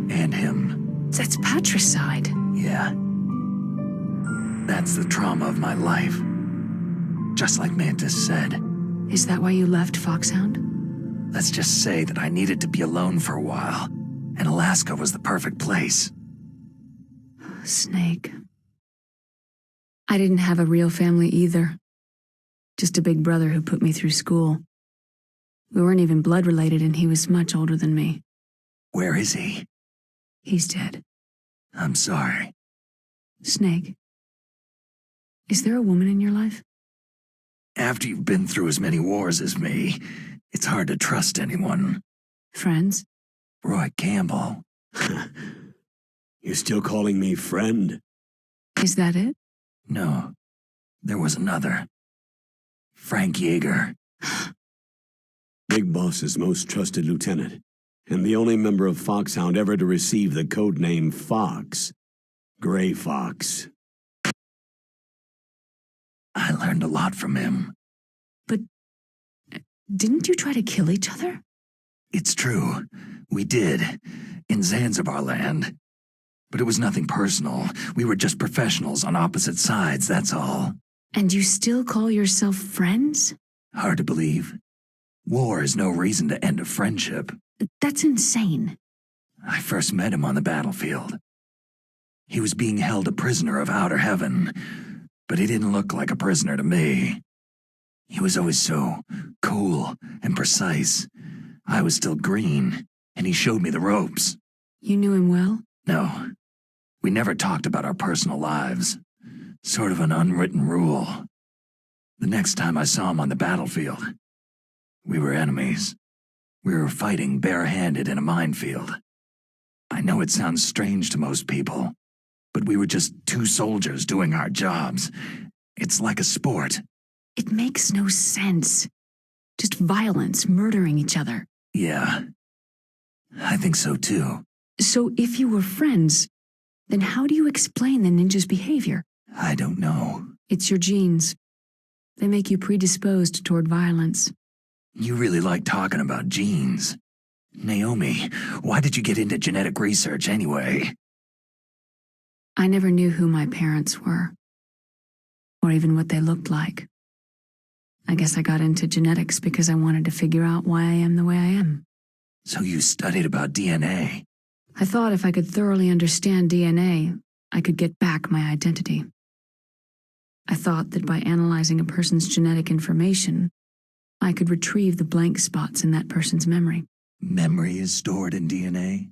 And him. That's patricide. Yeah. That's the trauma of my life. Just like Mantis said. Is that why you left Foxhound? Let's just say that I needed to be alone for a while, and Alaska was the perfect place. Snake. I didn't have a real family either. Just a big brother who put me through school. We weren't even blood related, and he was much older than me. Where is he? He's dead. I'm sorry. Snake. Is there a woman in your life? After you've been through as many wars as me, it's hard to trust anyone. Friends? Roy Campbell. You're still calling me friend? Is that it? No. There was another. Frank Yeager. Big Boss's most trusted lieutenant, and the only member of Foxhound ever to receive the code name Fox. Gray Fox. I learned a lot from him. But didn't you try to kill each other? It's true. We did. In Zanzibar land. But it was nothing personal. We were just professionals on opposite sides, that's all. And you still call yourself friends? Hard to believe. War is no reason to end a friendship. That's insane. I first met him on the battlefield. He was being held a prisoner of outer heaven, but he didn't look like a prisoner to me. He was always so cool and precise. I was still green, and he showed me the ropes. You knew him well? No. We never talked about our personal lives. Sort of an unwritten rule. The next time I saw him on the battlefield, we were enemies. We were fighting barehanded in a minefield. I know it sounds strange to most people, but we were just two soldiers doing our jobs. It's like a sport. It makes no sense. Just violence, murdering each other. Yeah. I think so too. So if you were friends, then how do you explain the ninja's behavior? I don't know. It's your genes. They make you predisposed toward violence. You really like talking about genes. Naomi, why did you get into genetic research anyway? I never knew who my parents were, or even what they looked like. I guess I got into genetics because I wanted to figure out why I am the way I am. So you studied about DNA? I thought if I could thoroughly understand DNA, I could get back my identity. I thought that by analyzing a person's genetic information, I could retrieve the blank spots in that person's memory. Memory is stored in DNA?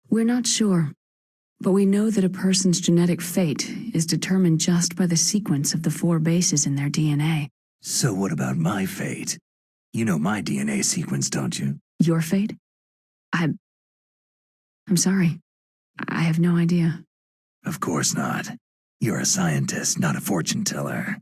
We're not sure, but we know that a person's genetic fate is determined just by the sequence of the 4 bases in their DNA. So what about my fate? You know my DNA sequence, don't you? Your fate? I'm sorry. I have no idea. Of course not. You're a scientist, not a fortune teller.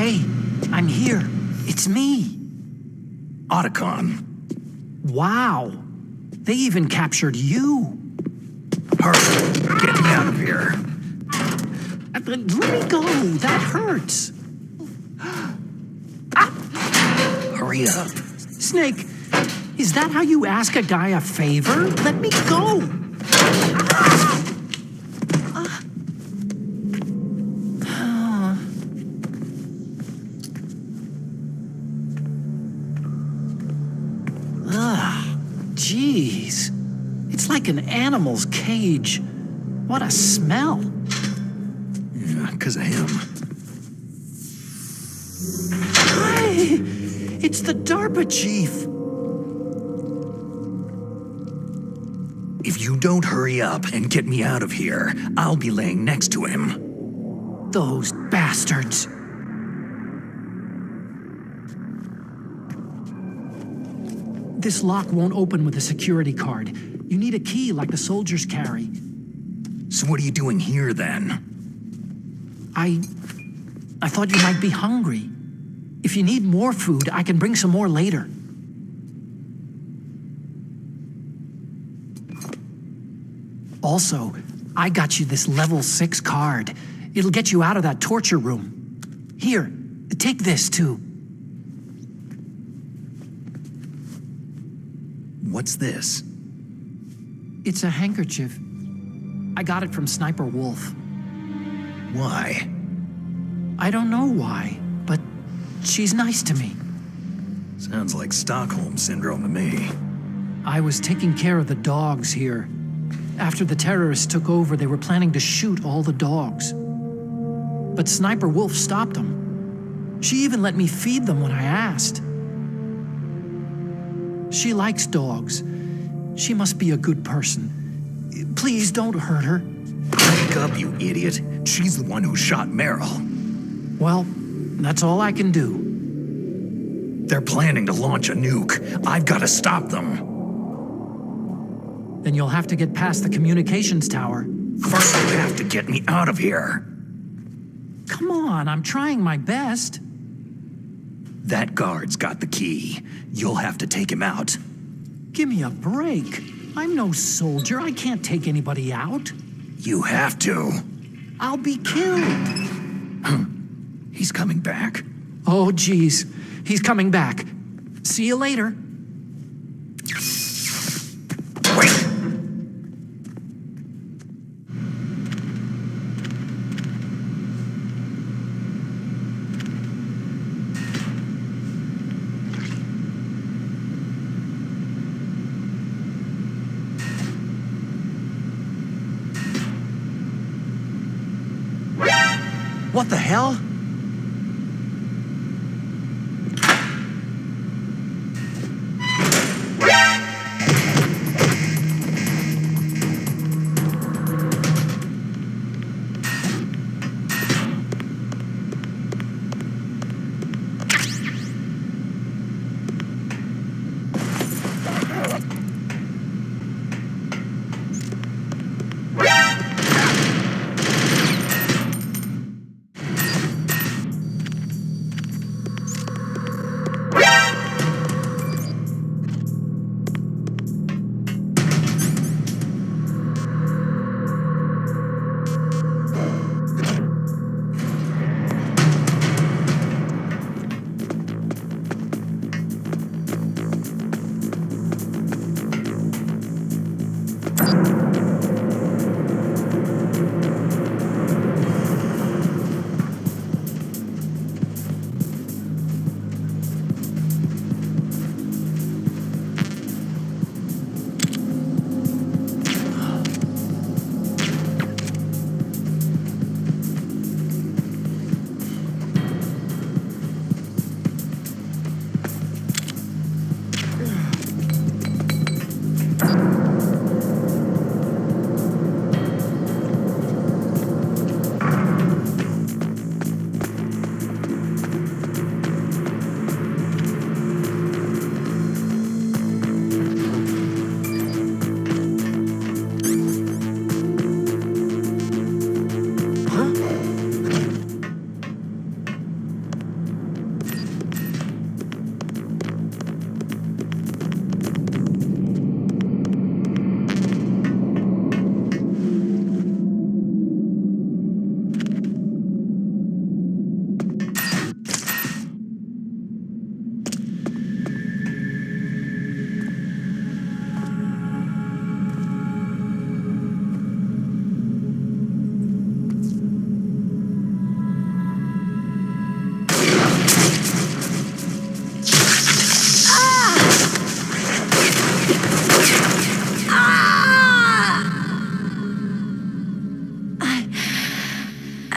Hey, I'm here. It's me. Otacon. Wow. They even captured you. Hurry, get me out of here. Let me go. That hurts. Hurry up. Snake, is that how you ask a guy a favor? Let me go. Jeez. It's like an animal's cage. What a smell. Yeah, 'cause of him. Hi! It's the DARPA chief. If you don't hurry up and get me out of here, I'll be laying next to him. Those bastards. This lock won't open with a security card. You need a key like the soldiers carry. So what are you doing here then? I thought you might be hungry. If you need more food, I can bring some more later. Also, I got you this level 6 card. It'll get you out of that torture room. Here, take this too. What's this? It's a handkerchief. I got it from Sniper Wolf. Why? I don't know why, but she's nice to me. Sounds like Stockholm Syndrome to me. I was taking care of the dogs here. After the terrorists took over, they were planning to shoot all the dogs. But Sniper Wolf stopped them. She even let me feed them when I asked. She likes dogs. She must be a good person. Please don't hurt her. Wake up, you idiot. She's the one who shot Meryl. Well, that's all I can do. They're planning to launch a nuke. I've got to stop them. Then you'll have to get past the communications tower. First, you have to get me out of here. Come on, I'm trying my best. That guard's got the key. You'll have to take him out. Give me a break. I'm no soldier. I can't take anybody out. You have to. I'll be killed. He's coming back. Oh, geez. He's coming back. See you later. Wait! What the hell?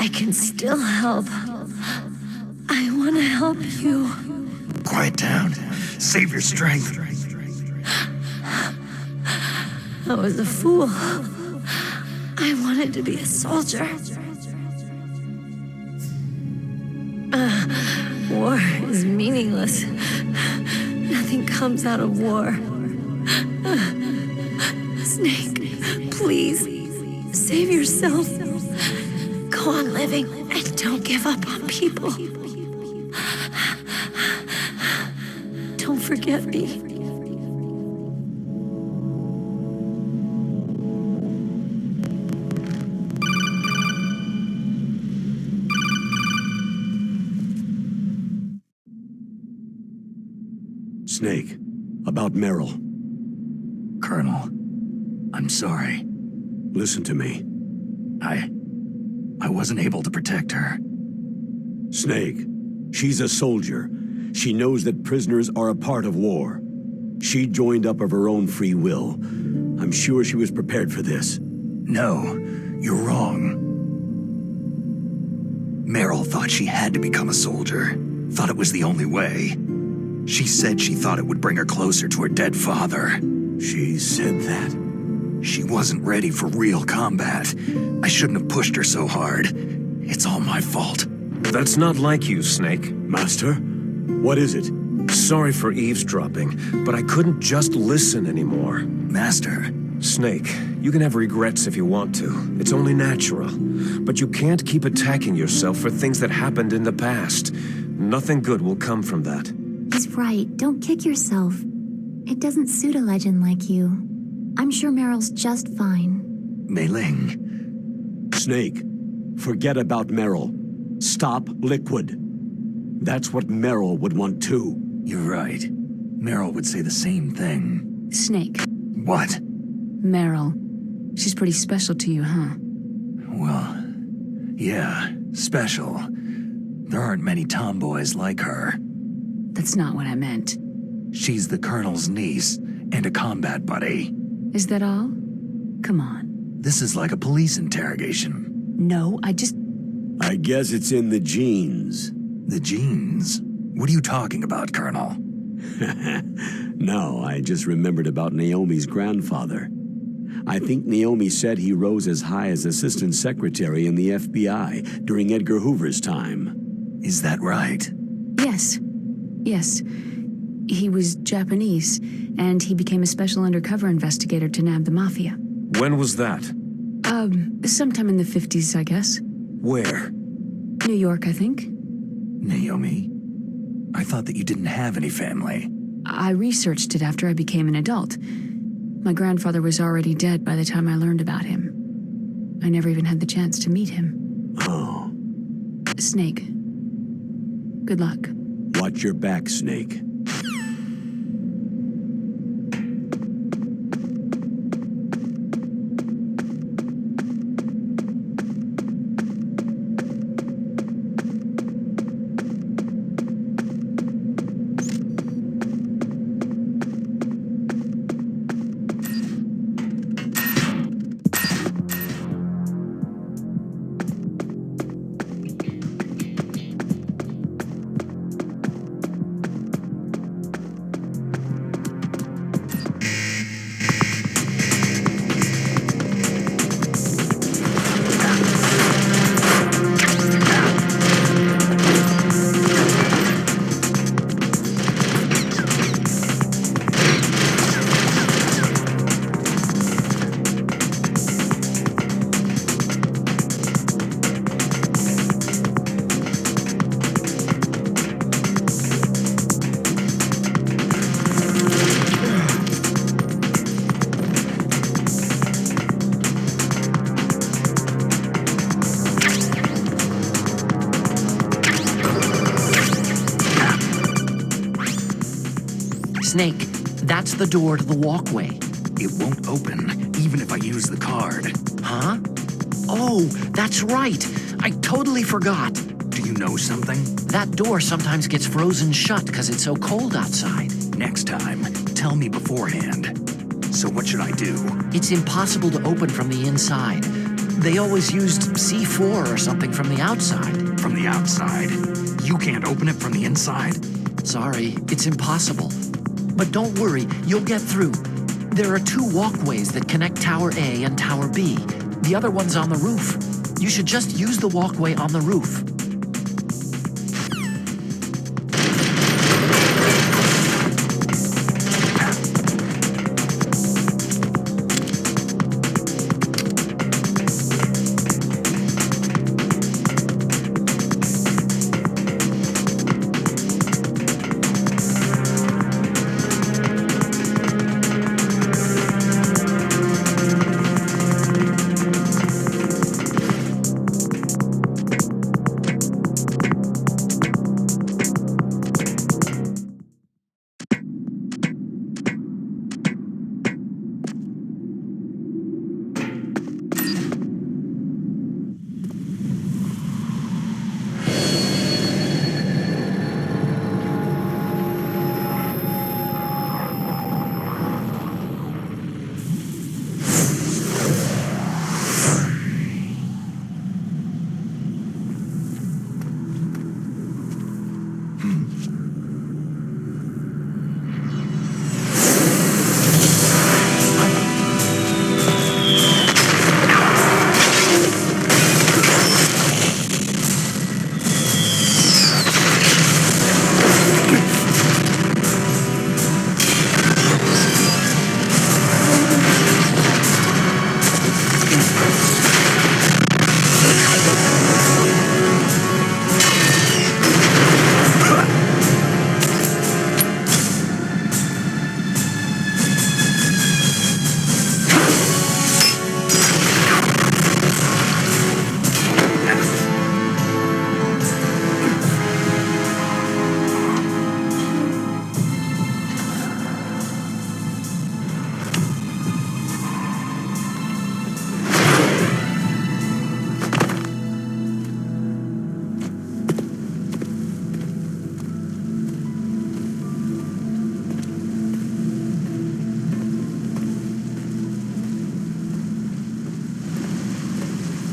I can still help. I want to help you. Quiet down. Save your strength. I was a fool. I wanted to be a soldier. War is meaningless. Nothing comes out of war. Snake, please, save yourself. Go on living and don't give up on people. Don't forget me. Snake, about Meryl. Colonel, I'm sorry. Listen to me. I wasn't able to protect her. Snake, she's a soldier. She knows that prisoners are a part of war. She joined up of her own free will. I'm sure she was prepared for this. No, you're wrong. Meryl thought she had to become a soldier. Thought it was the only way. She said she thought it would bring her closer to her dead father. She said that? She wasn't ready for real combat. I shouldn't have pushed her so hard. It's all my fault. That's not like you, Snake. Master? What is it? Sorry for eavesdropping, but I couldn't just listen anymore. Master? Snake, you can have regrets if you want to. It's only natural. But you can't keep attacking yourself for things that happened in the past. Nothing good will come from that. He's right. Don't kick yourself. It doesn't suit a legend like you. I'm sure Meryl's just fine. Mei Ling. Snake, forget about Meryl. Stop Liquid. That's what Meryl would want too. You're right. Meryl would say the same thing. Snake. What? Meryl. She's pretty special to you, huh? Well, yeah, special. There aren't many tomboys like her. That's not what I meant. She's the Colonel's niece and a combat buddy. Is that all? Come on. This is like a police interrogation. No, I guess it's in the genes. The genes? What are you talking about, Colonel? No, I just remembered about Naomi's grandfather. I think Naomi said he rose as high as assistant secretary in the FBI during Edgar Hoover's time. Is that right? Yes. Yes. He was Japanese, and he became a special undercover investigator to nab the mafia. When was that? Sometime in the 50s, I guess. Where? New York, I think. Naomi, I thought that you didn't have any family. I researched it after I became an adult. My grandfather was already dead by the time I learned about him. I never even had the chance to meet him. Oh. Snake. Good luck. Watch your back, Snake. Snake, that's the door to the walkway. It won't open, even if I use the card. Huh? Oh, that's right. I totally forgot. Do you know something? That door sometimes gets frozen shut because it's so cold outside. Next time, tell me beforehand. So what should I do? It's impossible to open from the inside. They always used C4 or something from the outside. From the outside? You can't open it from the inside? Sorry, it's impossible. But don't worry, you'll get through. There are 2 walkways that connect Tower A and Tower B. The other one's on the roof. You should just use the walkway on the roof.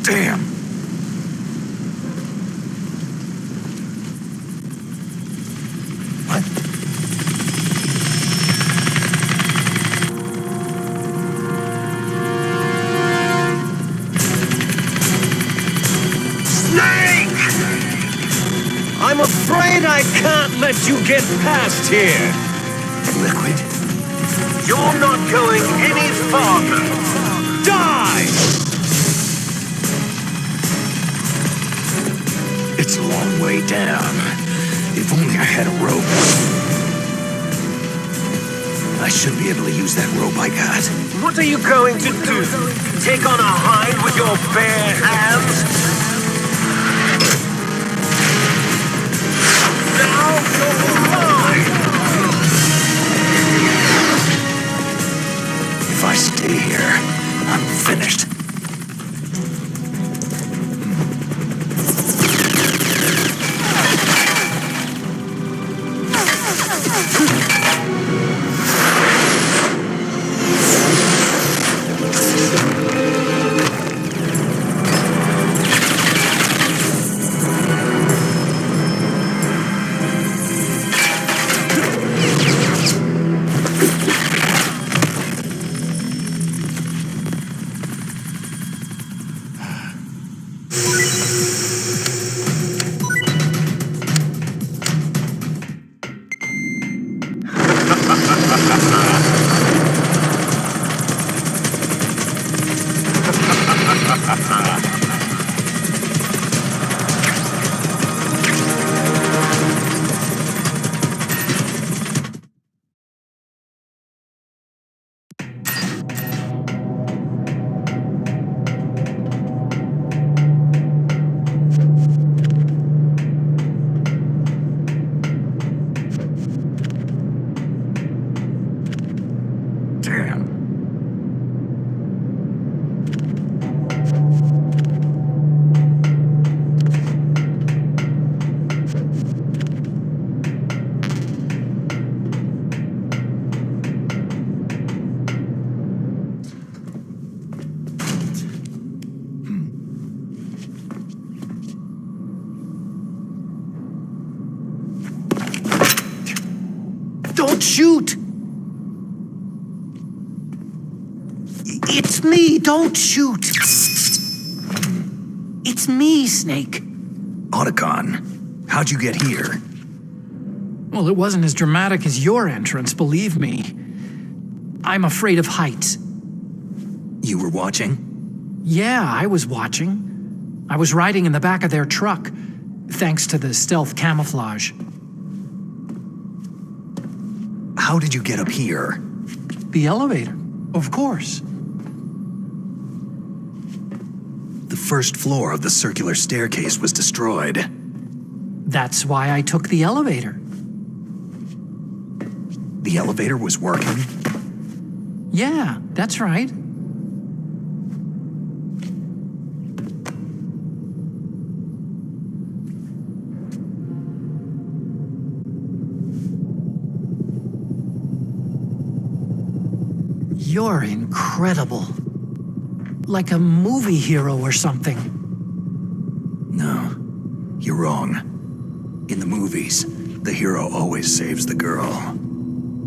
Damn! What? Snake! I'm afraid I can't let you get past here. Liquid? You're not going any farther. Die! It's a long way down. If only I had a rope. I should be able to use that rope I got. What are you going to do? Take on a hind with your bare hands? Now you're mine! If I stay here, I'm finished. don't shoot! It's me, don't shoot! It's me, Snake. Otacon, how'd you get here? Well, it wasn't as dramatic as your entrance, believe me. I'm afraid of heights. You were watching? Yeah, I was watching. I was riding in the back of their truck, thanks to the stealth camouflage. How did you get up here? The elevator, of course. The first floor of the circular staircase was destroyed. That's why I took the elevator. The elevator was working? Yeah, that's right. You're incredible. Like a movie hero or something. No, you're wrong. In the movies, the hero always saves the girl.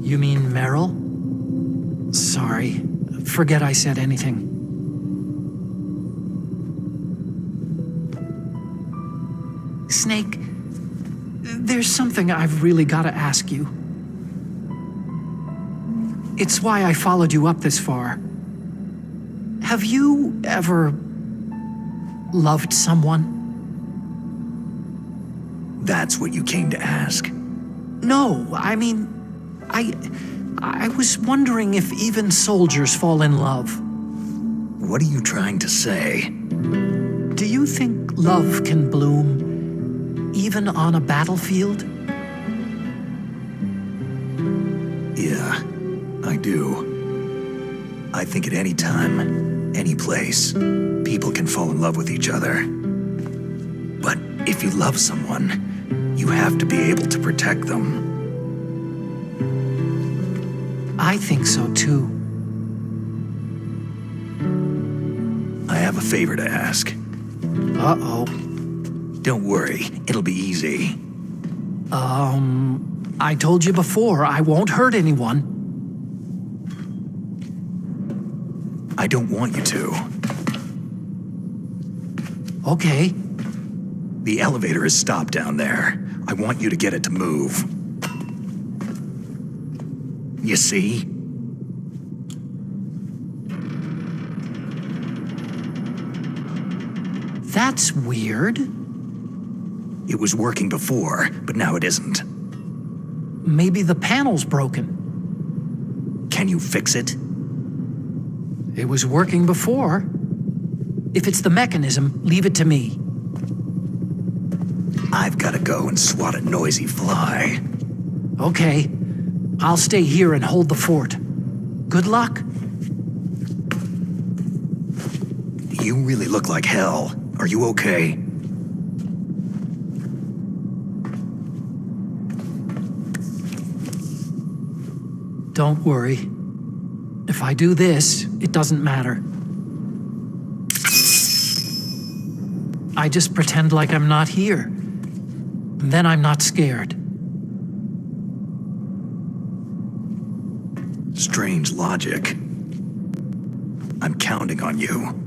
You mean Meryl? Sorry. Forget I said anything. Snake, there's something I've really got to ask you. It's why I followed you up this far. Have you ever loved someone? That's what you came to ask? No, I mean, I was wondering if even soldiers fall in love. What are you trying to say? Do you think love can bloom even on a battlefield? Yeah, I do. I think at any time, any place, people can fall in love with each other. But if you love someone, you have to be able to protect them. I think so too. I have a favor to ask. Uh-oh. Don't worry, it'll be easy. I told you before, I won't hurt anyone. I don't want you to. Okay. The elevator is stopped down there. I want you to get it to move. You see? That's weird. It was working before, but now it isn't. Maybe the panel's broken. Can you fix it? It was working before. If it's the mechanism, leave it to me. I've got to go and swat a noisy fly. Okay. I'll stay here and hold the fort. Good luck. You really look like hell. Are you okay? Don't worry. If I do this, it doesn't matter. I just pretend like I'm not here. Then I'm not scared. Strange logic. I'm counting on you.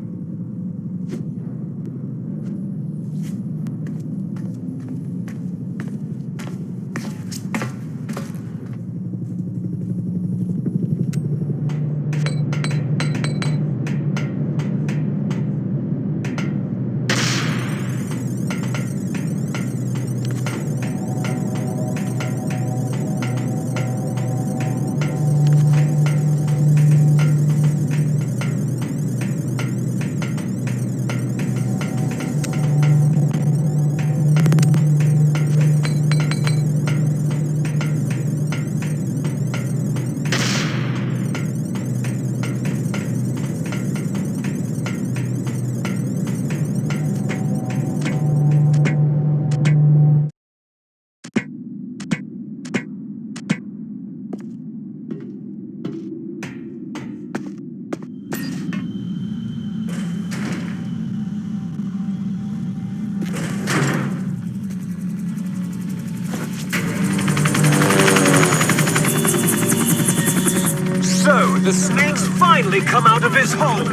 The snake's finally come out of his hole.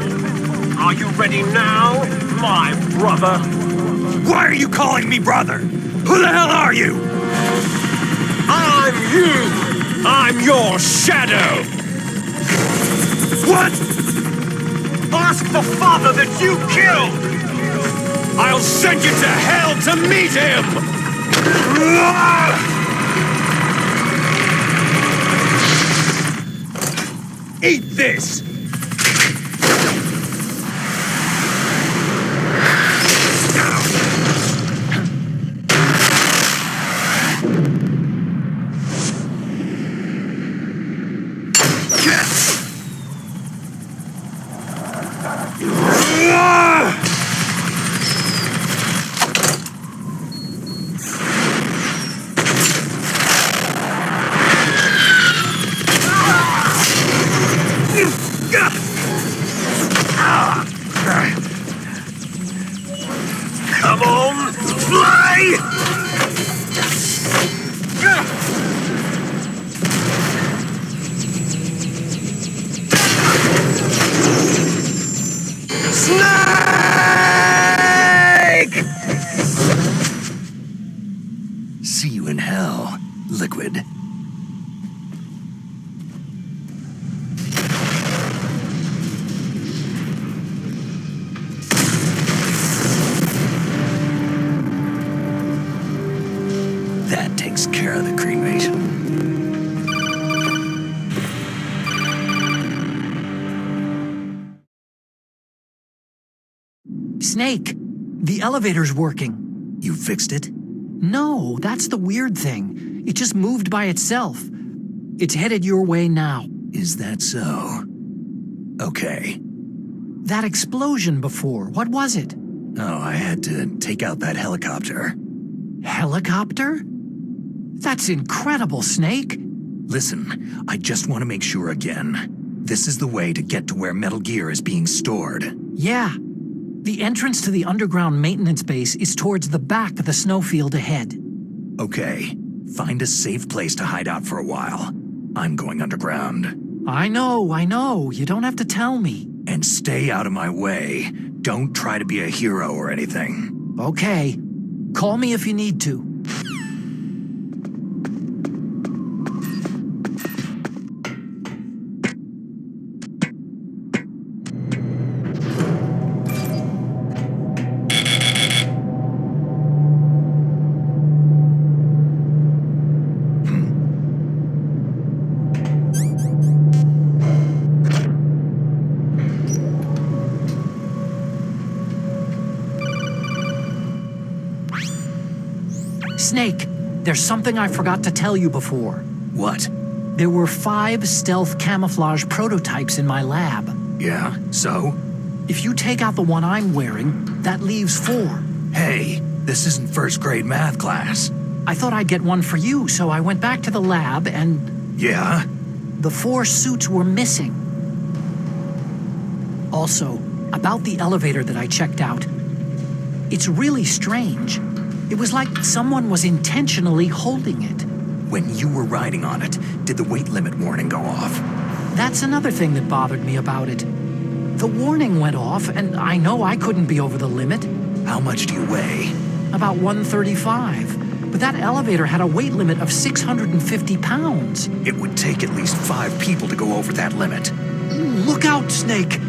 Are you ready now, my brother? Why are you calling me brother? Who the hell are you? I'm you! I'm your shadow! What? Ask the father that you killed! I'll send you to hell to meet him! Eat this! Come on, fly! Snake! See you in hell, Liquid. That takes care of the cremation. Snake, the elevator's working. You fixed it? No, that's the weird thing. It just moved by itself. It's headed your way now. Is that so? Okay. That explosion before, what was it? Oh, I had to take out that helicopter. Helicopter? That's incredible, Snake. Listen, I just want to make sure again. This is the way to get to where Metal Gear is being stored. Yeah. The entrance to the underground maintenance base is towards the back of the snowfield ahead. Okay. Find a safe place to hide out for a while. I'm going underground. I know. You don't have to tell me. And stay out of my way. Don't try to be a hero or anything. Okay. Call me if you need to. Snake, there's something I forgot to tell you before. What? There were 5 stealth camouflage prototypes in my lab. Yeah, so? If you take out the one I'm wearing, that leaves 4. Hey, this isn't first grade math class. I thought I'd get one for you, so I went back to the lab and... Yeah? The 4 suits were missing. Also, about the elevator that I checked out, it's really strange. It was like someone was intentionally holding it. When you were riding on it, did the weight limit warning go off? That's another thing that bothered me about it. The warning went off, and I know I couldn't be over the limit. How much do you weigh? About 135. But that elevator had a weight limit of 650 pounds. It would take at least 5 people to go over that limit. Look out, Snake!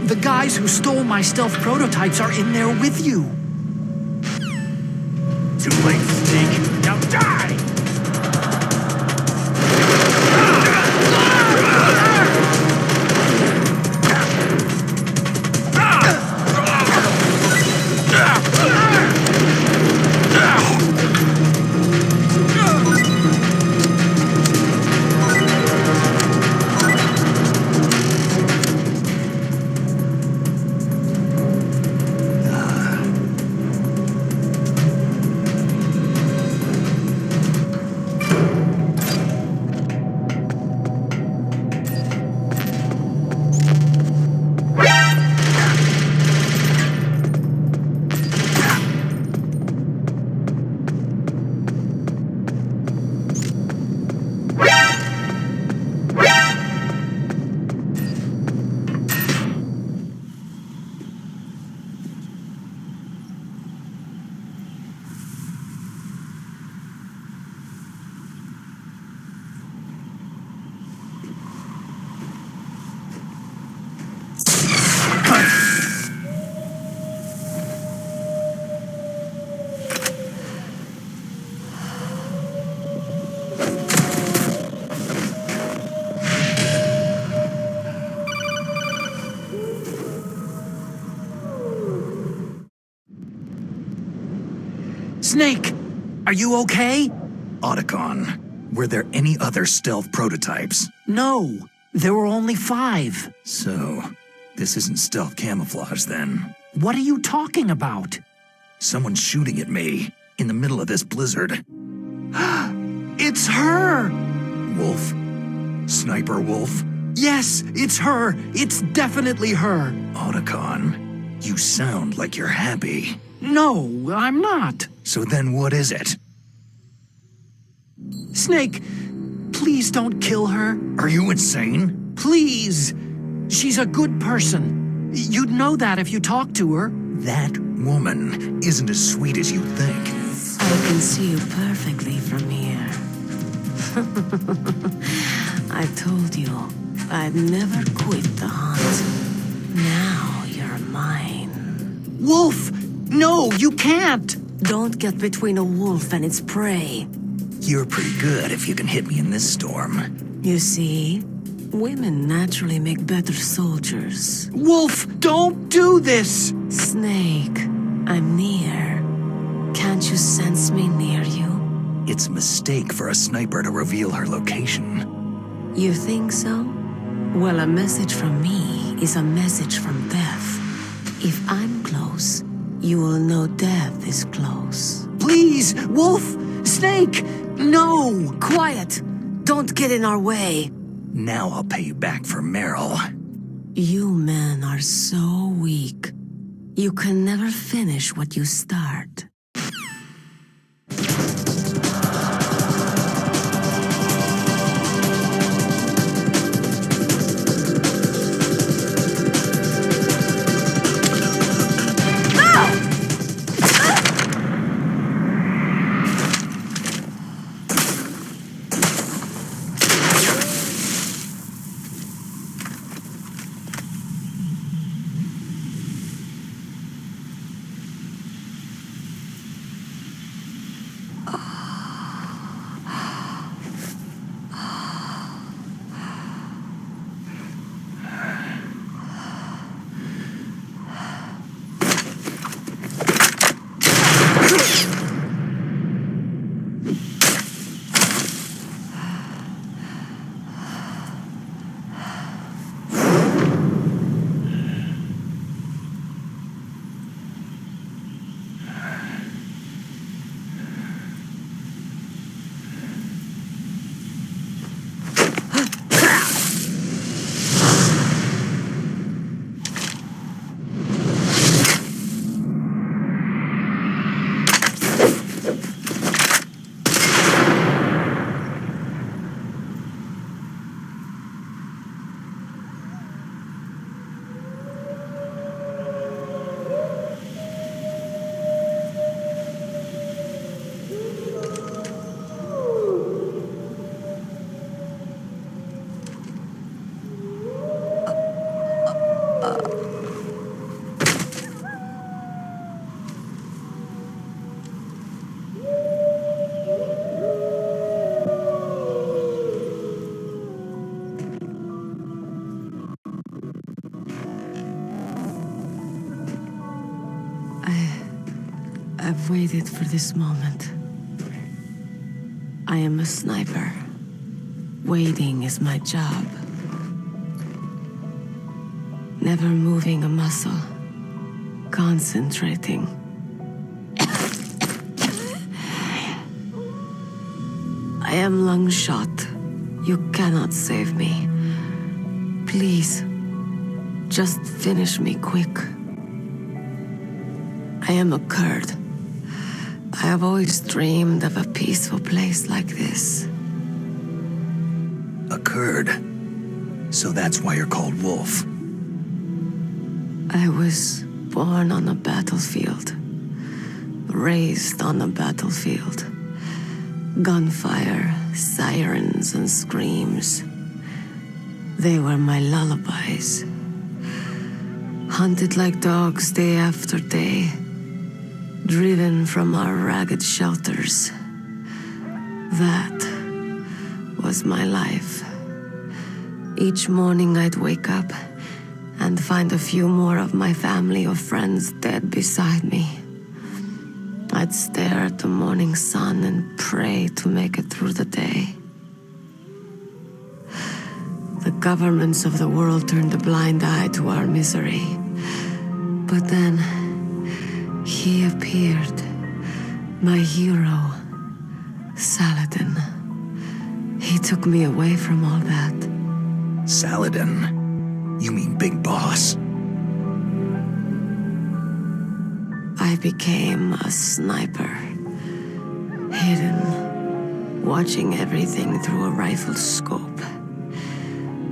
The guys who stole my stealth prototypes are in there with you. Too late, Snake. Now die! Snake, are you okay? Otacon, were there any other stealth prototypes? No, there were only 5. So, this isn't stealth camouflage then. What are you talking about? Someone's shooting at me in the middle of this blizzard. It's her! Wolf? Sniper Wolf? Yes, it's her. It's definitely her. Otacon, you sound like you're happy. No, I'm not. So then what is it? Snake, please don't kill her. Are you insane? Please. She's a good person. You'd know that if you talked to her. That woman isn't as sweet as you think. I can see you perfectly from here. I told you I'd never quit the hunt. Now you're mine. Wolf! No, you can't! Don't get between a wolf and its prey. You're pretty good if you can hit me in this storm. You see, women naturally make better soldiers. Wolf, don't do this! Snake, I'm near. Can't you sense me near you? It's a mistake for a sniper to reveal her location. You think so? Well, a message from me is a message from death. If I'm close, you will know death is close. Please, Wolf! Snake! No! Quiet! Don't get in our way. Now I'll pay you back for Meryl. You men are so weak. You can never finish what you start. I've waited for this moment. I am a sniper. Waiting is my job. Never moving a muscle. Concentrating. I am Lungshot. You cannot save me. Please, just finish me quick. I am a Kurd. I have always dreamed of a peaceful place like this. A Kurd? So that's why you're called Wolf. I was born on a battlefield. Raised on a battlefield. Gunfire, sirens, and screams. They were my lullabies. Hunted like dogs day after day. Driven from our ragged shelters. That was my life. Each morning I'd wake up and find a few more of my family or friends dead beside me. I'd stare at the morning sun and pray to make it through the day. The governments of the world turned a blind eye to our misery. But then, he appeared. My hero, Saladin. He took me away from all that. Saladin? You mean Big Boss? I became a sniper. Hidden, watching everything through a rifle's scope.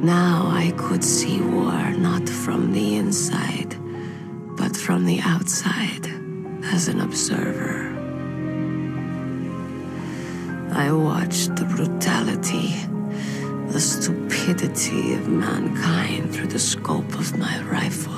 Now I could see war not from the inside, but from the outside, as an observer. I watched the brutality, the stupidity of mankind through the scope of my rifle.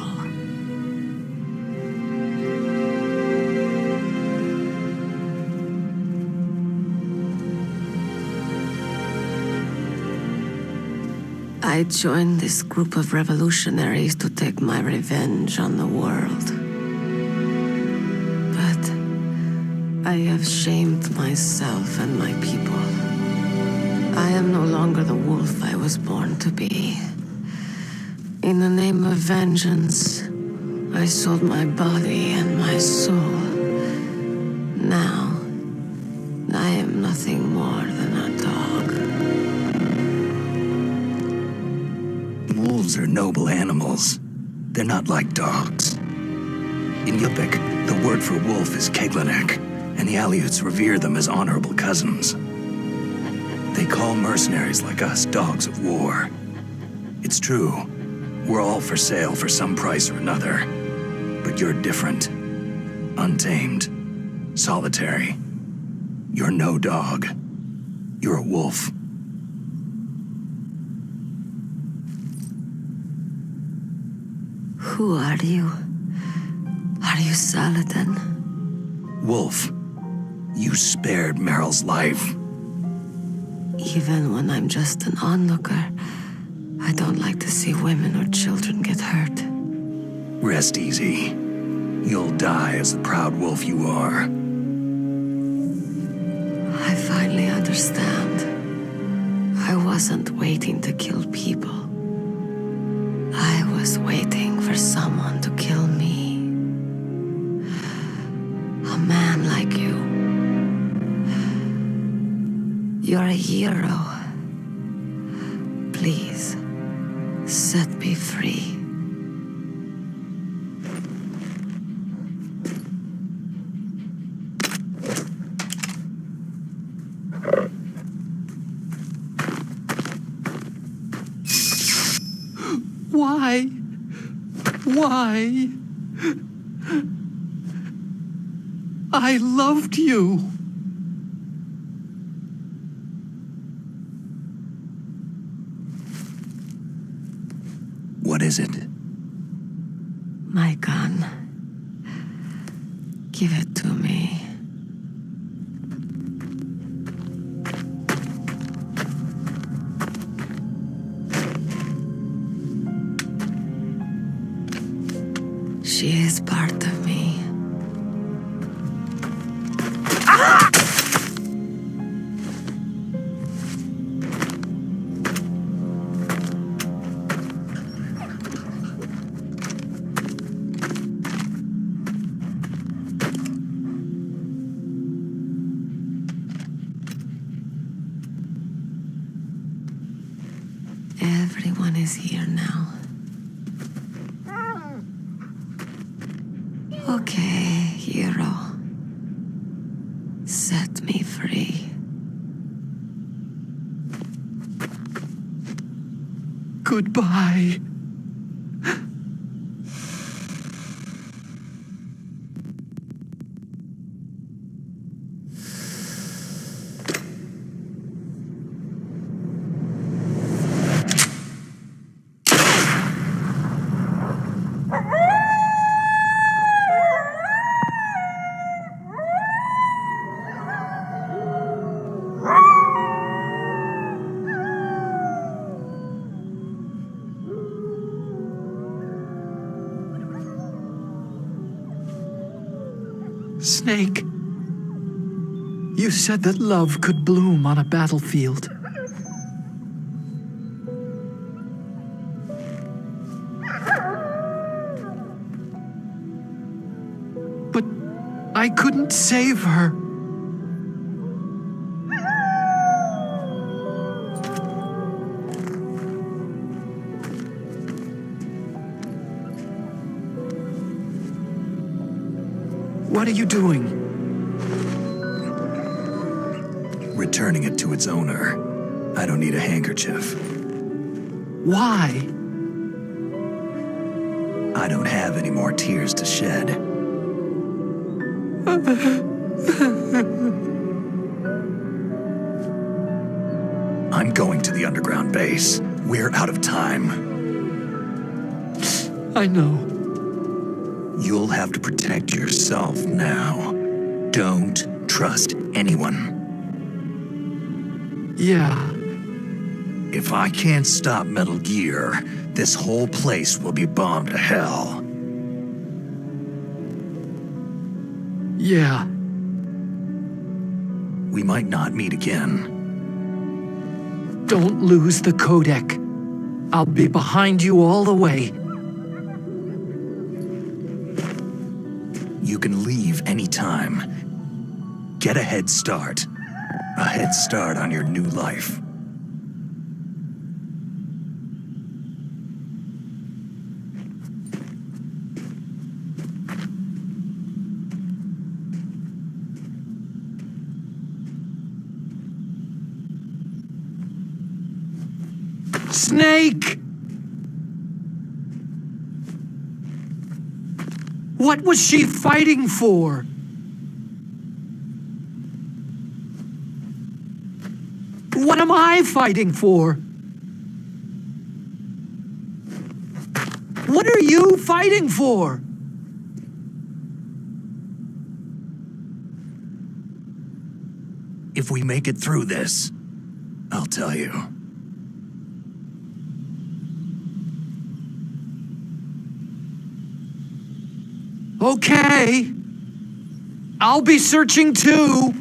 I joined this group of revolutionaries to take my revenge on the world. But I have shamed myself and my people. I am no longer the wolf I was born to be. In the name of vengeance, I sold my body and my soul. Now, I am nothing more than a dog. Wolves are noble animals. They're not like dogs. In Yupik, the word for wolf is Keglanek, and the Aleuts revere them as honorable cousins. They call mercenaries like us dogs of war. It's true, we're all for sale for some price or another. But you're different. Untamed. Solitary. You're no dog. You're a wolf. Who are you? Are you Saladin? Wolf, you spared Meryl's life. Even when I'm just an onlooker, I don't like to see women or children get hurt. Rest easy. You'll die as the proud wolf you are. I finally understand. I wasn't waiting to kill people. I was waiting for someone to kill me. A man like you. You're a hero. Please, set me free. Why? Why? I loved you. What is it? My gun. Give it to me. She is part of me. Everyone is here now. Okay, hero. Set me free. Goodbye. Snake. You said that love could bloom on a battlefield. But I couldn't save her. What are you doing? Returning it to its owner. I don't need a handkerchief. Why? I don't have any more tears to shed. I'm going to the underground base. We're out of time. I know. You'll have to protect yourself now. Don't trust anyone. Yeah. If I can't stop Metal Gear, this whole place will be bombed to hell. Yeah. We might not meet again. Don't lose the codec. I'll be behind you all the way. You can leave anytime. Get a head start. A head start on your new life. Snake! What was she fighting for? What am I fighting for? What are you fighting for? If we make it through this, I'll tell you. Okay. I'll be searching too.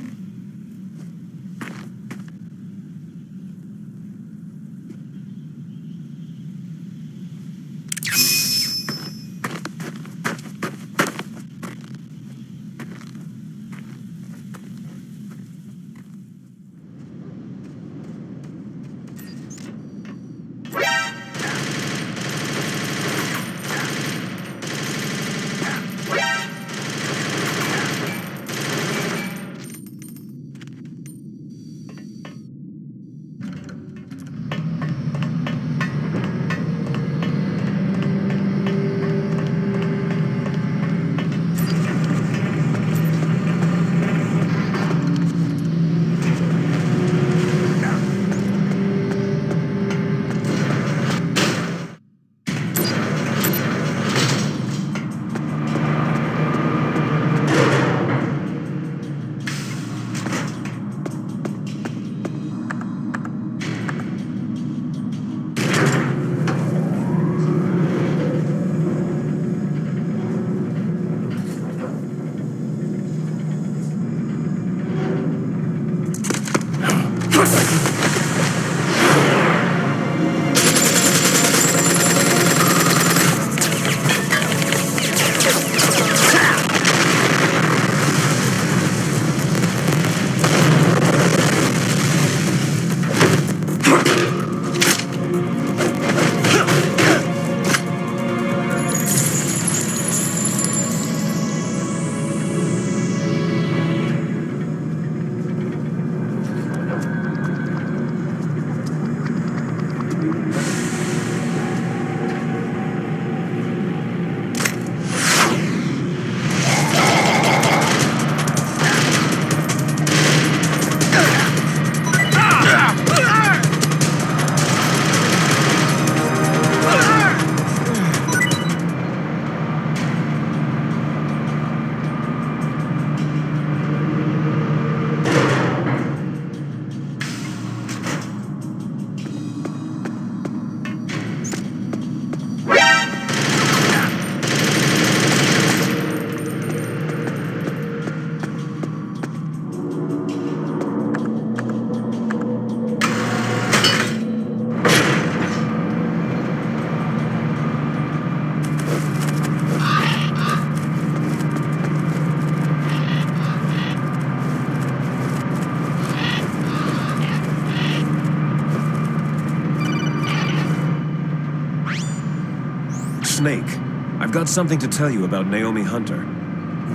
Snake, I've got something to tell you about Naomi Hunter.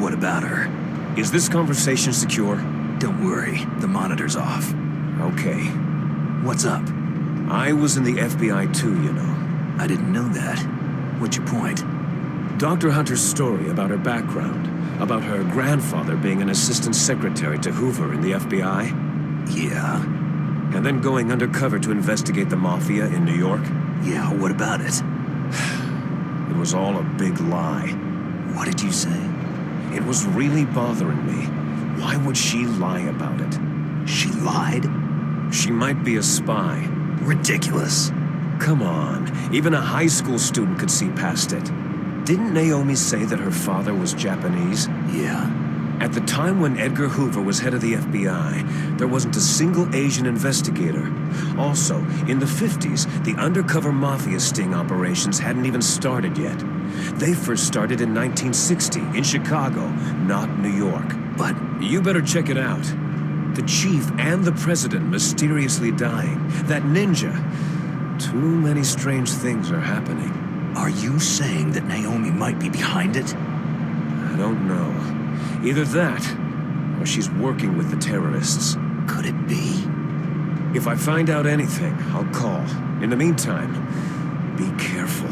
What about her? Is this conversation secure? Don't worry, the monitor's off. Okay. What's up? I was in the FBI too, you know. I didn't know that. What's your point? Dr. Hunter's story about her background, about her grandfather being an assistant secretary to Hoover in the FBI. Yeah? And then going undercover to investigate the Mafia in New York. Yeah, what about it? It was all a big lie. What did you say? It was really bothering me. Why would she lie about it? She lied? She might be a spy. Ridiculous. Come on, even a high school student could see past it. Didn't Naomi say that her father was Japanese? Yeah. At the time when Edgar Hoover was head of the FBI, there wasn't a single Asian investigator. Also, in the 50s, the undercover mafia sting operations hadn't even started yet. They first started in 1960, in Chicago, not New York. But you better check it out. The chief and the president mysteriously dying. That ninja. Too many strange things are happening. Are you saying that Naomi might be behind it? I don't know. Either that, or she's working with the terrorists. Could it be? If I find out anything, I'll call. In the meantime, be careful.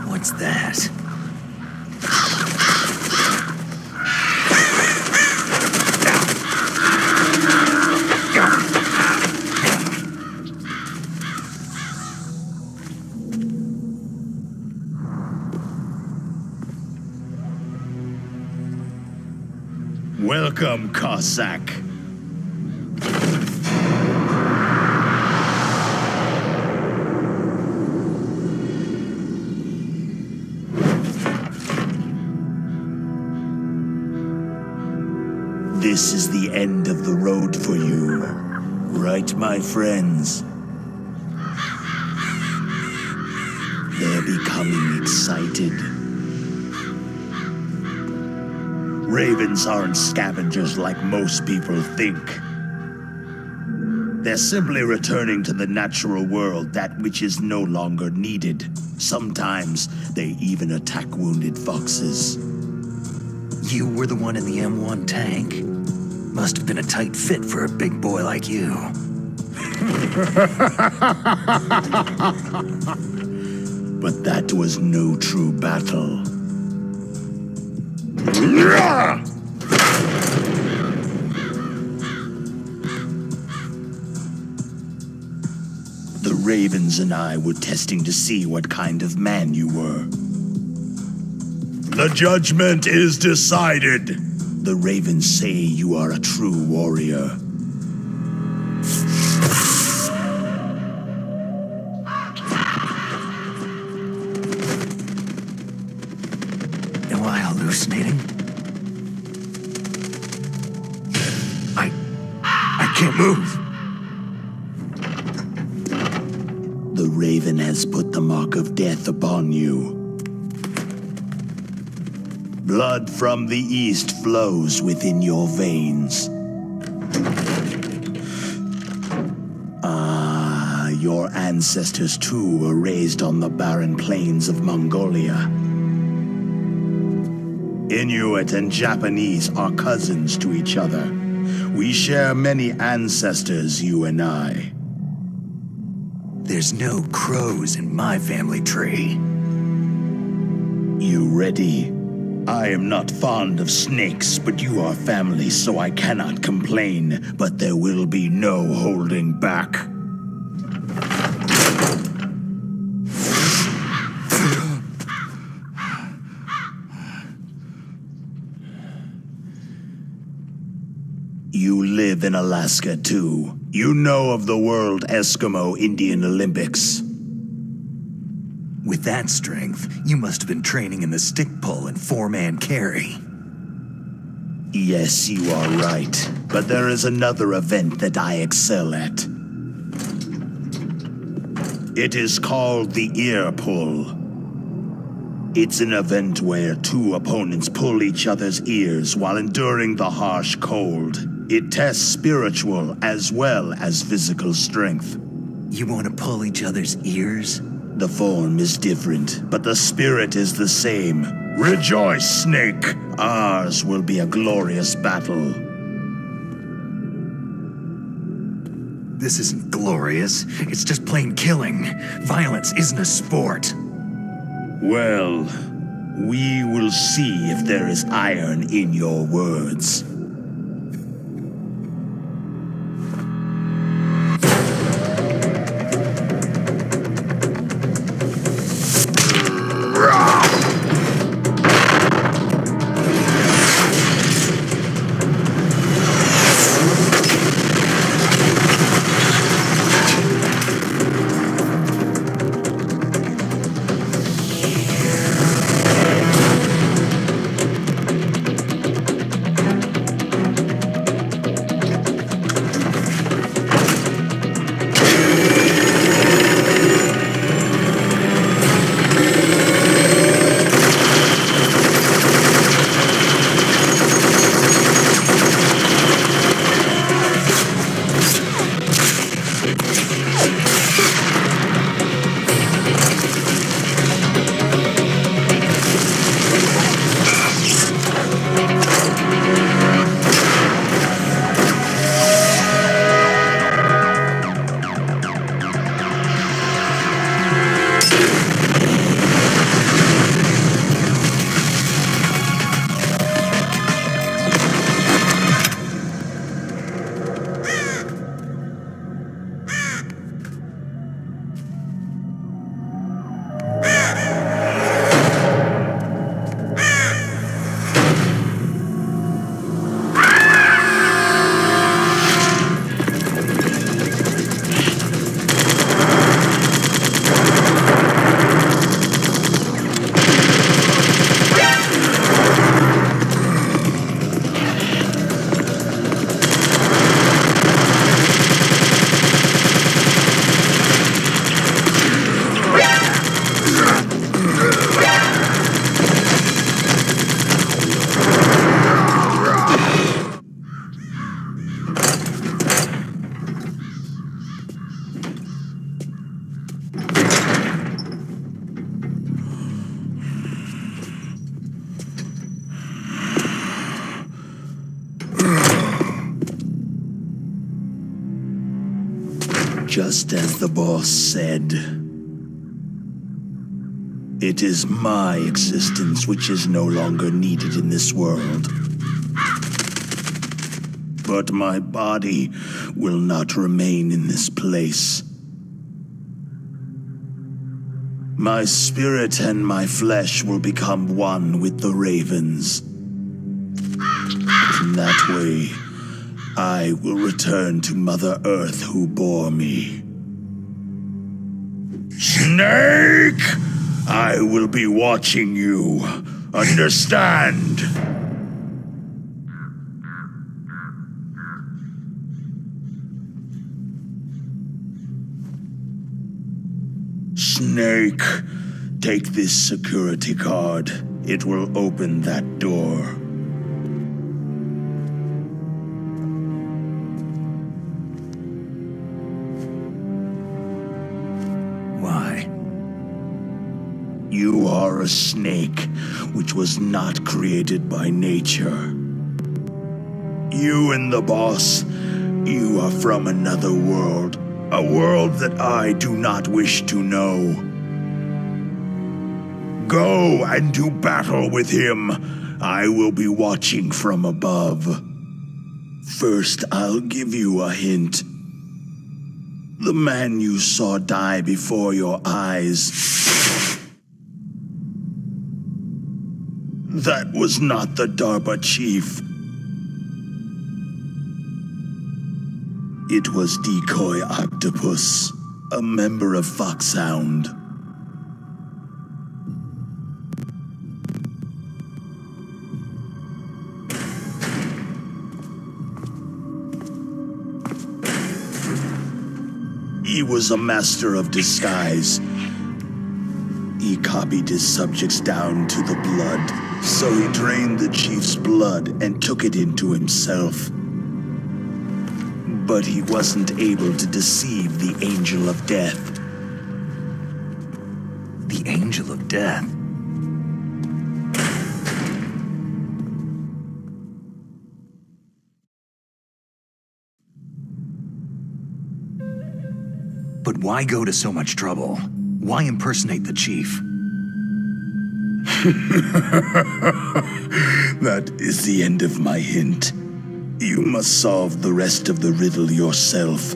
What's that? Welcome, Cossack. This is the end of the road for you, right, my friends? They're becoming excited. Ravens aren't scavengers like most people think. They're simply returning to the natural world, that which is no longer needed. Sometimes they even attack wounded foxes. You were the one in the M1 tank. Must have been a tight fit for a big boy like you. But that was no true battle. The Ravens and I were testing to see what kind of man you were. The judgment is decided. The Ravens say you are a true warrior. Am I hallucinating? I can't move. The Raven has put the mark of death upon you. Blood from the east flows within your veins. Your ancestors too were raised on the barren plains of Mongolia. Inuit and Japanese are cousins to each other. We share many ancestors, you and I. There's no crows in my family tree. You ready? I am not fond of snakes, but you are family, so I cannot complain. But there will be no holding back. You live in Alaska, too. You know of the World Eskimo Indian Olympics. With that strength, you must have been training in the stick pull and four-man carry. Yes, you are right. But there is another event that I excel at. It is called the ear pull. It's an event where two opponents pull each other's ears while enduring the harsh cold. It tests spiritual as well as physical strength. You want to pull each other's ears? The form is different, but the spirit is the same. Rejoice, Snake! Ours will be a glorious battle. This isn't glorious. It's just plain killing. Violence isn't a sport. Well, we will see if there is iron in your words. Just as the boss said, it is my existence which is no longer needed in this world. But my body will not remain in this place. My spirit and my flesh will become one with the ravens. In that way, I will return to Mother Earth who bore me. Snake! I will be watching you. Understand? Snake, take this security card. It will open that door. You are a snake, which was not created by nature. You and the boss, you are from another world, a world that I do not wish to know. Go and do battle with him. I will be watching from above. First, I'll give you a hint. The man you saw die before your eyes, that was not the DARPA chief. It was Decoy Octopus, a member of Foxhound. He was a master of disguise. He copied his subjects down to the blood, so he drained the chief's blood and took it into himself. But he wasn't able to deceive the Angel of Death. The Angel of Death? But why go to so much trouble? Why impersonate the chief? That is the end of my hint. You must solve the rest of the riddle yourself.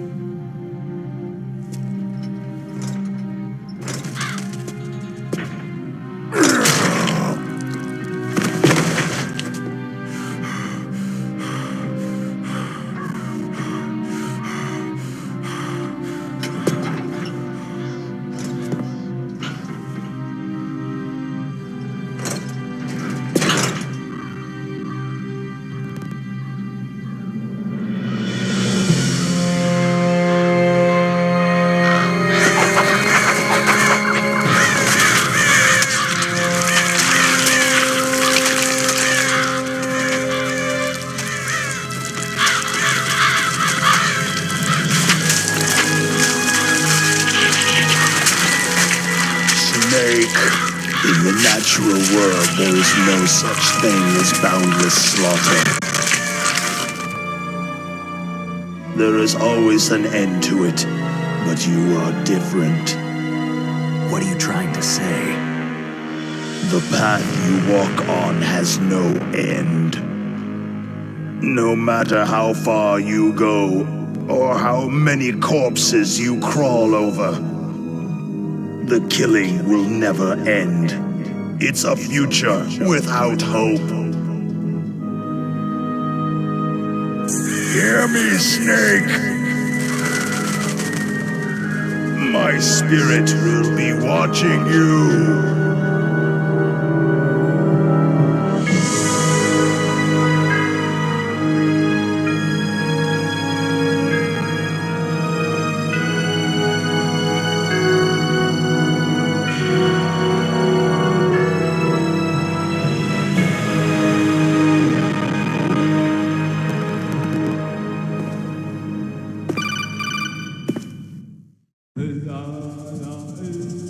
In the natural world, there is no such thing as boundless slaughter. There is always an end to it, but you are different. What are you trying to say? The path you walk on has no end. No matter how far you go, or how many corpses you crawl over, the killing will never end. It's a future without hope. Hear me, Snake. My spirit will be watching you.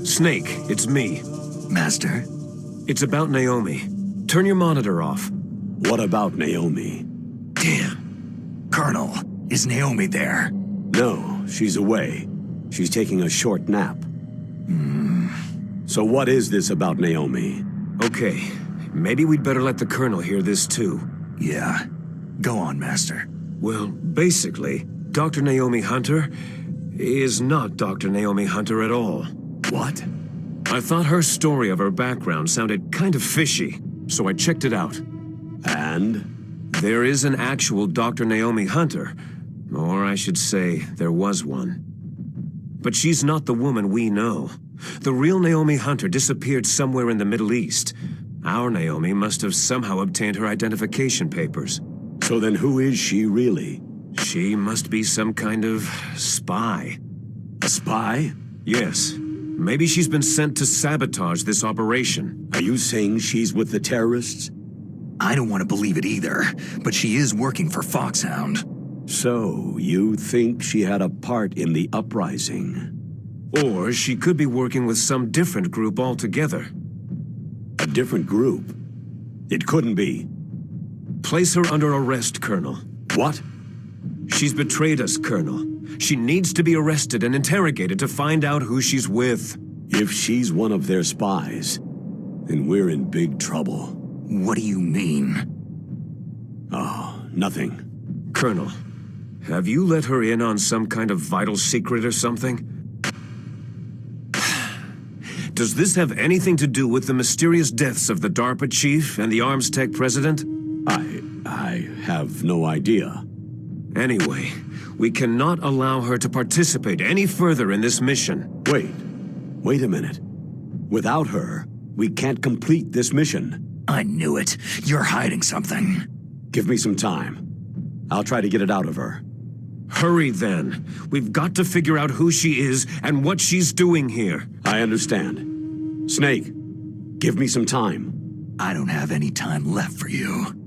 Snake, it's me. Master? It's about Naomi. Turn your monitor off. What about Naomi? Damn. Colonel, is Naomi there? No, she's away. She's taking a short nap. So what is this about Naomi? Okay, maybe we'd better let the Colonel hear this too. Yeah. Go on, Master. Well, basically, Dr. Naomi Hunter is not Dr. Naomi Hunter at all. What? I thought her story of her background sounded kind of fishy, so I checked it out. And? There is an actual Dr. Naomi Hunter, or I should say, there was one. But she's not the woman we know. The real Naomi Hunter disappeared somewhere in the Middle East. Our Naomi must have somehow obtained her identification papers. So then who is she really? She must be some kind of spy. A spy? Yes. Maybe she's been sent to sabotage this operation. Are you saying she's with the terrorists? I don't want to believe it either, but she is working for Foxhound. So, you think she had a part in the uprising? Or she could be working with some different group altogether. A different group? It couldn't be. Place her under arrest, Colonel. What? She's betrayed us, Colonel. She needs to be arrested and interrogated to find out who she's with. If she's one of their spies, then we're in big trouble. What do you mean? Oh, nothing. Colonel, have you let her in on some kind of vital secret or something? Does this have anything to do with the mysterious deaths of the DARPA chief and the arms tech president? I have no idea. Anyway, we cannot allow her to participate any further in this mission. Wait a minute. Without her, we can't complete this mission. I knew it. You're hiding something. Give me some time. I'll try to get it out of her. Hurry then. We've got to figure out who she is and what she's doing here. I understand. Snake, give me some time. I don't have any time left for you.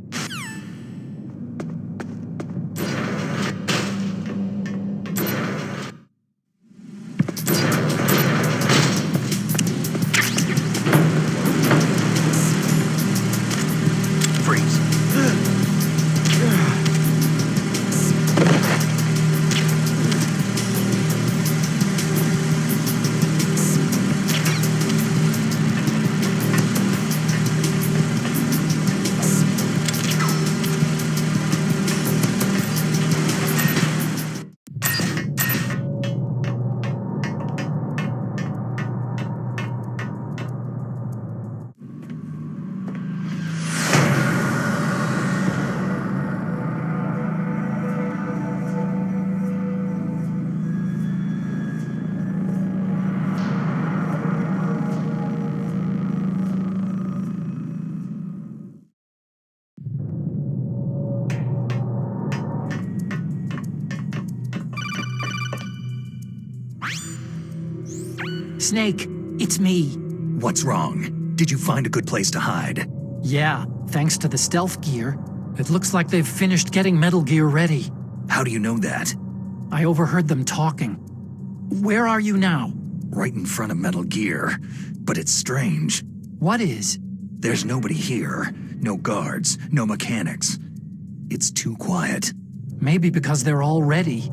Snake, it's me. What's wrong? Did you find a good place to hide? Yeah, thanks to the stealth gear. It looks like they've finished getting Metal Gear ready. How do you know that? I overheard them talking. Where are you now? Right in front of Metal Gear. But it's strange. What is? There's nobody here. No guards, no mechanics. It's too quiet. Maybe because they're all ready.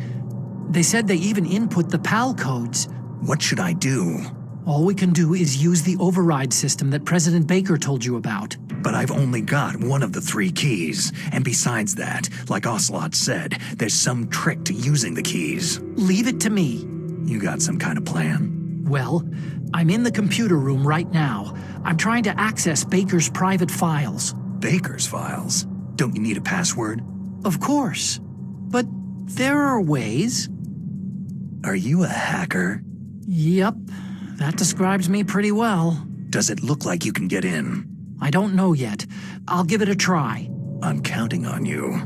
They said they even input the PAL codes. What should I do? All we can do is use the override system that President Baker told you about. But I've only got one of the 3 keys. And besides that, like Ocelot said, there's some trick to using the keys. Leave it to me. You got some kind of plan? Well, I'm in the computer room right now. I'm trying to access Baker's private files. Baker's files? Don't you need a password? Of course. But there are ways. Are you a hacker? Yep, that describes me pretty well. Does it look like you can get in? I don't know yet. I'll give it a try. I'm counting on you.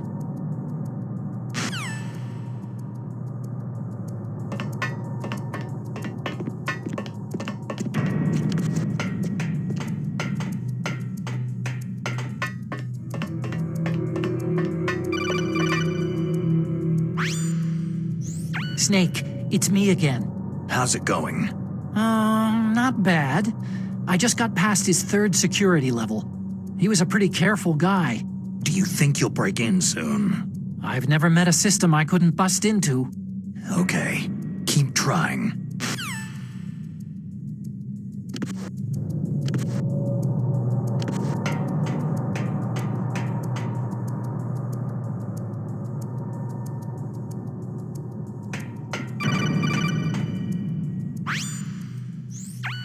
Snake, it's me again. How's it going? Not bad. I just got past his 3rd security level. He was a pretty careful guy. Do you think you'll break in soon? I've never met a system I couldn't bust into. Okay, keep trying.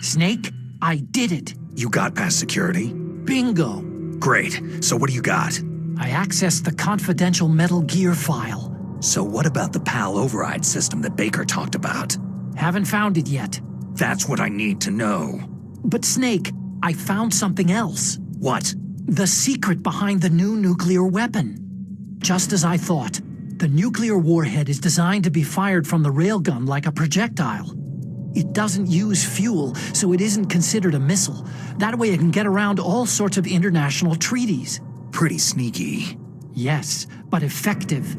Snake, I did it. You got past security? Bingo. Great. So what do you got? I accessed the confidential Metal Gear file. So what about the PAL override system that Baker talked about? Haven't found it yet. That's what I need to know. But Snake, I found something else. What? The secret behind the new nuclear weapon. Just as I thought, the nuclear warhead is designed to be fired from the railgun like a projectile. It doesn't use fuel, so it isn't considered a missile. That way it can get around all sorts of international treaties. Pretty sneaky. Yes, but effective.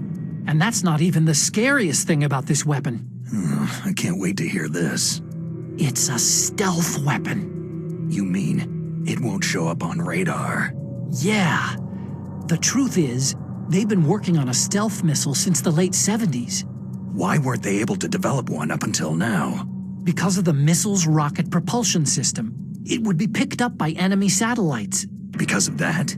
And that's not even the scariest thing about this weapon. I can't wait to hear this. It's a stealth weapon. You mean it won't show up on radar? Yeah. The truth is, they've been working on a stealth missile since the late 70s. Why weren't they able to develop one up until now? Because of the missile's rocket propulsion system. It would be picked up by enemy satellites. Because of that?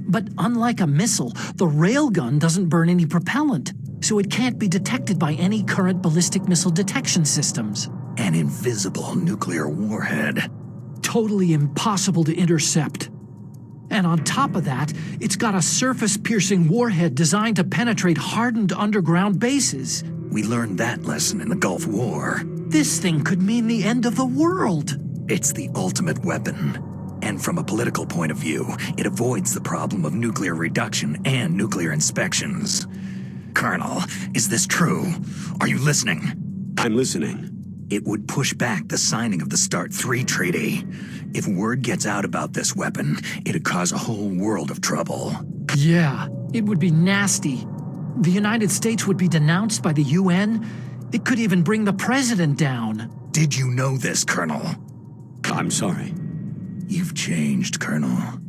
But unlike a missile, the railgun doesn't burn any propellant, so it can't be detected by any current ballistic missile detection systems. An invisible nuclear warhead. Totally impossible to intercept. And on top of that, it's got a surface-piercing warhead designed to penetrate hardened underground bases. We learned that lesson in the Gulf War. This thing could mean the end of the world. It's the ultimate weapon. And from a political point of view, it avoids the problem of nuclear reduction and nuclear inspections. Colonel. Is this true? Are you listening? I'm listening. It would push back the signing of the START 3 treaty. If word gets out about this weapon, it'd cause a whole world of trouble. Yeah, it would be nasty. The United States would be denounced by the UN. It could even bring the president down. Did you know this, Colonel? I'm sorry. You've changed, Colonel.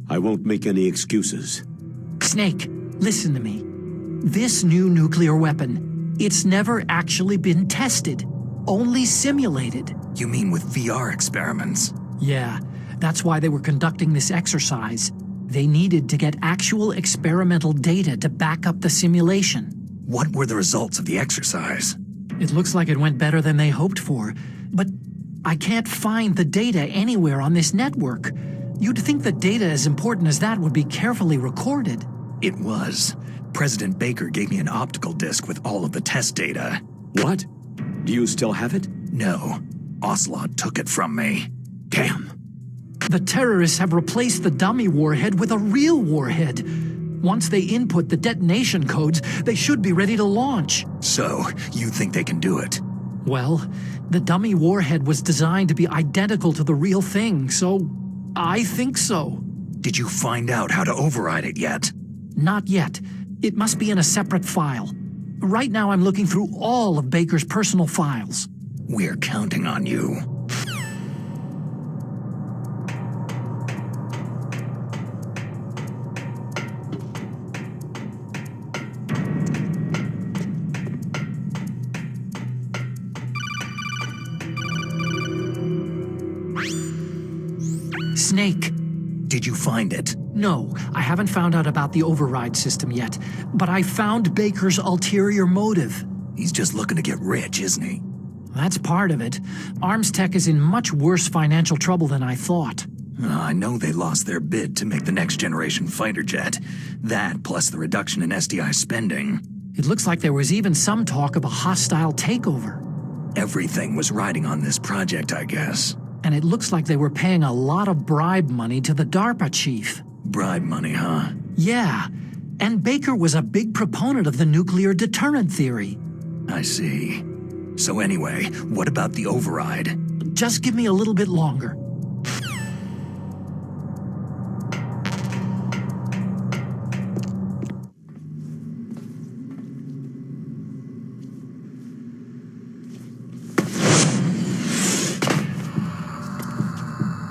I won't make any excuses. Snake, listen to me. This new nuclear weapon, it's never actually been tested. Only simulated. You mean with VR experiments? Yeah, that's why they were conducting this exercise. They needed to get actual experimental data to back up the simulation. What were the results of the exercise? It looks like it went better than they hoped for, but I can't find the data anywhere on this network. You'd think that data as important as that would be carefully recorded. It was. President Baker gave me an optical disc with all of the test data. What? Do you still have it? No. Ocelot took it from me. Damn. The terrorists have replaced the dummy warhead with a real warhead. Once they input the detonation codes, they should be ready to launch. So, you think they can do it? Well, the dummy warhead was designed to be identical to the real thing, so I think so. Did you find out how to override it yet? Not yet. It must be in a separate file. Right now I'm looking through all of Baker's personal files. We're counting on you. Snake. Did you find it? No, I haven't found out about the override system yet, but I found Baker's ulterior motive. He's just looking to get rich, isn't he? That's part of it. Arms Tech is in much worse financial trouble than I thought. I know they lost their bid to make the next generation fighter jet. That, plus the reduction in SDI spending. It looks like there was even some talk of a hostile takeover. Everything was riding on this project, I guess. And it looks like they were paying a lot of bribe money to the DARPA chief. Bribe money, huh? Yeah. And Baker was a big proponent of the nuclear deterrent theory. I see. So anyway, what about the override? Just give me a little bit longer.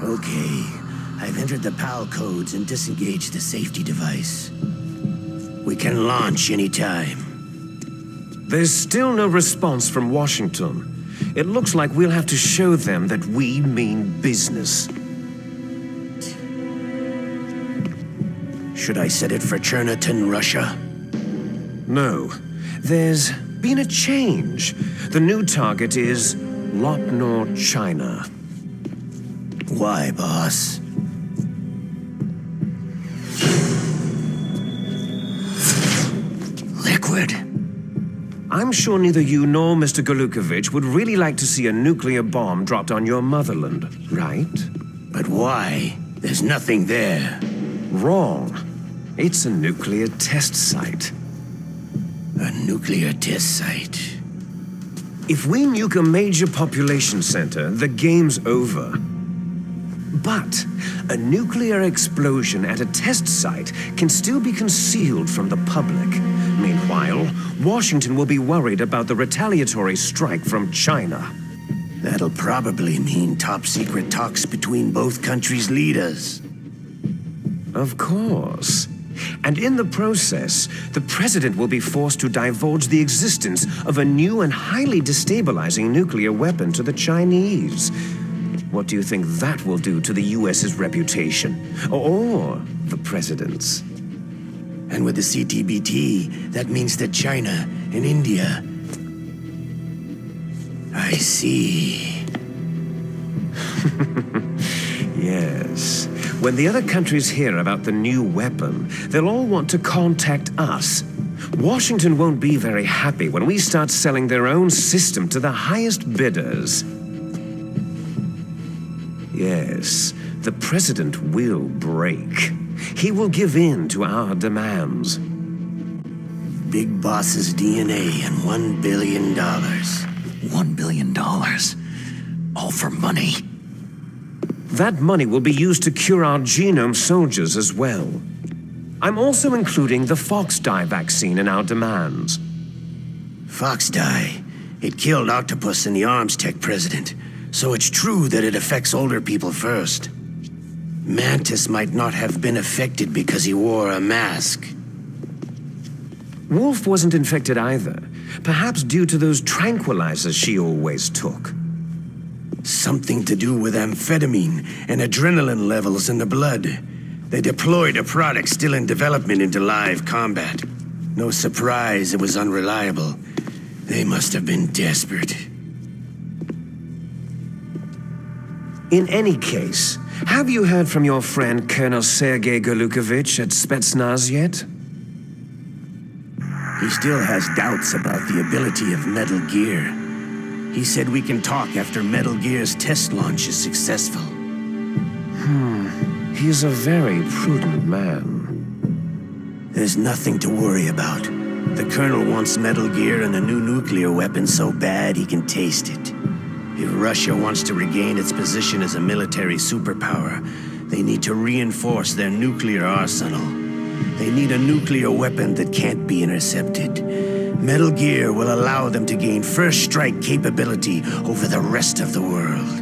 Okay, I've entered the PAL codes and disengaged the safety device. We can launch anytime. There's still no response from Washington. It looks like we'll have to show them that we mean business. Should I set it for Cherniton, Russia? No. There's been a change. The new target is Lopnor, China. Why, boss? Liquid. I'm sure neither you nor Mr. Golukovich would really like to see a nuclear bomb dropped on your motherland, right? But why? There's nothing there. Wrong. It's a nuclear test site. A nuclear test site? If we nuke a major population center, the game's over. But a nuclear explosion at a test site can still be concealed from the public. Meanwhile, Washington will be worried about the retaliatory strike from China. That'll probably mean top-secret talks between both countries' leaders. Of course. And in the process, the president will be forced to divulge the existence of a new and highly destabilizing nuclear weapon to the Chinese. What do you think that will do to the US's reputation? Or the president's? And with the CTBT, that means that China and India... I see. Yes. When the other countries hear about the new weapon, they'll all want to contact us. Washington won't be very happy when we start selling their own system to the highest bidders. Yes, the president will break. He will give in to our demands. Big Boss's DNA and $1 billion. $1 billion? All for money? That money will be used to cure our genome soldiers as well. I'm also including the Fox-Die vaccine in our demands. Fox-Die? It killed Octopus and the Arms Tech president, so it's true that it affects older people first. Mantis might not have been affected because he wore a mask. Wolf wasn't infected either, perhaps due to those tranquilizers she always took. Something to do with amphetamine and adrenaline levels in the blood. They deployed a product still in development into live combat. No surprise it was unreliable. They must have been desperate. In any case, have you heard from your friend Colonel Sergei Golukovich at Spetsnaz yet? He still has doubts about the ability of Metal Gear. He said we can talk after Metal Gear's test launch is successful. He's a very prudent man. There's nothing to worry about. The Colonel wants Metal Gear and a new nuclear weapon so bad he can taste it. If Russia wants to regain its position as a military superpower, they need to reinforce their nuclear arsenal. They need a nuclear weapon that can't be intercepted. Metal Gear will allow them to gain first strike capability over the rest of the world.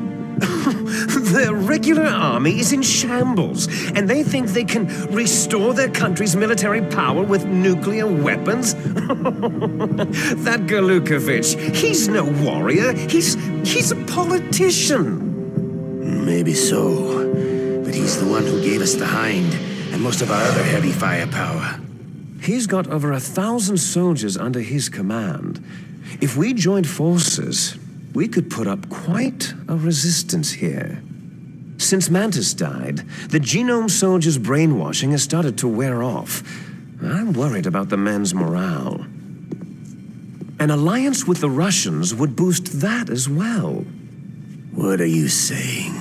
Their regular army is in shambles, and they think they can restore their country's military power with nuclear weapons? That Golukovich, he's no warrior. He's a politician. Maybe so, but he's the one who gave us the Hind and most of our other heavy firepower. He's got over 1,000 soldiers under his command. If we joined forces, we could put up quite a resistance here. Since Mantis died, the genome soldiers' brainwashing has started to wear off. I'm worried about the men's morale. An alliance with the Russians would boost that as well. What are you saying?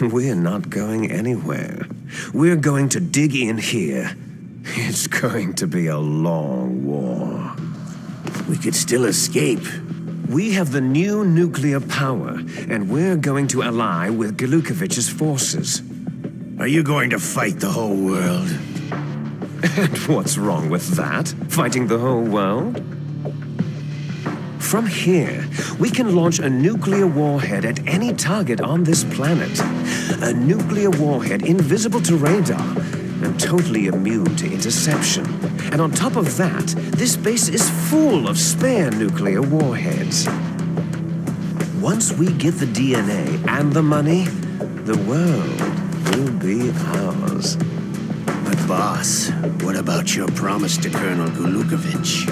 We're not going anywhere. We're going to dig in here. It's going to be a long war. We could still escape. We have the new nuclear power, and we're going to ally with Golukovich's forces. Are you going to fight the whole world? And what's wrong with that? Fighting the whole world? From here, we can launch a nuclear warhead at any target on this planet. A nuclear warhead invisible to radar and totally immune to interception. And on top of that, this base is full of spare nuclear warheads. Once we get the DNA and the money, the world will be ours. But boss, what about your promise to Colonel Golukovich?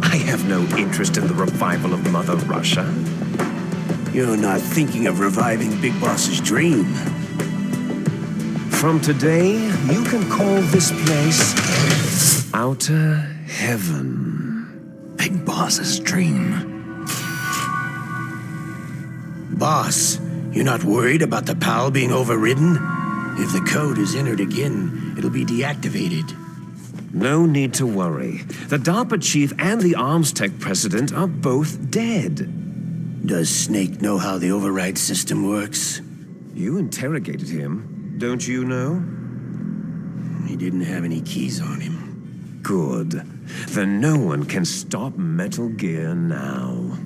I have no interest in the revival of Mother Russia. You're not thinking of reviving Big Boss's dream. From today, you can call this place Outer Heaven. Big Boss's dream. Boss, you're not worried about the PAL being overridden? If the code is entered again, it'll be deactivated. No need to worry. The DARPA chief and the Arms Tech president are both dead. Does Snake know how the override system works? You interrogated him. Don't you know? He didn't have any keys on him. Good. Then no one can stop Metal Gear now.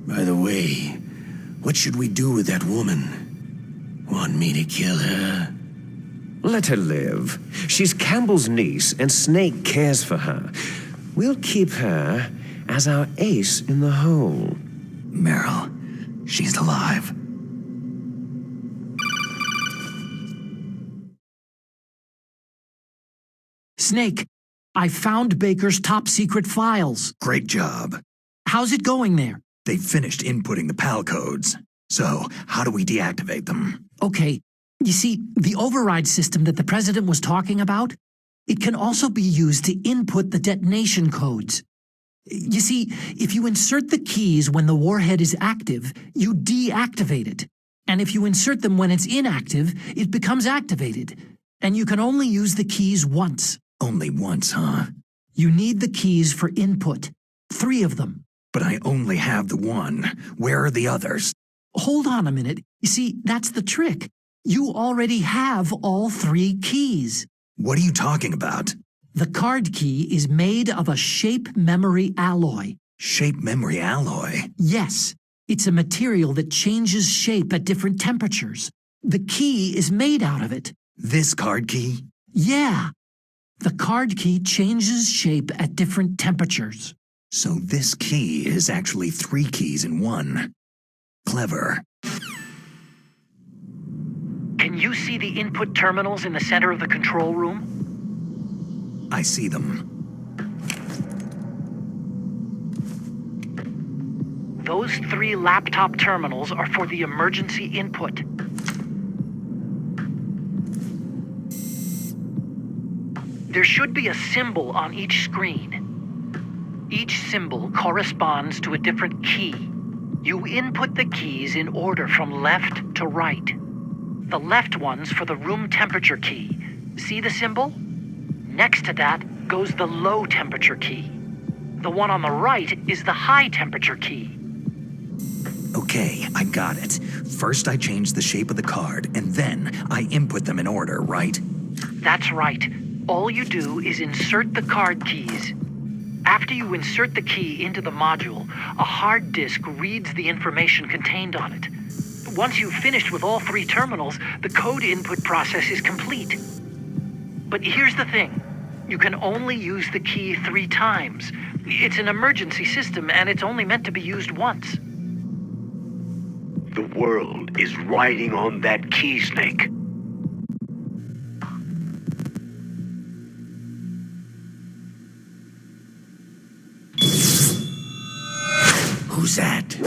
By the way, what should we do with that woman? Want me to kill her? Let her live. She's Campbell's niece, and Snake cares for her. We'll keep her as our ace in the hole. Meryl, she's alive. Snake, I found Baker's top-secret files. Great job. How's it going there? They finished inputting the PAL codes. So, how do we deactivate them? Okay, you see, the override system that the president was talking about, it can also be used to input the detonation codes. You see, if you insert the keys when the warhead is active, you deactivate it. And if you insert them when it's inactive, it becomes activated. And you can only use the keys once. Only once, huh? You need the keys for input. 3 of them. But I only have the one. Where are the others? Hold on a minute. You see, that's the trick. You already have all 3 keys. What are you talking about? The card key is made of a shape memory alloy. Shape memory alloy? Yes. It's a material that changes shape at different temperatures. The key is made out of it. This card key? Yeah. The card key changes shape at different temperatures. So this key is actually 3 keys in one. Clever. Can you see the input terminals in the center of the control room? I see them. Those 3 laptop terminals are for the emergency input. There should be a symbol on each screen. Each symbol corresponds to a different key. You input the keys in order from left to right. The left one's for the room temperature key. See the symbol? Next to that goes the low temperature key. The one on the right is the high temperature key. Okay, I got it. First I change the shape of the card, and then I input them in order, right? That's right. All you do is insert the card keys. After you insert the key into the module, a hard disk reads the information contained on it. Once you've finished with all 3 terminals, the code input process is complete. But here's the thing. You can only use the key 3 times. It's an emergency system, and it's only meant to be used once. The world is riding on that key, Snake. Who's that?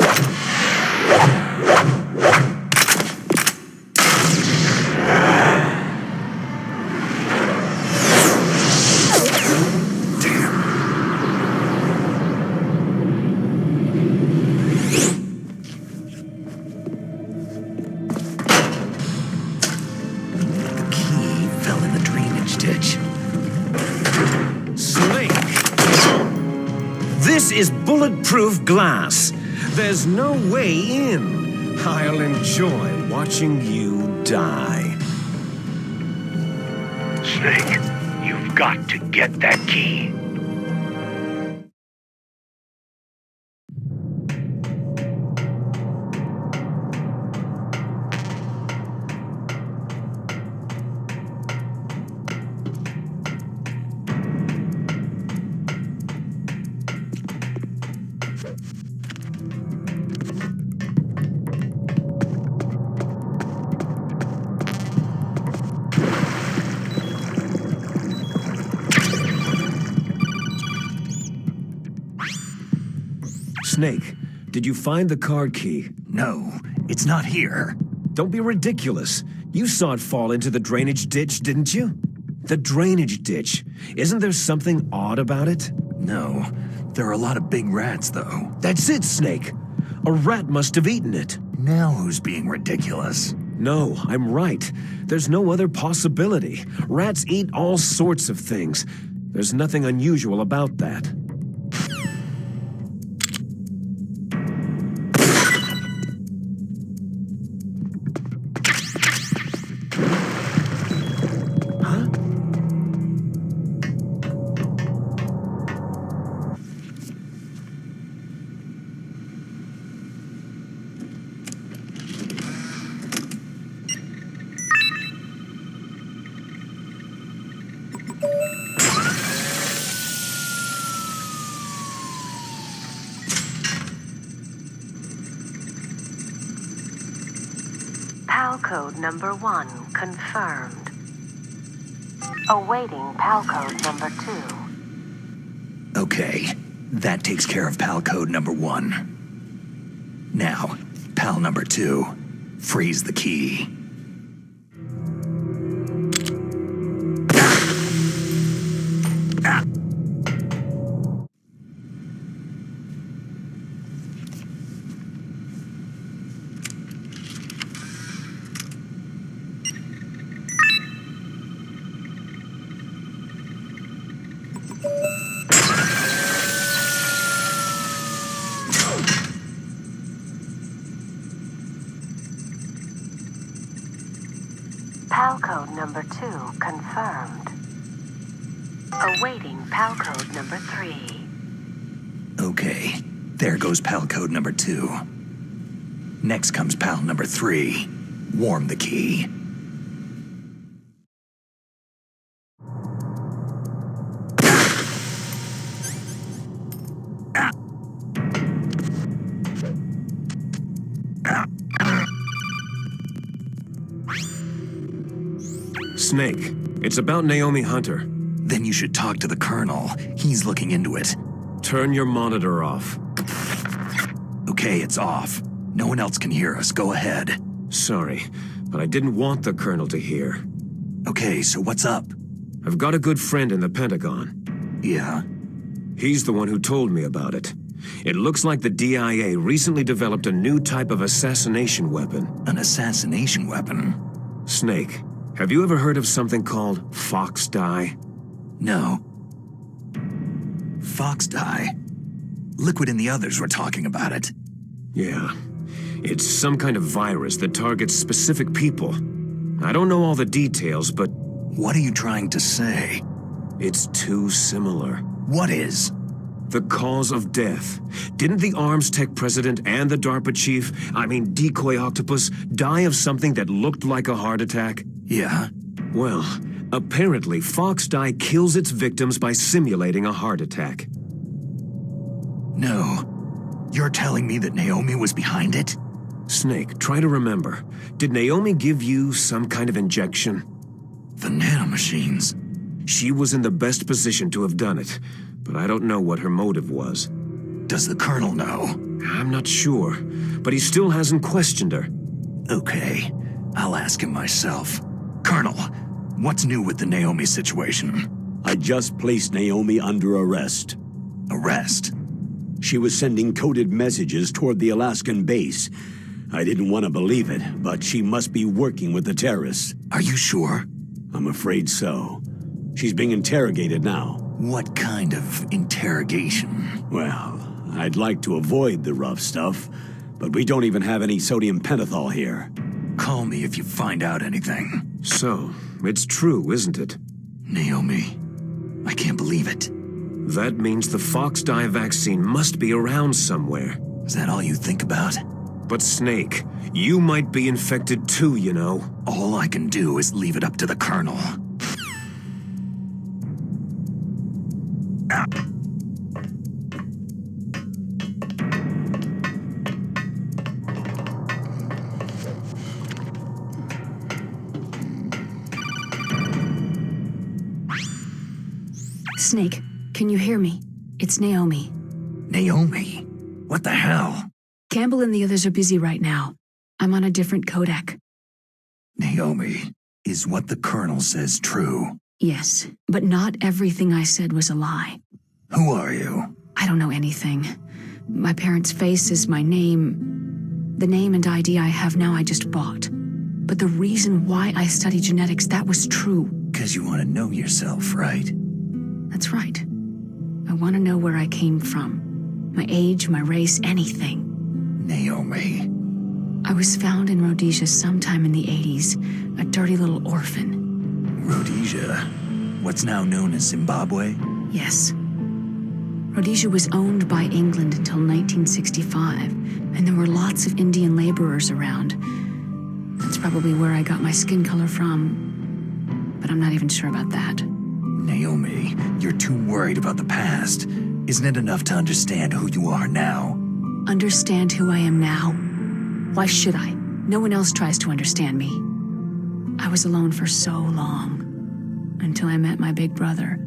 This is bulletproof glass. There's no way in. I'll enjoy watching you die. Snake, you've got to get that key. Snake, did you find the card key? No, it's not here. Don't be ridiculous. You saw it fall into the drainage ditch, didn't you? The drainage ditch. Isn't there something odd about it? No. There are a lot of big rats, though. That's it, Snake. A rat must have eaten it. Now who's being ridiculous? No, I'm right. There's no other possibility. Rats eat all sorts of things. There's nothing unusual about that. PAL code number 1 confirmed. Awaiting PAL code number 2. Okay, that takes care of PAL code number 1. Now, PAL number 2, freeze the key. PAL code number 2 confirmed. Awaiting PAL code number 3. Okay, there goes PAL code number 2. Next comes PAL number 3. Warm the key. Snake, it's about Naomi Hunter. Then you should talk to the Colonel. He's looking into it. Turn your monitor off. Okay, it's off. No one else can hear us. Go ahead. Sorry, but I didn't want the Colonel to hear. Okay, so what's up? I've got a good friend in the Pentagon. Yeah? He's the one who told me about it. It looks like the DIA recently developed a new type of assassination weapon. An assassination weapon? Snake, have you ever heard of something called Fox Dye? No. Fox Dye? Liquid and the others were talking about it. Yeah. It's some kind of virus that targets specific people. I don't know all the details, but... What are you trying to say? It's too similar. What is? The cause of death. Didn't the Arms Tech president and the DARPA chief, Decoy Octopus, die of something that looked like a heart attack? Yeah. Well, apparently Fox Dye kills its victims by simulating a heart attack. No. You're telling me that Naomi was behind it? Snake, try to remember. Did Naomi give you some kind of injection? The nanomachines. She was in the best position to have done it, but I don't know what her motive was. Does the Colonel know? I'm not sure, but he still hasn't questioned her. Okay, I'll ask him myself. Colonel, what's new with the Naomi situation? I just placed Naomi under arrest. Arrest? She was sending coded messages toward the Alaskan base. I didn't want to believe it, but she must be working with the terrorists. Are you sure? I'm afraid so. She's being interrogated now. What kind of interrogation? Well, I'd like to avoid the rough stuff, but we don't even have any sodium pentothal here. Call me if you find out anything. So, it's true, isn't it? Naomi, I can't believe it. That means the Fox Dye vaccine must be around somewhere. Is that all you think about? But Snake, you might be infected too, you know. All I can do is leave it up to the Colonel. Snake, can you hear me? It's Naomi. Naomi? What the hell? Campbell and the others are busy right now. I'm on a different codec. Naomi, is what the Colonel says true? Yes, but not everything I said was a lie. Who are you? I don't know anything. My parents' face is my name. The name and ID I have now I just bought. But the reason why I study genetics, that was true. 'Cause you want to know yourself, right? That's right. I want to know where I came from. My age, my race, anything. Naomi. I was found in Rhodesia sometime in the 80s, a dirty little orphan. Rhodesia? What's now known as Zimbabwe? Yes. Rhodesia was owned by England until 1965, and there were lots of Indian laborers around. That's probably where I got my skin color from, but I'm not even sure about that. Naomi, you're too worried about the past. Isn't it enough to understand who you are now? Understand who I am now? Why should I? No one else tries to understand me. I was alone for so long, until I met my big brother.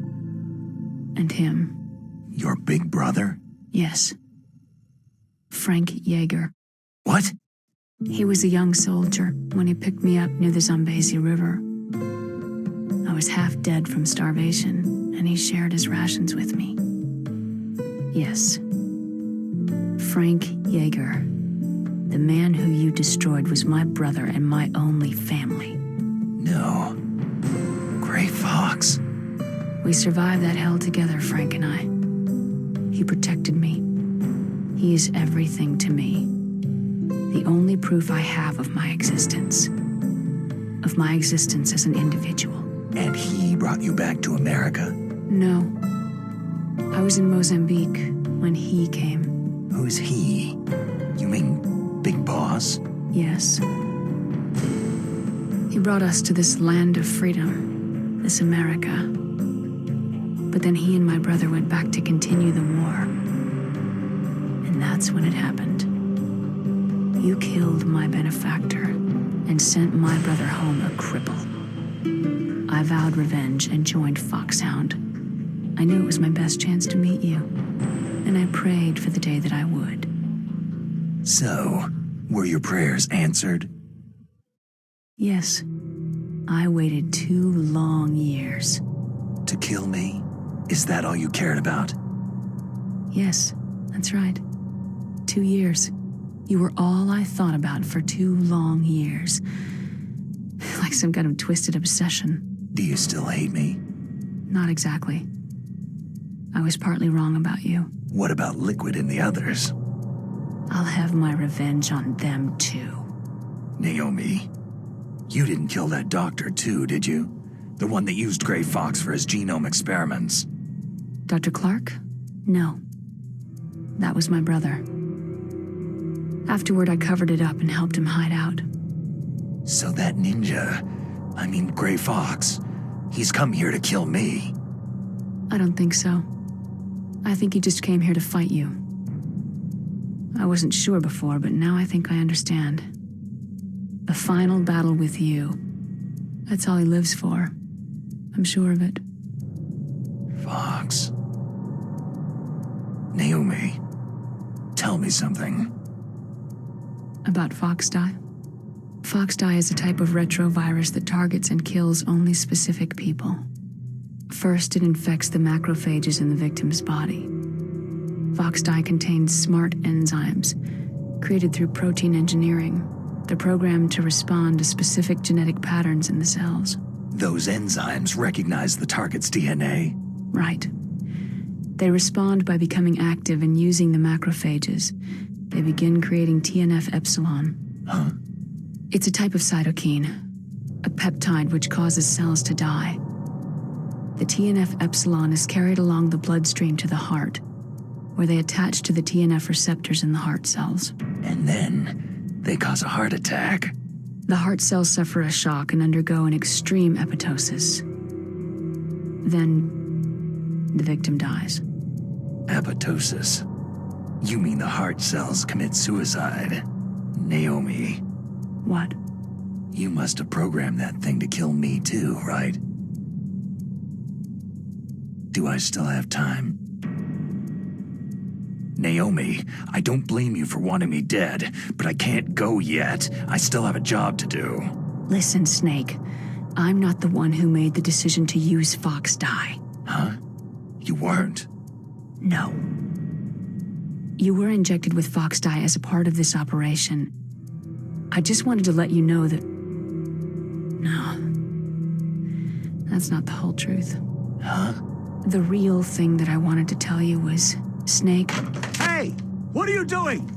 And him. Your big brother? Yes. Frank Yeager. What? He was a young soldier when he picked me up near the Zambezi River. I was half dead from starvation, and he shared his rations with me. Yes. Frank Yeager. The man who you destroyed was my brother and my only family. No. Gray Fox. We survived that hell together, Frank and I. He protected me. He is everything to me. The only proof I have of my existence. of my existence as an individual. And he brought you back to America? No. I was in Mozambique when he came. Who's he? You mean Big Boss? Yes. He brought us to this land of freedom, this America. But then he and my brother went back to continue the war. And that's when it happened. You killed my benefactor and sent my brother home a cripple. I vowed revenge and joined Foxhound. I knew it was my best chance to meet you, and I prayed for the day that I would. So, were your prayers answered? Yes. I waited 2 long years. To kill me? Is that all you cared about? Yes, that's right. 2 years. You were all I thought about for 2 long years. Like some kind of twisted obsession. Do you still hate me? Not exactly. I was partly wrong about you. What about Liquid and the others? I'll have my revenge on them too. Naomi, you didn't kill that doctor too, did you? The one that used Gray Fox for his genome experiments. Dr. Clark? No. That was my brother. Afterward, I covered it up and helped him hide out. So that ninja, Gray Fox, he's come here to kill me. I don't think so. I think he just came here to fight you. I wasn't sure before, but now I think I understand. A final battle with you. That's all he lives for. I'm sure of it. Fox. Naomi, tell me something. About Foxdie? Foxdie is a type of retrovirus that targets and kills only specific people. First, it infects the macrophages in the victim's body. Foxdie contains smart enzymes, created through protein engineering. They're programmed to respond to specific genetic patterns in the cells. Those enzymes recognize the target's DNA? Right. They respond by becoming active and using the macrophages. They begin creating TNF-epsilon. Huh? It's a type of cytokine, a peptide which causes cells to die. The TNF-epsilon is carried along the bloodstream to the heart, where they attach to the TNF receptors in the heart cells. And then they cause a heart attack. The heart cells suffer a shock and undergo an extreme apoptosis. Then the victim dies. Apoptosis? You mean the heart cells commit suicide? Naomi. What? You must have programmed that thing to kill me too, right? Do I still have time? Naomi, I don't blame you for wanting me dead, but I can't go yet. I still have a job to do. Listen, Snake. I'm not the one who made the decision to use Foxdie. Huh? You weren't? No. You were injected with Foxdie as a part of this operation. I just wanted to let you know that... No. That's not the whole truth. Huh? The real thing that I wanted to tell you was, Snake... Hey! What are you doing?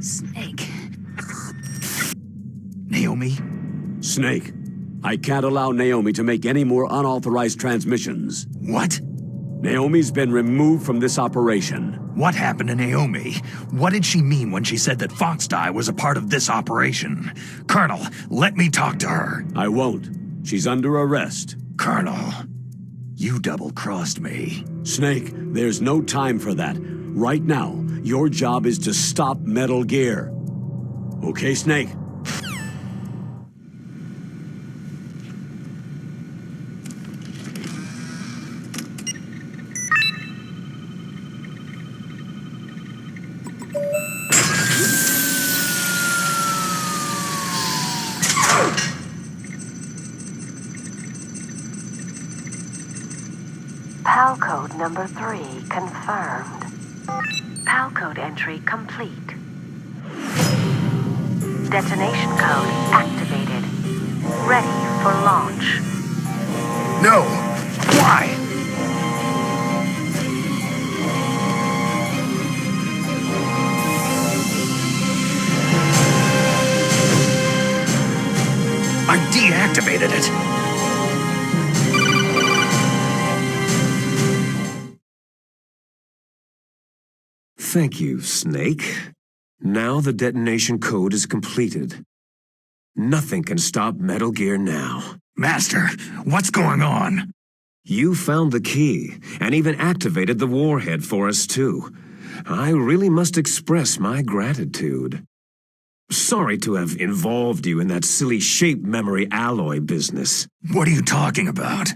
Snake. Naomi? Snake, I can't allow Naomi to make any more unauthorized transmissions. What? Naomi's been removed from this operation. What happened to Naomi? What did she mean when she said that Foxdie was a part of this operation? Colonel, let me talk to her. I won't. She's under arrest. Colonel, you double-crossed me. Snake, there's no time for that. Right now, your job is to stop Metal Gear. Okay, Snake? PAL code number 3 confirmed. PAL code entry complete. Detonation code activated. Ready for launch. No! Why? activated it. Thank you, Snake. Now the detonation code is completed. Nothing can stop Metal Gear now. Master, what's going on? You found the key, and even activated the warhead for us too. I really must express my gratitude. Sorry to have involved you in that silly shape memory alloy business. What are you talking about?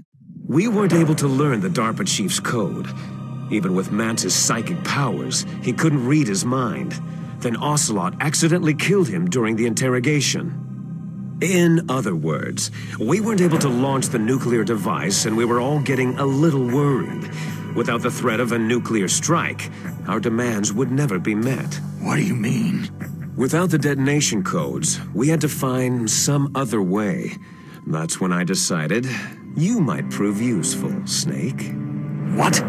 We weren't able to learn the DARPA chief's code. Even with Mantis' psychic powers, he couldn't read his mind. Then Ocelot accidentally killed him during the interrogation. In other words, we weren't able to launch the nuclear device, and we were all getting a little worried. Without the threat of a nuclear strike, our demands would never be met. What do you mean? Without the detonation codes, we had to find some other way. That's when I decided you might prove useful, Snake. What?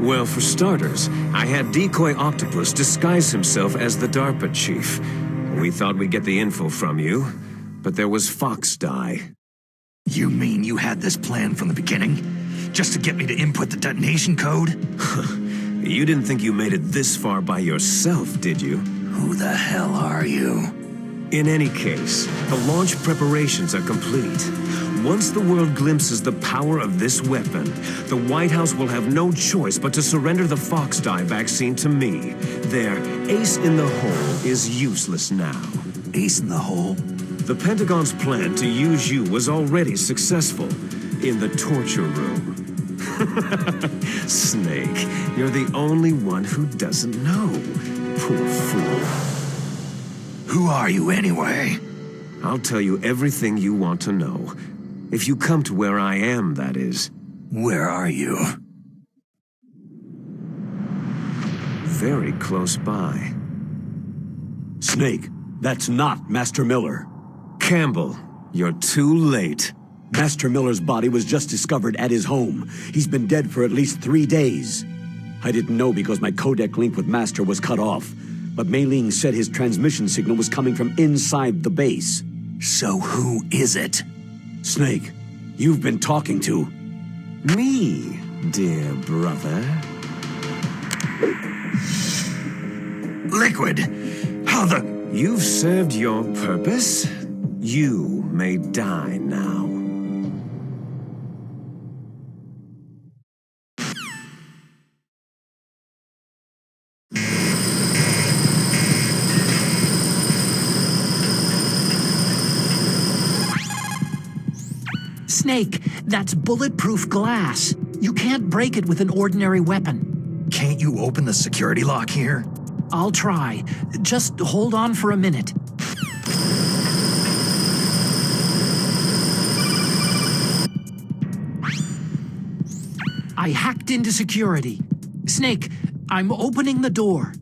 Well, for starters, I had Decoy Octopus disguise himself as the DARPA chief. We thought we'd get the info from you, but there was Fox Die. You mean you had this plan from the beginning? Just to get me to input the detonation code? You didn't think you made it this far by yourself, did you? Who the hell are you? In any case, the launch preparations are complete. Once the world glimpses the power of this weapon, the White House will have no choice but to surrender the Fox Die vaccine to me. Their ace in the hole is useless now. Ace in the hole? The Pentagon's plan to use you was already successful in the torture room. Snake, you're the only one who doesn't know. Poor fool. Who are you anyway? I'll tell you everything you want to know. If you come to where I am, that is. Where are you? Very close by. Snake, that's not Master Miller. Campbell, you're too late. Master Miller's body was just discovered at his home. He's been dead for at least 3 days. I didn't know because my codec link with Master was cut off, but Mei Ling said his transmission signal was coming from inside the base. So who is it? Snake, you've been talking to... Me, dear brother. Liquid! How the... You've served your purpose. You may die now. Snake, that's bulletproof glass. You can't break it with an ordinary weapon. Can't you open the security lock here? I'll try. Just hold on for a minute. I hacked into security. Snake, I'm opening the door.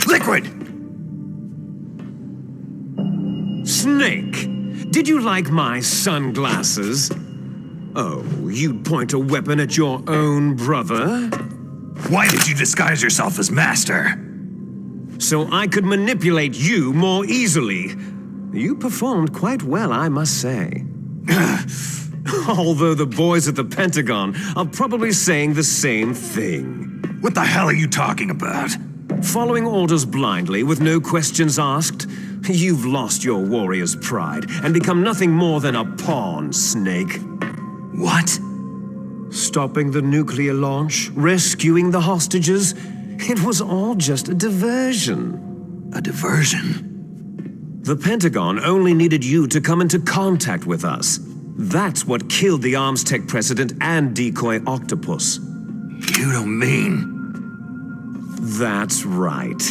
Liquid! Snake! Did you like my sunglasses? Oh, you'd point a weapon at your own brother? Why did you disguise yourself as Master? So I could manipulate you more easily. You performed quite well, I must say. Although the boys at the Pentagon are probably saying the same thing. What the hell are you talking about? Following orders blindly with no questions asked? You've lost your warrior's pride and become nothing more than a pawn, Snake. What? Stopping the nuclear launch, rescuing the hostages, it was all just a diversion. A diversion? The Pentagon only needed you to come into contact with us. That's what killed the Arms Tech president and Decoy Octopus. You don't mean... That's right.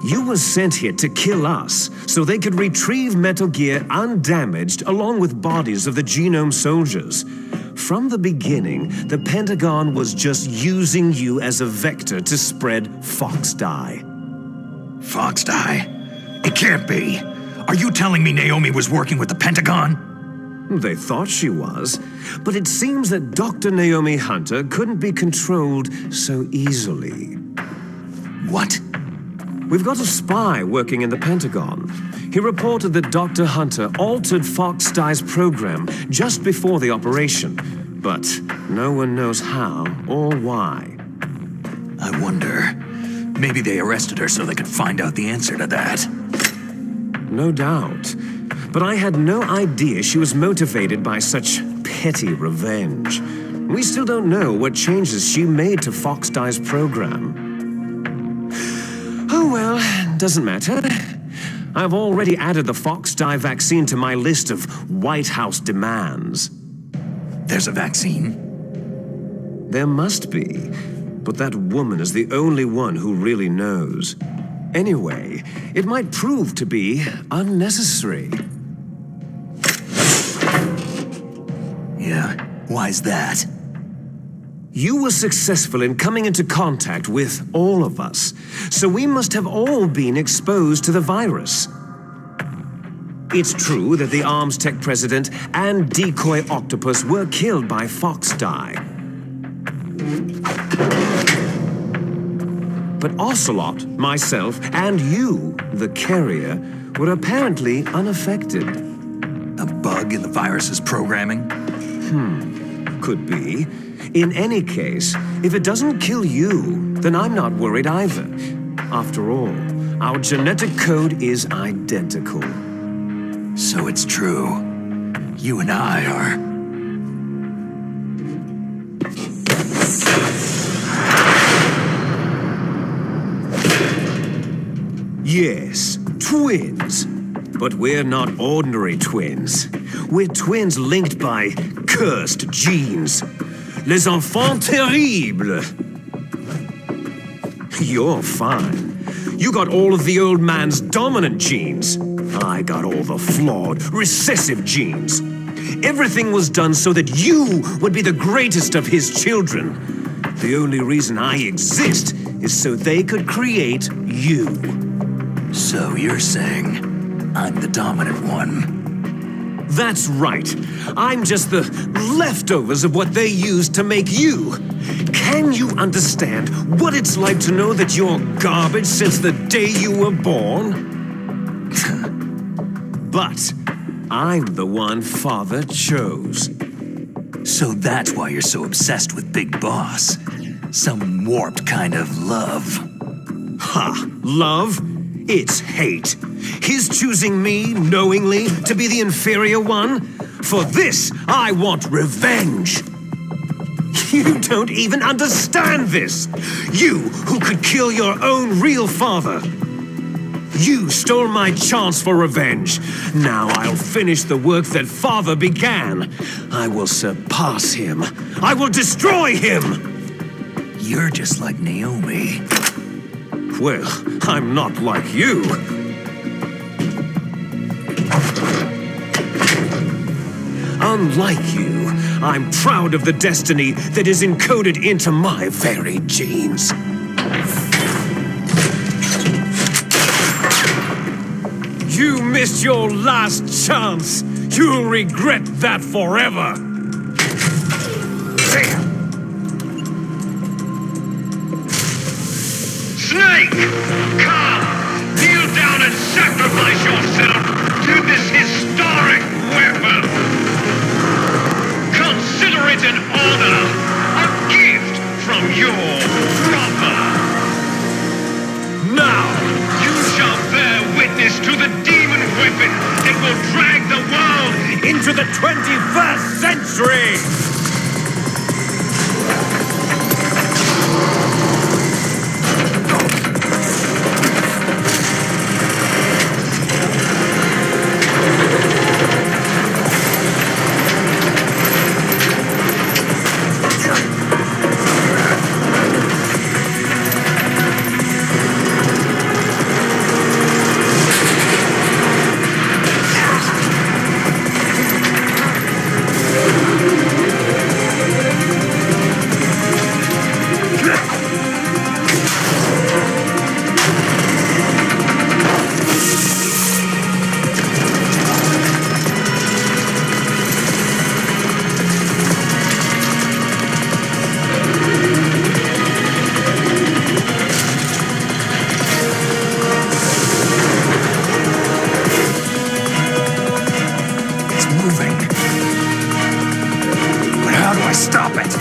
You were sent here to kill us, so they could retrieve Metal Gear undamaged along with bodies of the Genome soldiers. From the beginning, the Pentagon was just using you as a vector to spread Fox Die. Foxdie? It can't be. Are you telling me Naomi was working with the Pentagon? They thought she was, but it seems that Dr. Naomi Hunter couldn't be controlled so easily. What? We've got a spy working in the Pentagon. He reported that Dr. Hunter altered Foxdie's program just before the operation, but no one knows how or why. I wonder. Maybe they arrested her so they could find out the answer to that. No doubt. But I had no idea she was motivated by such petty revenge. We still don't know what changes she made to Foxdie's program. Oh well, doesn't matter. I've already added the Foxdie vaccine to my list of White House demands. There's a vaccine? There must be, but that woman is the only one who really knows. Anyway, it might prove to be unnecessary. Yeah, why's that? You were successful in coming into contact with all of us, so we must have all been exposed to the virus. It's true that the Arms Tech president and decoy octopus were killed by Foxdie. But Ocelot, myself, and you, the carrier, were apparently unaffected. A bug in the virus's programming? Could be. In any case, if it doesn't kill you, then I'm not worried either. After all, our genetic code is identical. So it's true. You and I are... Yes, twins. But we're not ordinary twins. We're twins linked by cursed genes. Les enfants terribles. You're fine. You got all of the old man's dominant genes. I got all the flawed, recessive genes. Everything was done so that you would be the greatest of his children. The only reason I exist is so they could create you. So you're saying I'm the dominant one? That's right. I'm just the leftovers of what they used to make you. Can you understand what it's like to know that you're garbage since the day you were born? But I'm the one Father chose. So that's why you're so obsessed with Big Boss. Some warped kind of love. Ha! Love? It's hate. His choosing me, knowingly, to be the inferior one? For this, I want revenge. You don't even understand this. You who could kill your own real father. You stole my chance for revenge. Now I'll finish the work that Father began. I will surpass him. I will destroy him. You're just like Naomi. Well, I'm not like you. Unlike you, I'm proud of the destiny that is encoded into my very genes. You missed your last chance. You'll regret that forever. Snake! Come! Kneel down and sacrifice yourself to this historic weapon! Consider it an honor, a gift from your brother! Now, you shall bear witness to the demon weapon that will drag the world into the 21st century! Stop it!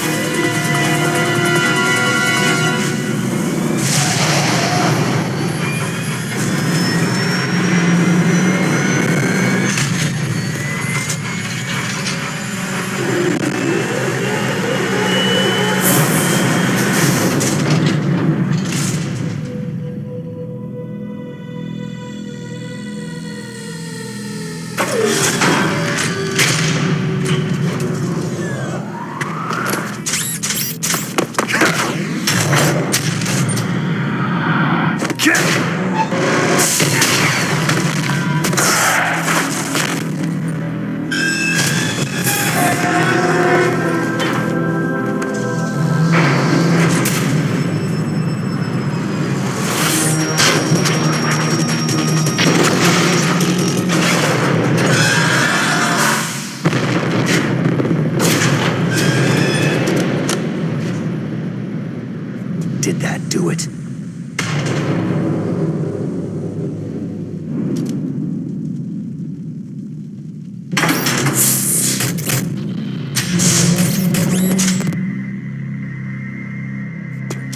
Did that do it?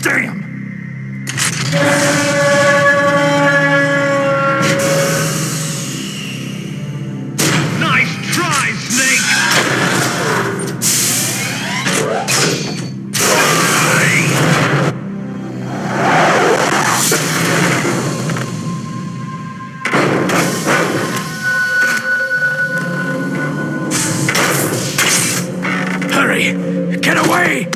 Damn! Nice try, Snake! Hurry! Get away!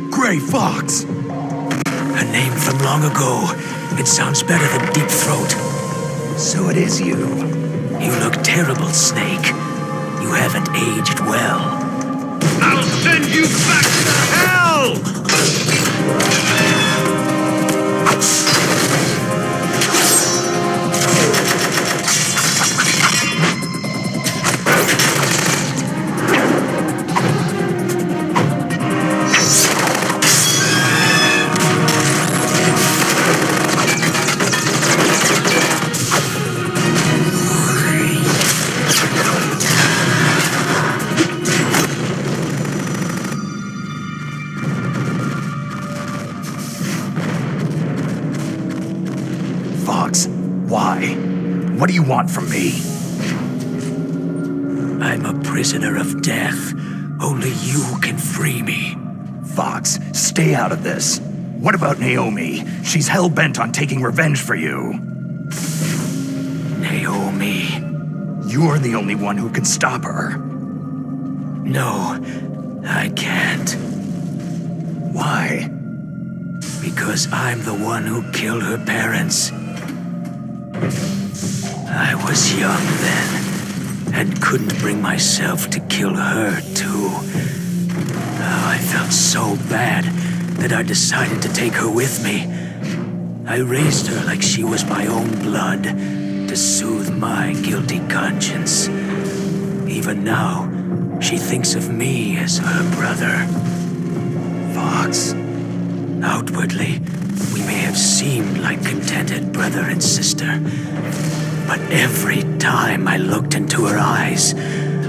Gray Fox! A name from long ago. It sounds better than Deep Throat. So it is you. You look terrible, Snake. You haven't aged well. I'll send you back to hell! Fox, why? What do you want from me? I'm a prisoner of death. Only you can free me. Fox, stay out of this. What about Naomi? She's hell-bent on taking revenge for you. Naomi. You're the only one who can stop her. No, I can't. Why? Because I'm the one who killed her parents. I was young then, and couldn't bring myself to kill her, too. Oh, I felt so bad that I decided to take her with me. I raised her like she was my own blood, to soothe my guilty conscience. Even now, she thinks of me as her brother. Fox. Outwardly, we may have seemed like contented brother and sister. But every time I looked into her eyes,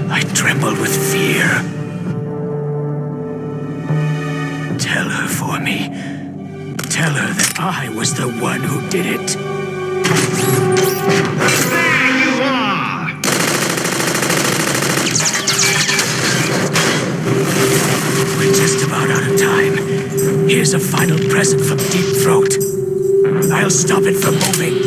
I trembled with fear. Tell her for me. Tell her that I was the one who did it. There you are! We're just about out of time. Here's a final present from Deep Throat. I'll stop it from moving.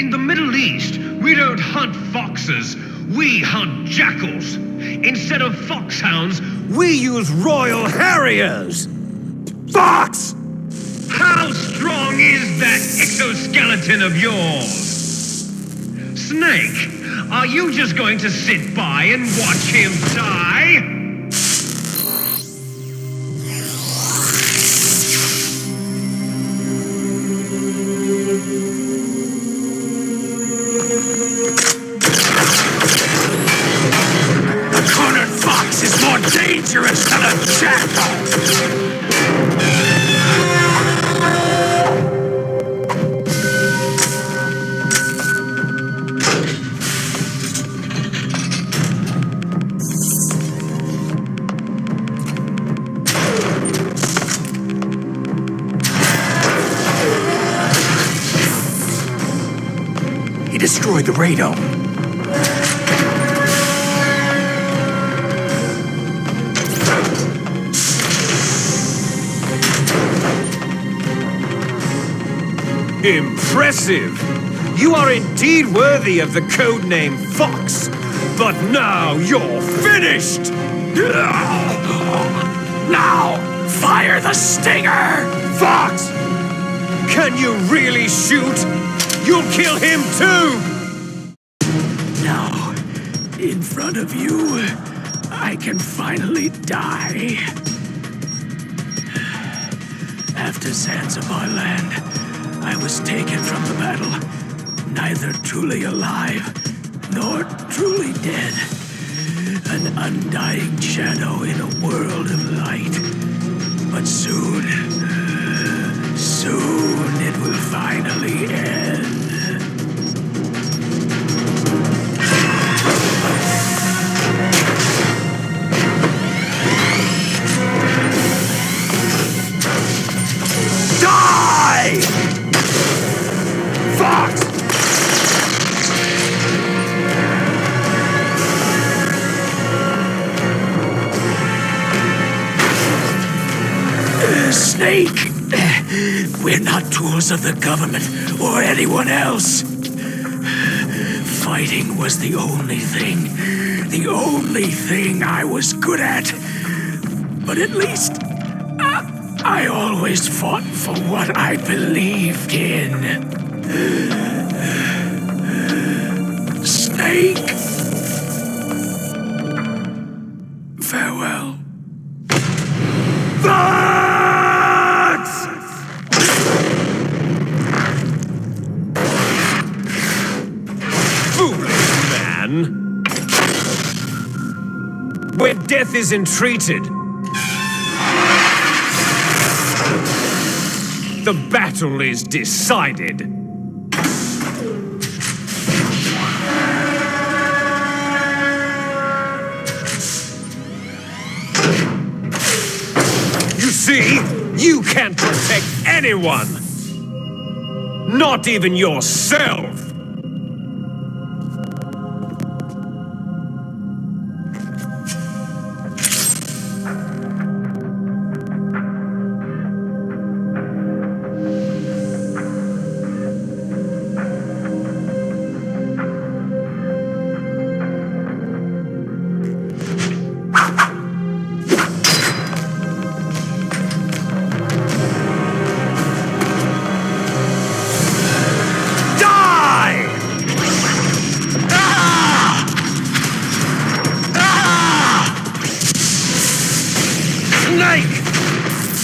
In the Middle East, we don't hunt foxes, we hunt jackals. Instead of foxhounds, We use Royal Harriers! Fox! how strong is that exoskeleton of yours? Snake, are you just going to sit by and watch him die? A cornered fox is more dangerous than a jackal! He destroyed the radome. Impressive! You are indeed worthy of the codename Fox, but now you're finished! Now, fire the stinger! Fox! Can you really shoot? You'll kill him too! Now, in front of you, I can finally die. After Zanzibar land, I was taken from the battle, neither truly alive nor truly dead. An undying shadow in a world of light. But soon it will finally end. Die! Fox! Snake, we're not tools of the government or anyone else. Fighting was the only thing I was good at. But at least I always fought for what I believed in. Snake, farewell. Foolish man! Where death is entreated, the battle is decided. You see, you can't protect anyone. Not even yourself.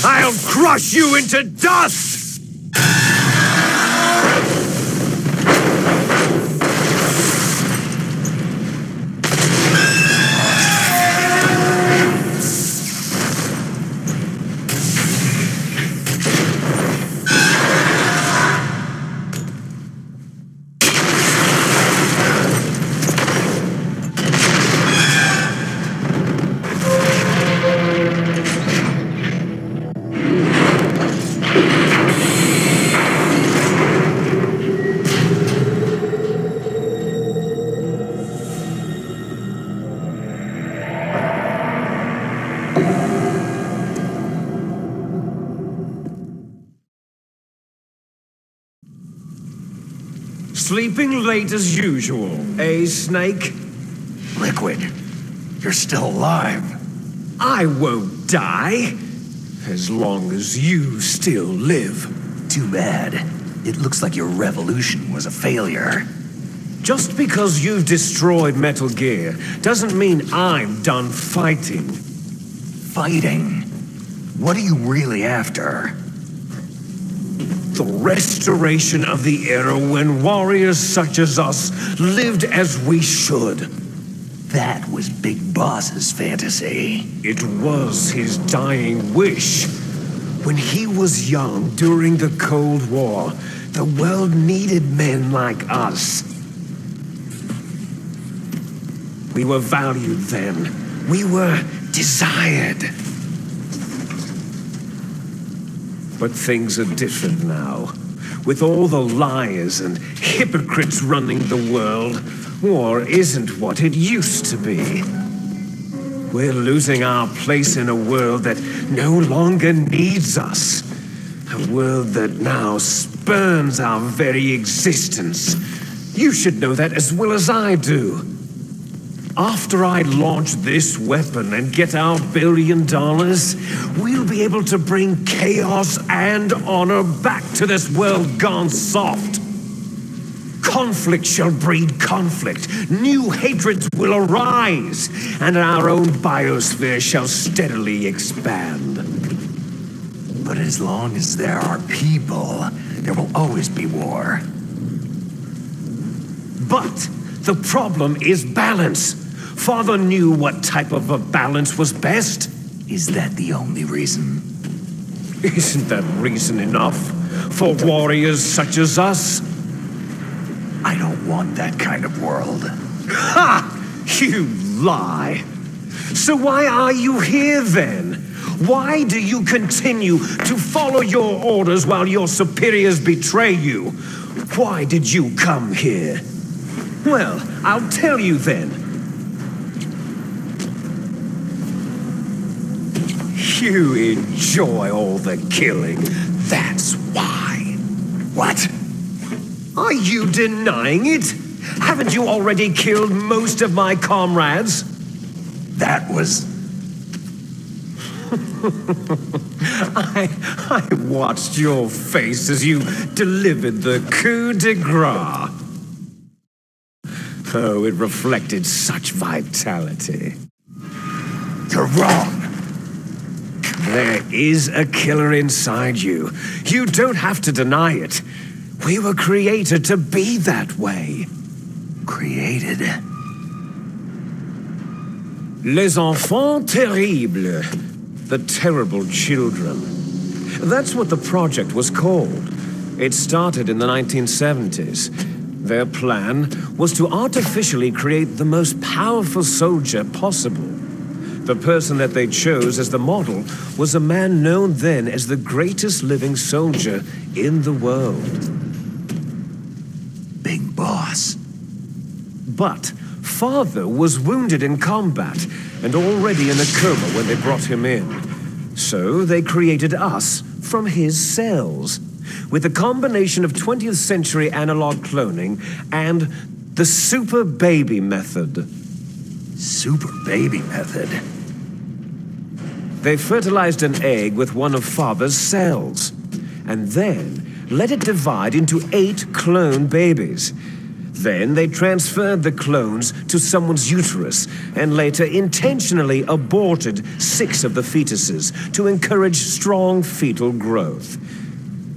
I'll crush you into dust! Sleeping late as usual, eh, Snake? Liquid, you're still alive. I won't die, as long as you still live. Too bad. It looks like your revolution was a failure. Just because you've destroyed Metal Gear doesn't mean I'm done fighting. Fighting? What are you really after? The restoration of the era when warriors such as us lived as we should. That was Big Boss's fantasy. It was his dying wish. When he was young during the Cold War, the world needed men like us. We were valued then. We were desired. But things are different now. With all the liars and hypocrites running the world, war isn't what it used to be. We're losing our place in a world that no longer needs us. A world that now spurns our very existence. You should know that as well as I do. After I launch this weapon and get our $1 billion, we'll be able to bring chaos and honor back to this world gone soft. Conflict shall breed conflict. New hatreds will arise, and our own biosphere shall steadily expand. But as long as there are people, there will always be war. But the problem is balance. Father knew what type of a balance was best. Is that the only reason? Isn't that reason enough for warriors such as us? I don't want that kind of world. Ha! You lie. So why are you here then? Why do you continue to follow your orders while your superiors betray you? Why did you come here? Well, I'll tell you then. You enjoy all the killing. That's why. What? Are you denying it? Haven't you already killed most of my comrades? That was... I watched your face as you delivered the coup de grace. Oh, it reflected such vitality. You're wrong. There is a killer inside you. You don't have to deny it. We were created to be that way. Created? Les enfants terribles. The terrible children. That's what the project was called. It started in the 1970s. Their plan was to artificially create the most powerful soldier possible. The person that they chose as the model was a man known then as the greatest living soldier in the world. Big Boss. But Father was wounded in combat and already in a coma when they brought him in. So they created us from his cells, with a combination of 20th century analog cloning and the super baby method. Super baby method? They fertilized an egg with one of Father's cells, and then let it divide into 8 clone babies. Then they transferred the clones to someone's uterus and later intentionally aborted 6 of the fetuses to encourage strong fetal growth.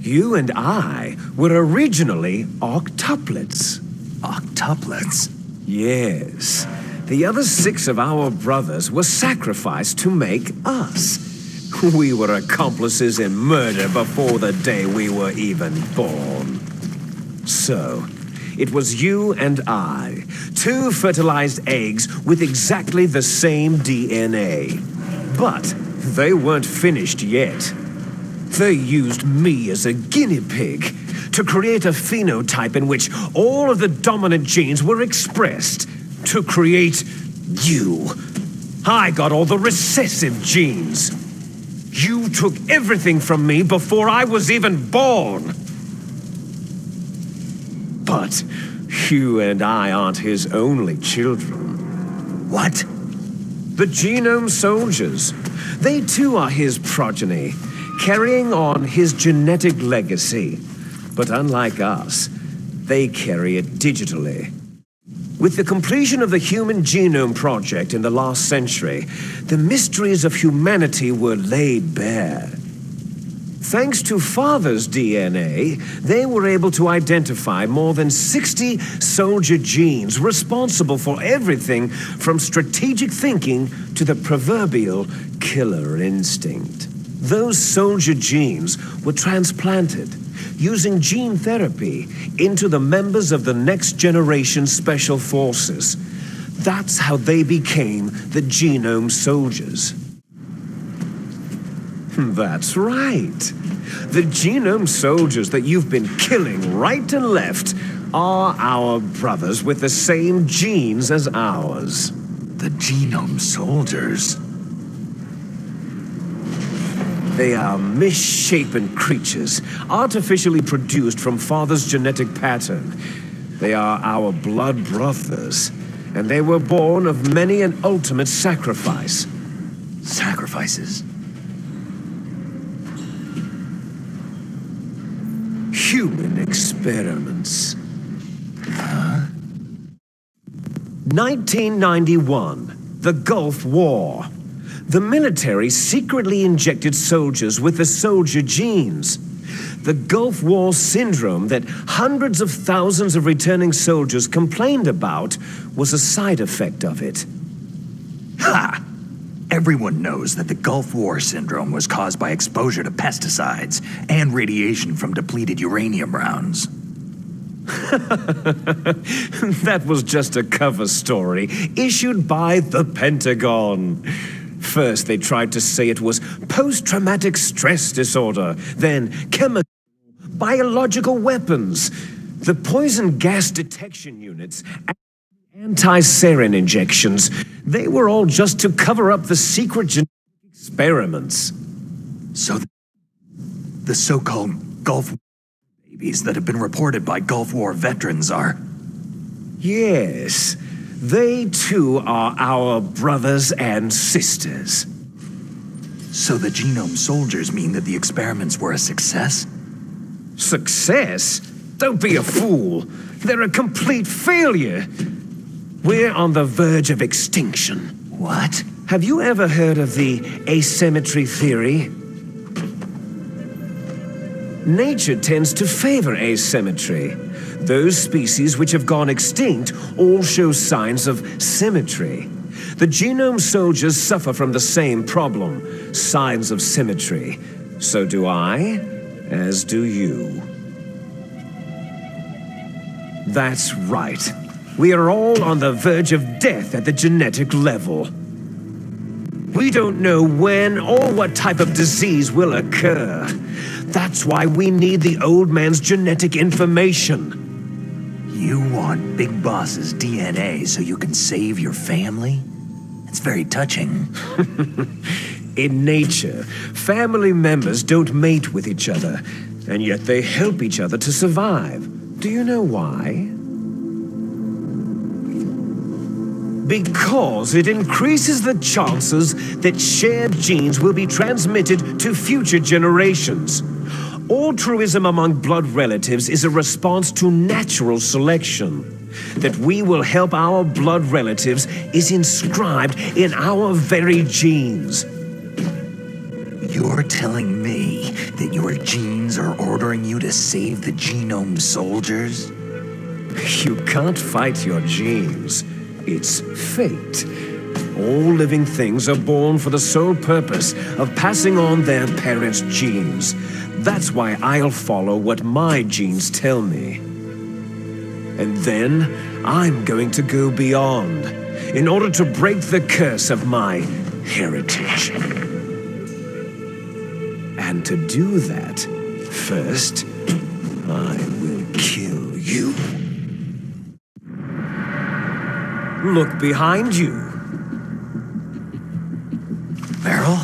You and I were originally octuplets. Octuplets? Yes. The other 6 of our brothers were sacrificed to make us. We were accomplices in murder before the day we were even born. So, it was you and I, 2 fertilized eggs with exactly the same DNA. But they weren't finished yet. They used me as a guinea pig to create a phenotype in which all of the dominant genes were expressed. To create you. I got all the recessive genes. You took everything from me before I was even born. But you and I aren't his only children. What? The Genome Soldiers. They too are his progeny, carrying on his genetic legacy. But unlike us, they carry it digitally. With the completion of the Human Genome Project in the last century, the mysteries of humanity were laid bare. Thanks to Father's DNA, they were able to identify more than 60 soldier genes responsible for everything from strategic thinking to the proverbial killer instinct. Those soldier genes were transplanted using gene therapy into the members of the next generation special forces. That's how they became the Genome Soldiers. That's right. The Genome Soldiers that you've been killing right and left are our brothers with the same genes as ours. The Genome Soldiers? They are misshapen creatures, artificially produced from Father's genetic pattern. They are our blood brothers, and they were born of many an ultimate sacrifice. Sacrifices? Human experiments. Huh? 1991, the Gulf War. The military secretly injected soldiers with the soldier genes. The Gulf War syndrome that hundreds of thousands of returning soldiers complained about was a side effect of it. Ha! Everyone knows that the Gulf War syndrome was caused by exposure to pesticides and radiation from depleted uranium rounds. That was just a cover story issued by the Pentagon. First, they tried to say it was post-traumatic stress disorder, then chemical, biological weapons, the poison gas detection units, anti-sarin injections. They were all just to cover up the secret genetic experiments. So the so-called Gulf War babies that have been reported by Gulf War veterans are... Yes. They too are our brothers and sisters. So the Genome Soldiers mean that the experiments were a success? Success? Don't be a fool. They're a complete failure. We're on the verge of extinction. What? Have you ever heard of the asymmetry theory? Nature tends to favor asymmetry. Those species which have gone extinct all show signs of symmetry. The Genome Soldiers suffer from the same problem, signs of symmetry. So do I, as do you. That's right. We are all on the verge of death at the genetic level. We don't know when or what type of disease will occur. That's why we need the old man's genetic information. You want Big Boss's DNA so you can save your family? It's very touching. In nature, family members don't mate with each other, and yet they help each other to survive. Do you know why? Because it increases the chances that shared genes will be transmitted to future generations. Altruism among blood relatives is a response to natural selection. That we will help our blood relatives is inscribed in our very genes. You're telling me that your genes are ordering you to save the Genome Soldiers? You can't fight your genes. It's fate. All living things are born for the sole purpose of passing on their parents' genes. That's why I'll follow what my genes tell me. And then I'm going to go beyond in order to break the curse of my heritage. And to do that, first, I will kill you. Look behind you. Beryl?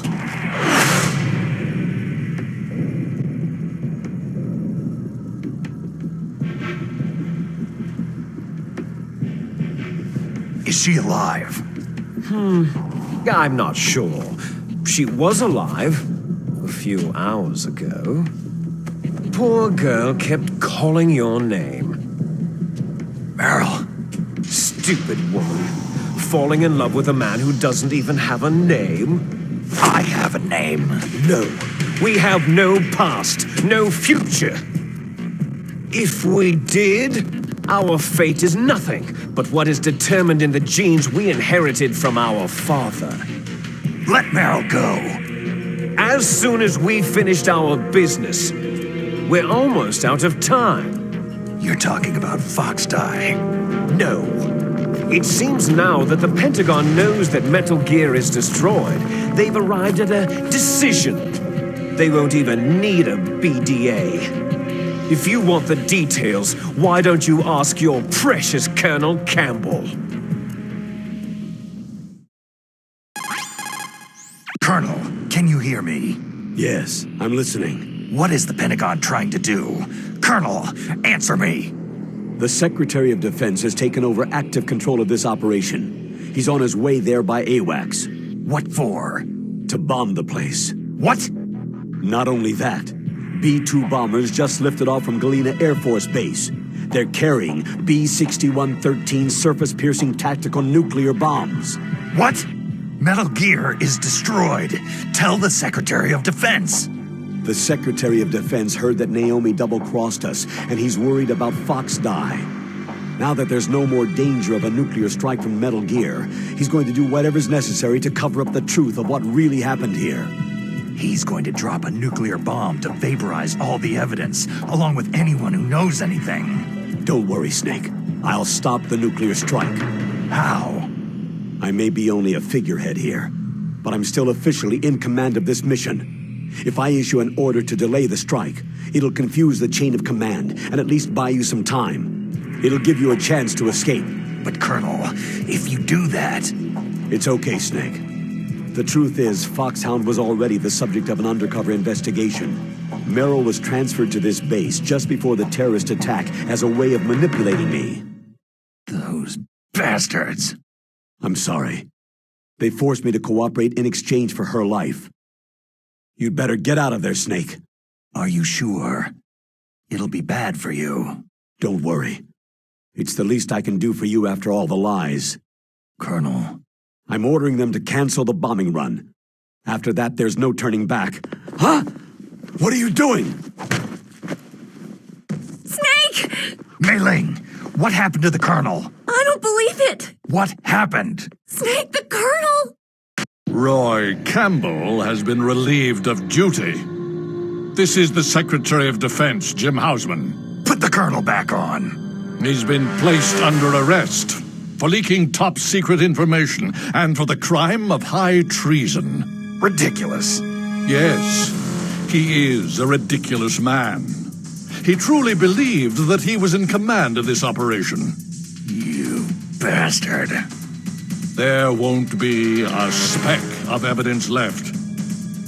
Is she alive? I'm not sure. She was alive a few hours ago. Poor girl kept calling your name. Meryl. Stupid woman. Falling in love with a man who doesn't even have a name? I have a name. No. We have no past, no future. If we did, our fate is nothing but what is determined in the genes we inherited from our father. Let Meryl go. As soon as we finished our business, we're almost out of time. You're talking about Fox Die. No. It seems now that the Pentagon knows that Metal Gear is destroyed. They've arrived at a decision. They won't even need a BDA. If you want the details, why don't you ask your precious Colonel Campbell? Colonel, can you hear me? Yes, I'm listening. What is the Pentagon trying to do? Colonel, answer me! The Secretary of Defense has taken over active control of this operation. He's on his way there by AWACS. What for? To bomb the place. What? Not only that, B-2 bombers just lifted off from Galena Air Force Base. They're carrying B-6113 surface-piercing tactical nuclear bombs. What? Metal Gear is destroyed. Tell the Secretary of Defense. The Secretary of Defense heard that Naomi double-crossed us, and he's worried about Fox Die. Now that there's no more danger of a nuclear strike from Metal Gear, he's going to do whatever's necessary to cover up the truth of what really happened here. He's going to drop a nuclear bomb to vaporize all the evidence, along with anyone who knows anything. Don't worry, Snake. I'll stop the nuclear strike. How? I may be only a figurehead here, but I'm still officially in command of this mission. If I issue an order to delay the strike, it'll confuse the chain of command and at least buy you some time. It'll give you a chance to escape. But Colonel, if you do that... It's okay, Snake. The truth is, Foxhound was already the subject of an undercover investigation. Merrill was transferred to this base just before the terrorist attack as a way of manipulating me. Those bastards. I'm sorry. They forced me to cooperate in exchange for her life. You'd better get out of there, Snake. Are you sure? It'll be bad for you. Don't worry. It's the least I can do for you after all the lies. Colonel. I'm ordering them to cancel the bombing run. After that, there's no turning back. Huh? What are you doing? Snake! Mei Ling, what happened to the Colonel? I don't believe it! What happened? Snake, the Colonel! Roy Campbell has been relieved of duty. This is the Secretary of Defense, Jim Hausman. Put the Colonel back on. He's been placed under arrest for leaking top-secret information and for the crime of high treason. Ridiculous. Yes, he is a ridiculous man. He truly believed that he was in command of this operation. You bastard. There won't be a speck of evidence left.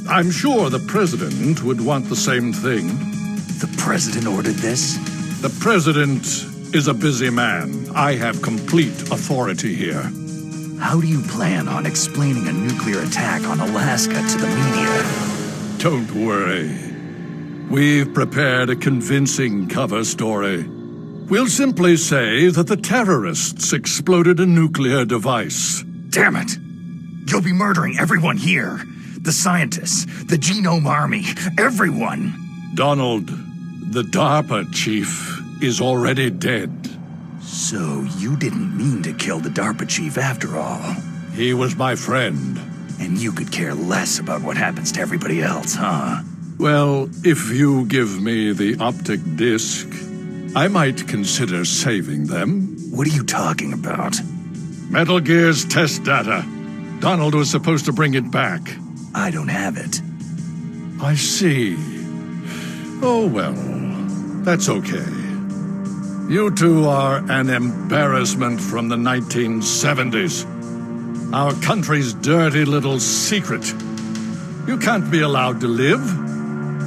I'm sure the President would want the same thing. The President ordered this? The President is a busy man. I have complete authority here. How do you plan on explaining a nuclear attack on Alaska to the media? Don't worry. We've prepared a convincing cover story. We'll simply say that the terrorists exploded a nuclear device. Damn it! You'll be murdering everyone here. The scientists, the Genome Army, everyone. Donald, the DARPA chief, is already dead. So you didn't mean to kill the DARPA chief after all. He was my friend. And you could care less about what happens to everybody else, huh? Well, if you give me the optic disc, I might consider saving them. What are you talking about? Metal Gear's test data. Donald was supposed to bring it back. I don't have it. I see. Oh, well, that's okay. You two are an embarrassment from the 1970s. Our country's dirty little secret. You can't be allowed to live.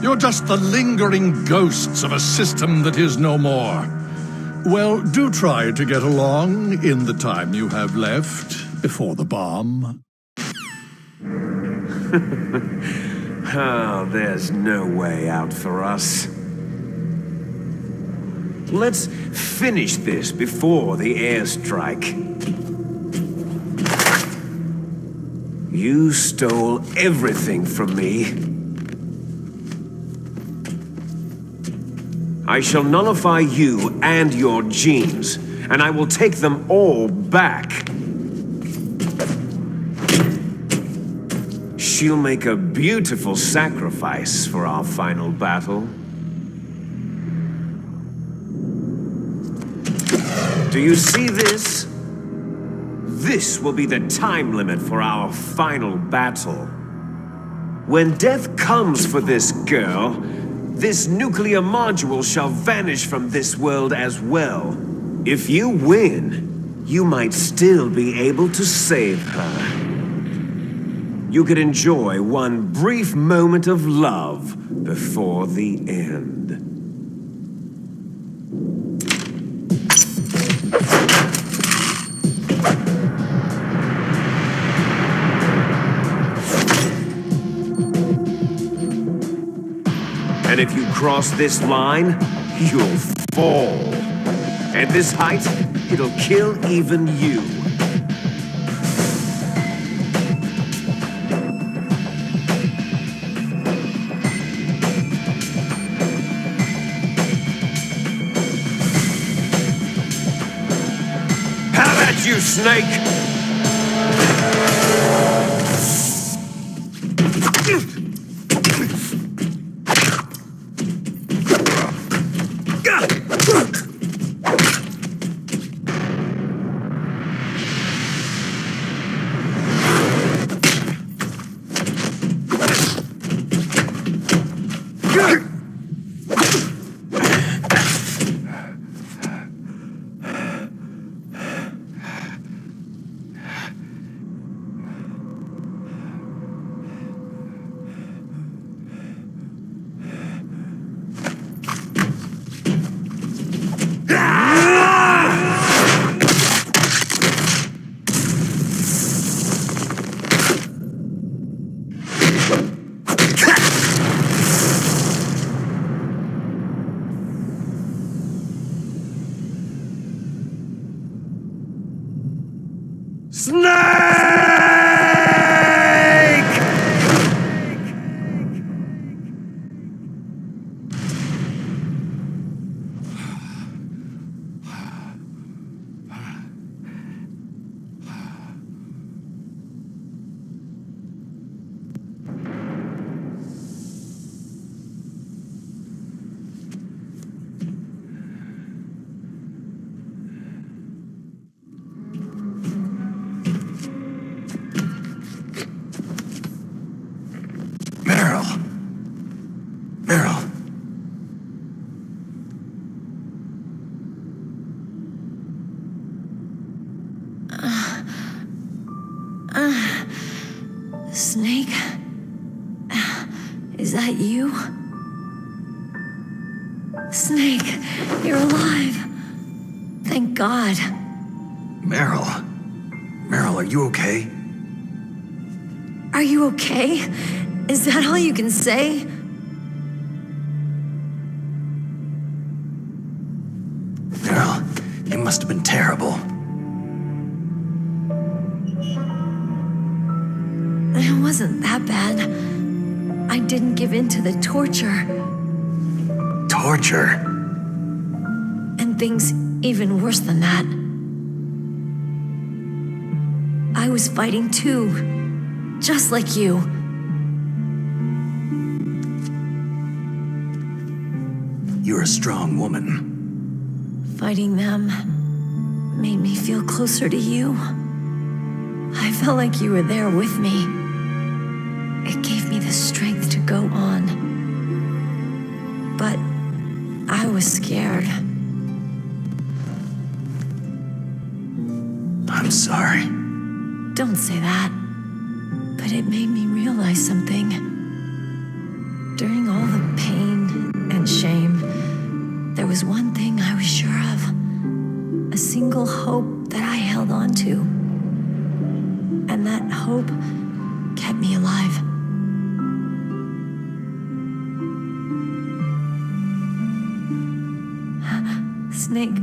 You're just the lingering ghosts of a system that is no more. Well, do try to get along in the time you have left before the bomb. Oh, there's no way out for us. Let's finish this before the airstrike. You stole everything from me. I shall nullify you and your genes, and I will take them all back. She'll make a beautiful sacrifice for our final battle. Do you see this? This will be the time limit for our final battle. When death comes for this girl, this nuclear module shall vanish from this world as well. If you win, you might still be able to save her. You could enjoy one brief moment of love before the end. And if you cross this line, you'll fall. At this height, it'll kill even you. How about you, Snake? Snake? Is that you? Snake, you're alive. Thank God. Meryl. Meryl, are you okay? Are you okay? Is that all you can say? Meryl, it must have been terrible. It wasn't that bad. I didn't give in to the torture. Torture? And things even worse than that. I was fighting too, just like you. You're a strong woman. Fighting them made me feel closer to you. I felt like you were there with me. It gave me the strength to go on. But I was scared. I'm sorry. Don't say that. But it made me realize something. During all the pain and shame, there was one thing I was sure of. a single hope that I held on to. And that hope kept me alive. Snake,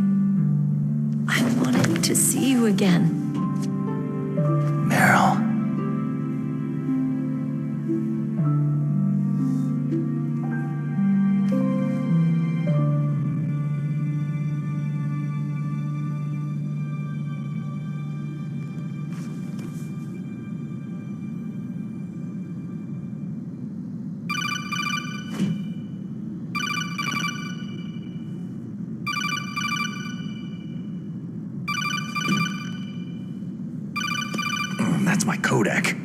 I wanted to see you again. Meryl. That's my Kodak.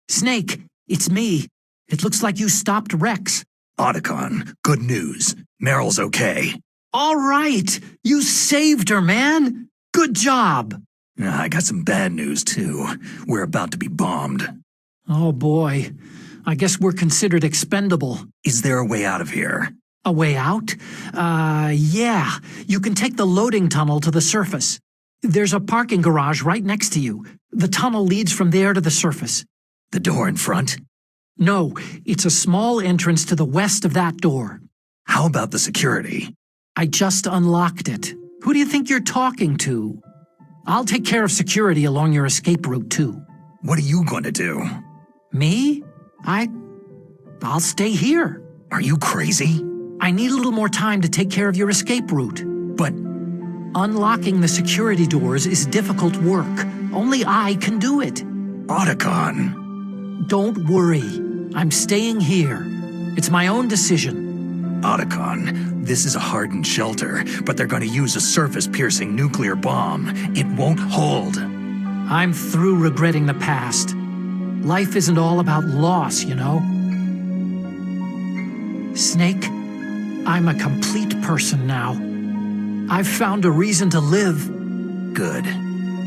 Snake, it's me. It looks like you stopped Rex. Otacon, good news. Meryl's okay. All right, you saved her, man. Good job. I got some bad news, too. We're about to be bombed. Oh boy, I guess we're considered expendable. Is there a way out of here? A way out? Yeah. You can take the loading tunnel to the surface. There's a parking garage right next to you. The tunnel leads from there to the surface. The door in front? No, it's a small entrance to the west of that door. How about the security? I just unlocked it. Who do you think you're talking to? I'll take care of security along your escape route, too. What are you going to do? Me? I'll stay here. Are you crazy? I need a little more time to take care of your escape route. But unlocking the security doors is difficult work. Only I can do it. Otacon. Don't worry. I'm staying here. It's my own decision. Otacon, this is a hardened shelter, but they're going to use a surface-piercing nuclear bomb. It won't hold. I'm through regretting the past. Life isn't all about loss, you know? Snake, I'm a complete person now. I've found a reason to live. Good.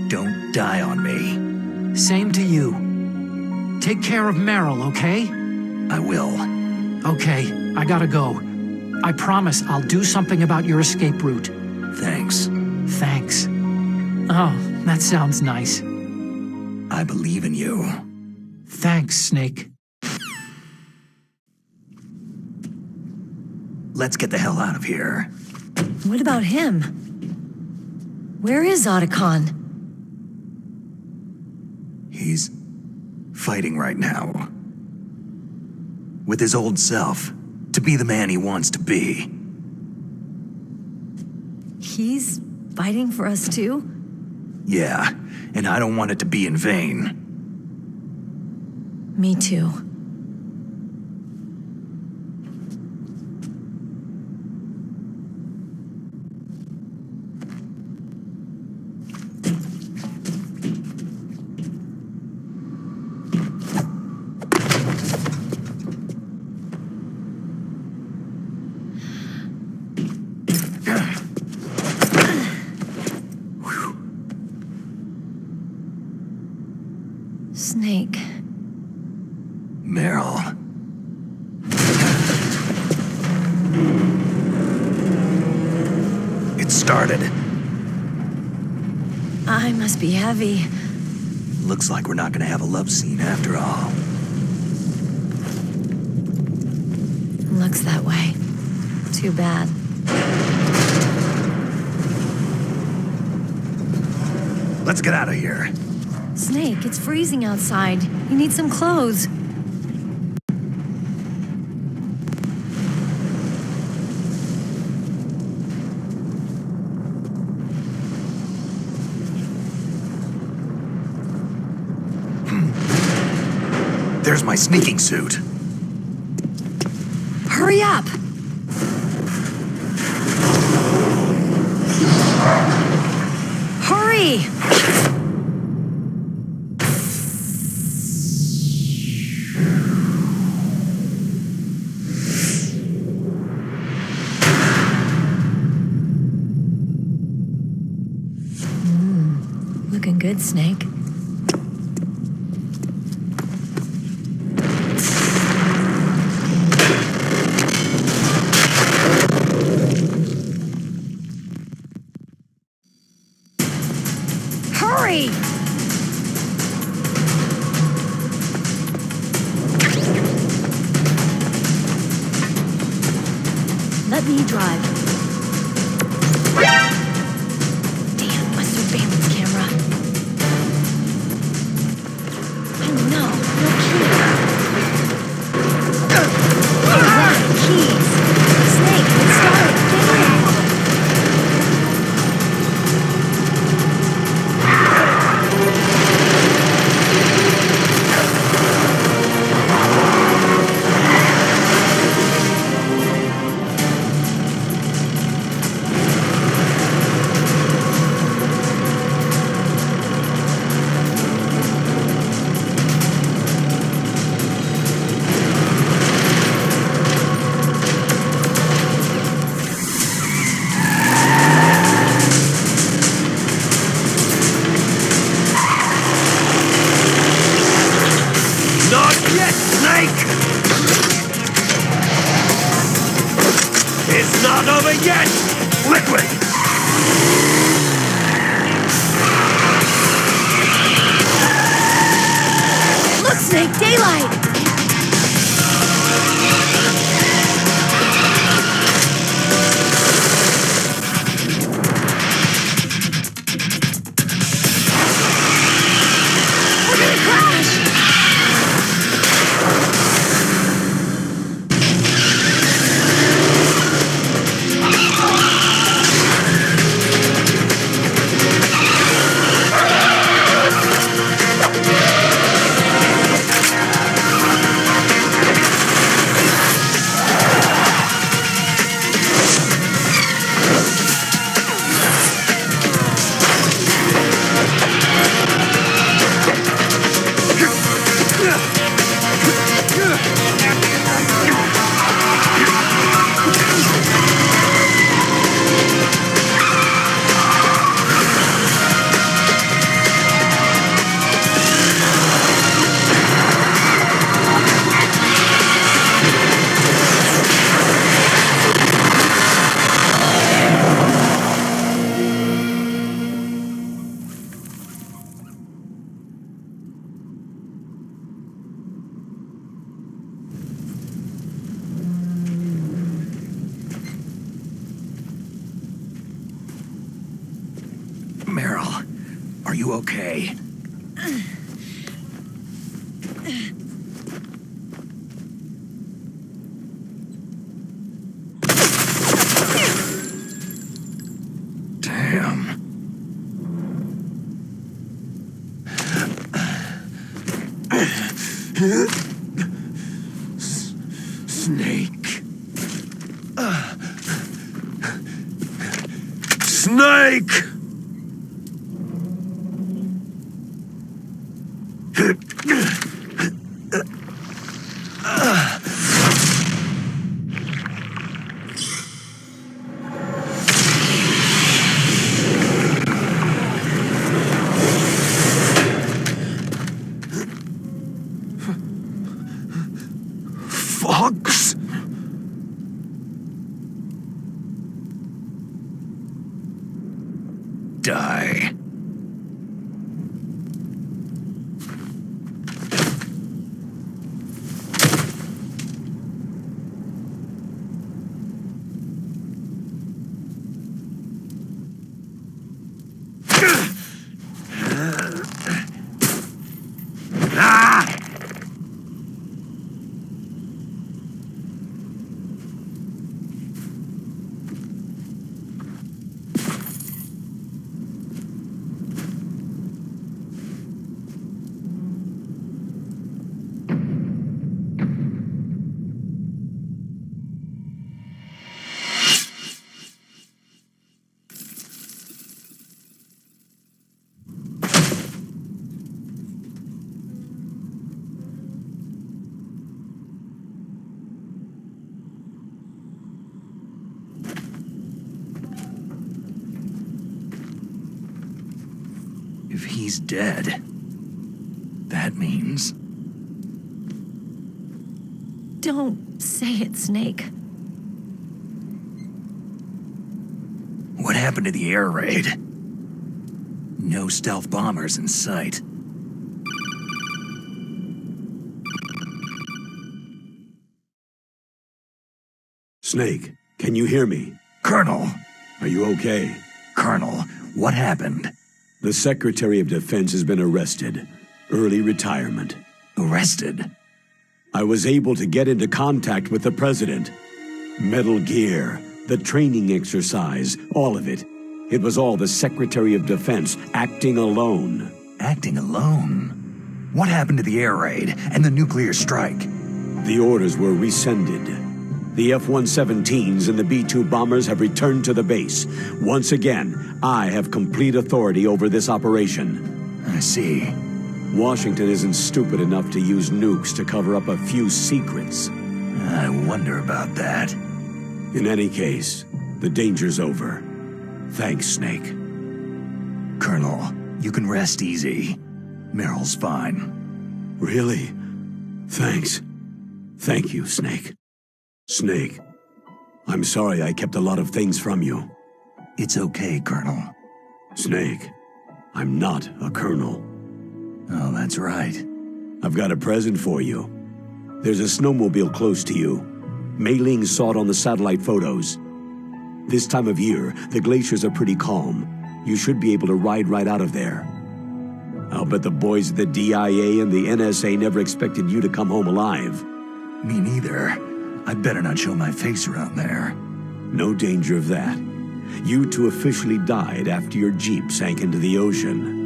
Don't die on me. Same to you. Take care of Meryl, okay? I will. Okay, I gotta go. I promise I'll do something about your escape route. Thanks. Thanks. Oh, that sounds nice. I believe in you. Thanks, Snake. Let's get the hell out of here. What about him? Where is Otacon? He's fighting right now. With his old self, to be the man he wants to be. He's fighting for us too? Yeah, and I don't want it to be in vain. Me too. Snake. Meryl. It started. I must be heavy. Looks like we're not gonna have a love scene after all. Looks that way. Too bad. Let's get out of here. Snake, it's freezing outside. You need some clothes. There's my sneaking suit. Hurry up! Hurry! Looking good, Snake. me drive. Damn, a surveillance camera. Oh no, no key. Alright, keys. Snake, let's start. It's not over yet! Liquid! Look, Snake, daylight! We're gonna crash! Meryl, are you okay? Damn. Snake. Snake! Fox? Die. If he's dead, that means... Don't say it, Snake. What happened to the air raid? No stealth bombers in sight. Snake, Can you hear me? Colonel! Are you okay? Colonel, what happened? The Secretary of Defense has been arrested. Early retirement. Arrested? I was able to get into contact with the President. Metal Gear, the training exercise, all of it. It was all the Secretary of Defense acting alone. Acting alone? What happened to the air raid and the nuclear strike? The orders were rescinded. The F-117s and the B-2 bombers have returned to the base. Once again, I have complete authority over this operation. I see. Washington isn't stupid enough to use nukes to cover up a few secrets. I wonder about that. In any case, the danger's over. Thanks, Snake. Colonel, you can rest easy. Meryl's fine. Really? Thanks. Thank you, Snake. Snake, I'm sorry I kept a lot of things from you. It's okay, Colonel. Snake, I'm not a colonel. Oh, that's right. I've got a present for you. There's a snowmobile close to you. Mei Ling saw it on the satellite photos. This time of year, the glaciers are pretty calm. You should be able to ride right out of there. I'll bet the boys at the DIA and the NSA never expected you to come home alive. Me neither. I'd better not show my face around there. No danger of that. You two officially died after your Jeep sank into the ocean.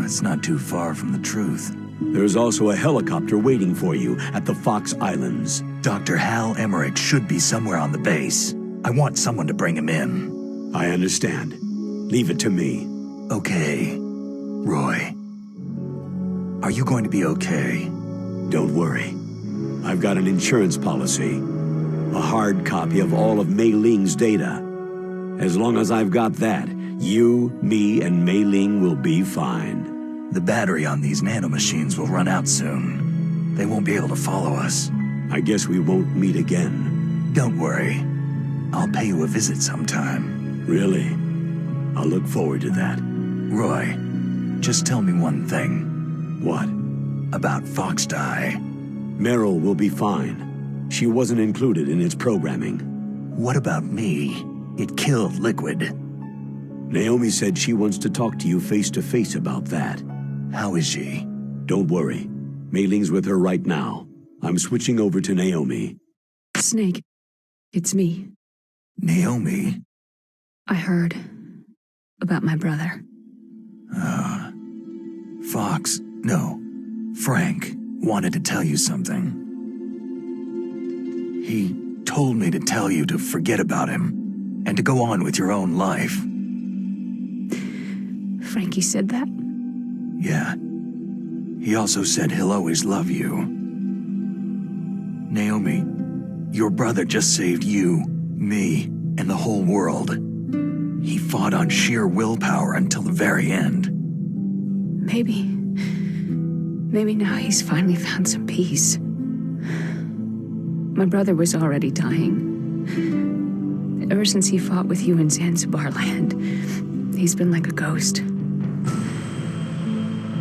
That's not too far from the truth. There's also a helicopter waiting for you at the Fox Islands. Dr. Hal Emmerich should be somewhere on the base. I want someone to bring him in. I understand. Leave it to me. Okay. Roy. Are you going to be okay? Don't worry. I've got an insurance policy. A hard copy of all of Mei Ling's data. As long as I've got that, you, me, and Mei Ling will be fine. The battery on these nanomachines will run out soon. They won't be able to follow us. I guess we won't meet again. Don't worry. I'll pay you a visit sometime. Really? I'll look forward to that. Roy, just tell me one thing. What? About Foxdie. Meryl will be fine. She wasn't included in its programming. What about me? It killed Liquid. Naomi said she wants to talk to you face-to-face about that. How is she? Don't worry. Mei Ling's with her right now. I'm switching over to Naomi. Snake, it's me. Naomi? I heard about my brother. Frank wanted to tell you something. He told me to tell you to forget about him and to go on with your own life. Frankie said that? Yeah. He also said he'll always love you. Naomi, your brother just saved you, me, and the whole world. He fought on sheer willpower until the very end. Maybe now he's finally found some peace. My brother was already dying. Ever since he fought with you in Zanzibar land, he's been like a ghost.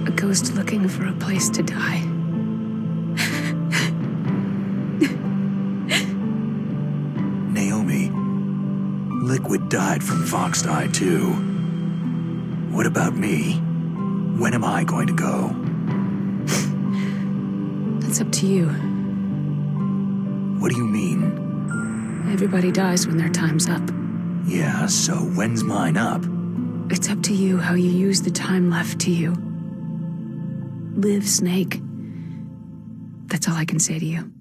A ghost looking for a place to die. Naomi, Liquid died from Foxdie too. What about me? When am I going to go? That's up to you. What do you mean? Everybody dies when their time's up. Yeah, so when's mine up? It's up to you how you use the time left to you. Live, Snake. That's all I can say to you.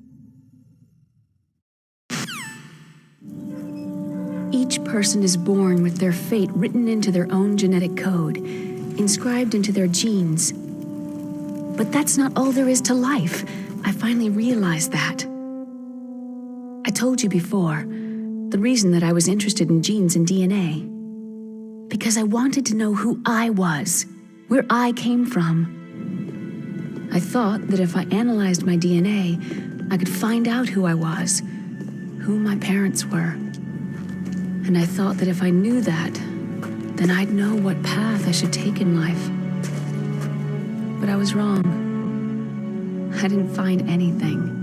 Each person is born with their fate written into their own genetic code, inscribed into their genes. But that's not all there is to life. I finally realized that. I told you before, the reason that I was interested in genes and DNA. Because I wanted to know who I was, where I came from. I thought that if I analyzed my DNA, I could find out who I was, who my parents were. And I thought that if I knew that, then I'd know what path I should take in life. But I was wrong. I didn't find anything.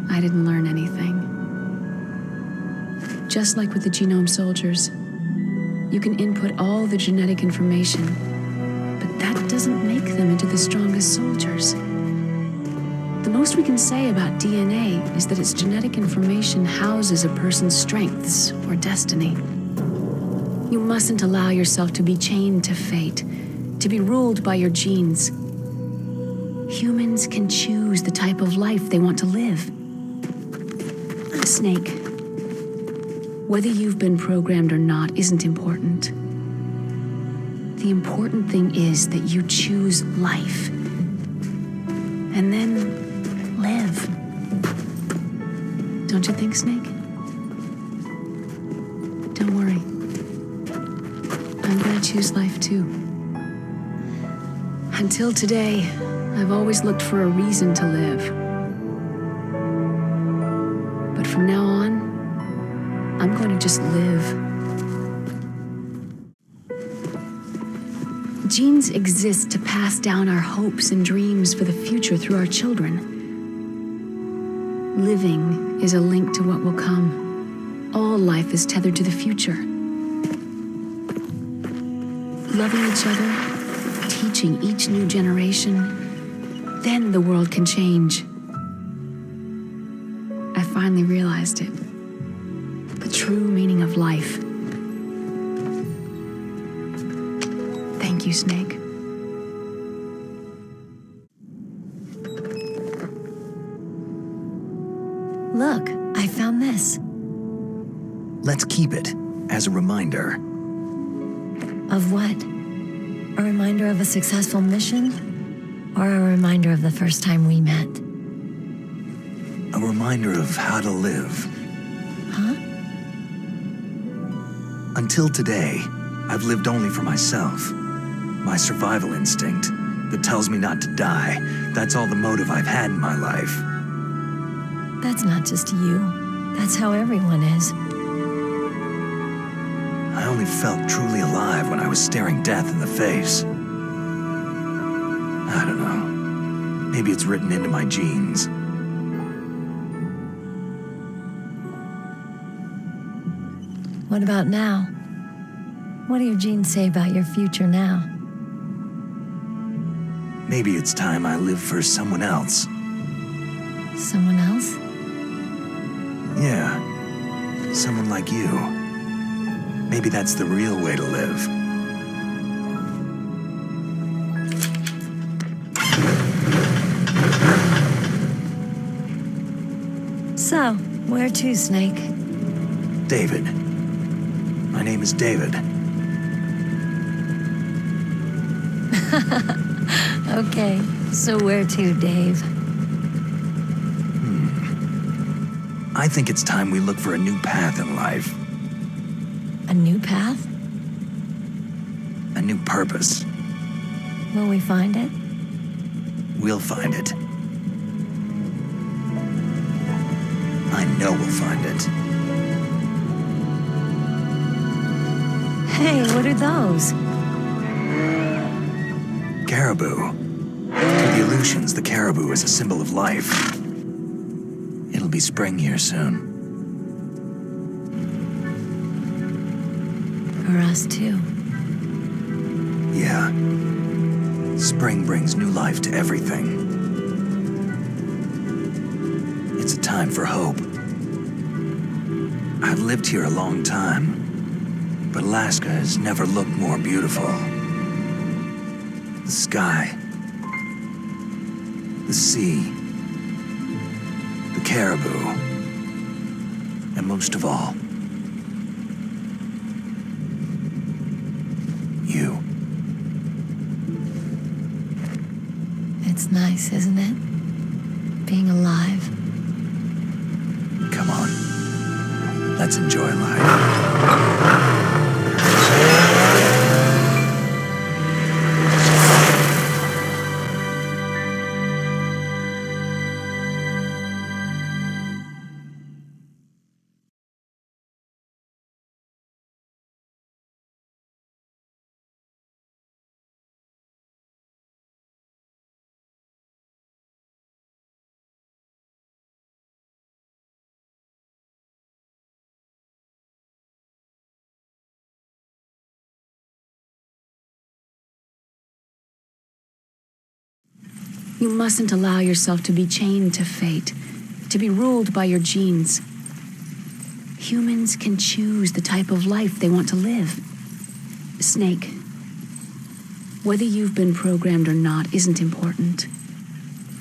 I didn't learn anything. Just like with the genome soldiers, you can input all the genetic information, but that doesn't make them into the strongest soldiers. The most we can say about DNA is that its genetic information houses a person's strengths or destiny. You mustn't allow yourself to be chained to fate, to be ruled by your genes. Humans can choose the type of life they want to live. Snake, whether you've been programmed or not isn't important. The important thing is that you choose life. And then live. Don't you think, Snake? Don't worry. I'm gonna choose life too. Until today, I've always looked for a reason to live. But from now on, I'm going to just live. Genes exist to pass down our hopes and dreams for the future through our children. Living is a link to what will come. All life is tethered to the future. Loving each other, teaching each new generation, then the world can change. I finally realized it. The true meaning of life. Thank you, Snake. Look, I found this. Let's keep it as a reminder. Of what? A reminder of a successful mission? Or a reminder of the first time we met? A reminder of how to live. Huh? Until today, I've lived only for myself. My survival instinct that tells me not to die. That's all the motive I've had in my life. That's not just you. That's how everyone is. I only felt truly alive when I was staring death in the face. I don't know. Maybe it's written into my genes. What about now? What do your genes say about your future now? Maybe it's time I live for someone else. Someone else? Yeah. Someone like you. Maybe that's the real way to live. So, where to, Snake? David. My name is David. Okay, so where to, Dave? I think it's time we look for a new path in life. A new path? A new purpose. Will we find it? We'll find it. I know we'll find it. Hey, what are those? Caribou. To the Aleutians, the caribou is a symbol of life. It'll be spring here soon. For us, too. Yeah. Spring brings new life to everything. It's a time for hope. I've lived here a long time, but Alaska has never looked more beautiful. The sky, the sea, the caribou, and most of all, you. It's nice, isn't it? Being alive. Come on, let's enjoy life. You mustn't allow yourself to be chained to fate, to be ruled by your genes. Humans can choose the type of life they want to live. Snake, whether you've been programmed or not isn't important.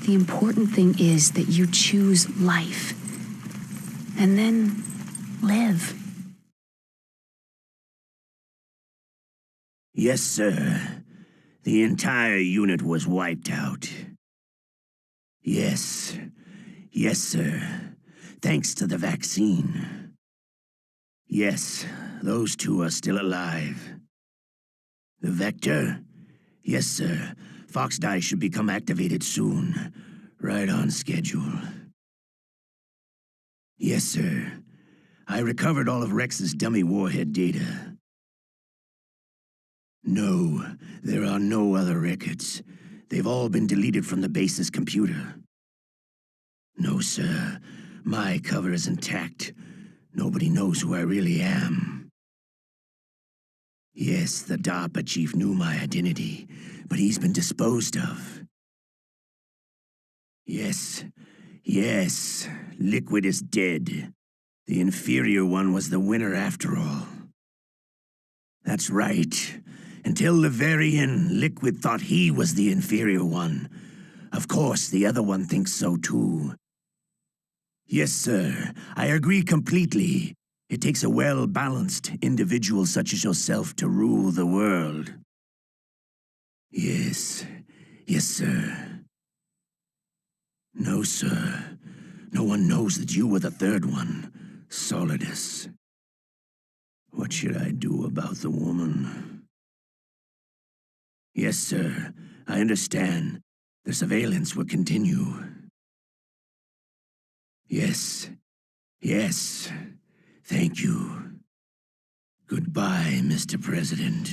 The important thing is that you choose life. And then live. Yes, sir. The entire unit was wiped out. Yes. Yes, sir. Thanks to the vaccine. Yes, those two are still alive. The Vector? Yes, sir. Fox Die should become activated soon. Right on schedule. Yes, sir. I recovered all of Rex's dummy warhead data. No, there are no other records. They've all been deleted from the base's computer. No, sir. My cover is intact. Nobody knows who I really am. Yes, the DARPA chief knew my identity, but he's been disposed of. Yes, yes, Liquid is dead. The inferior one was the winner after all. That's right. Until the very end, Liquid thought he was the inferior one. Of course, the other one thinks so too. Yes, sir, I agree completely. It takes a well-balanced individual such as yourself to rule the world. Yes, yes, sir. No, sir. No one knows that you were the third one, Solidus. What should I do about the woman? Yes, sir. I understand. The surveillance will continue. Yes. Yes. Thank you. Goodbye, Mr. President.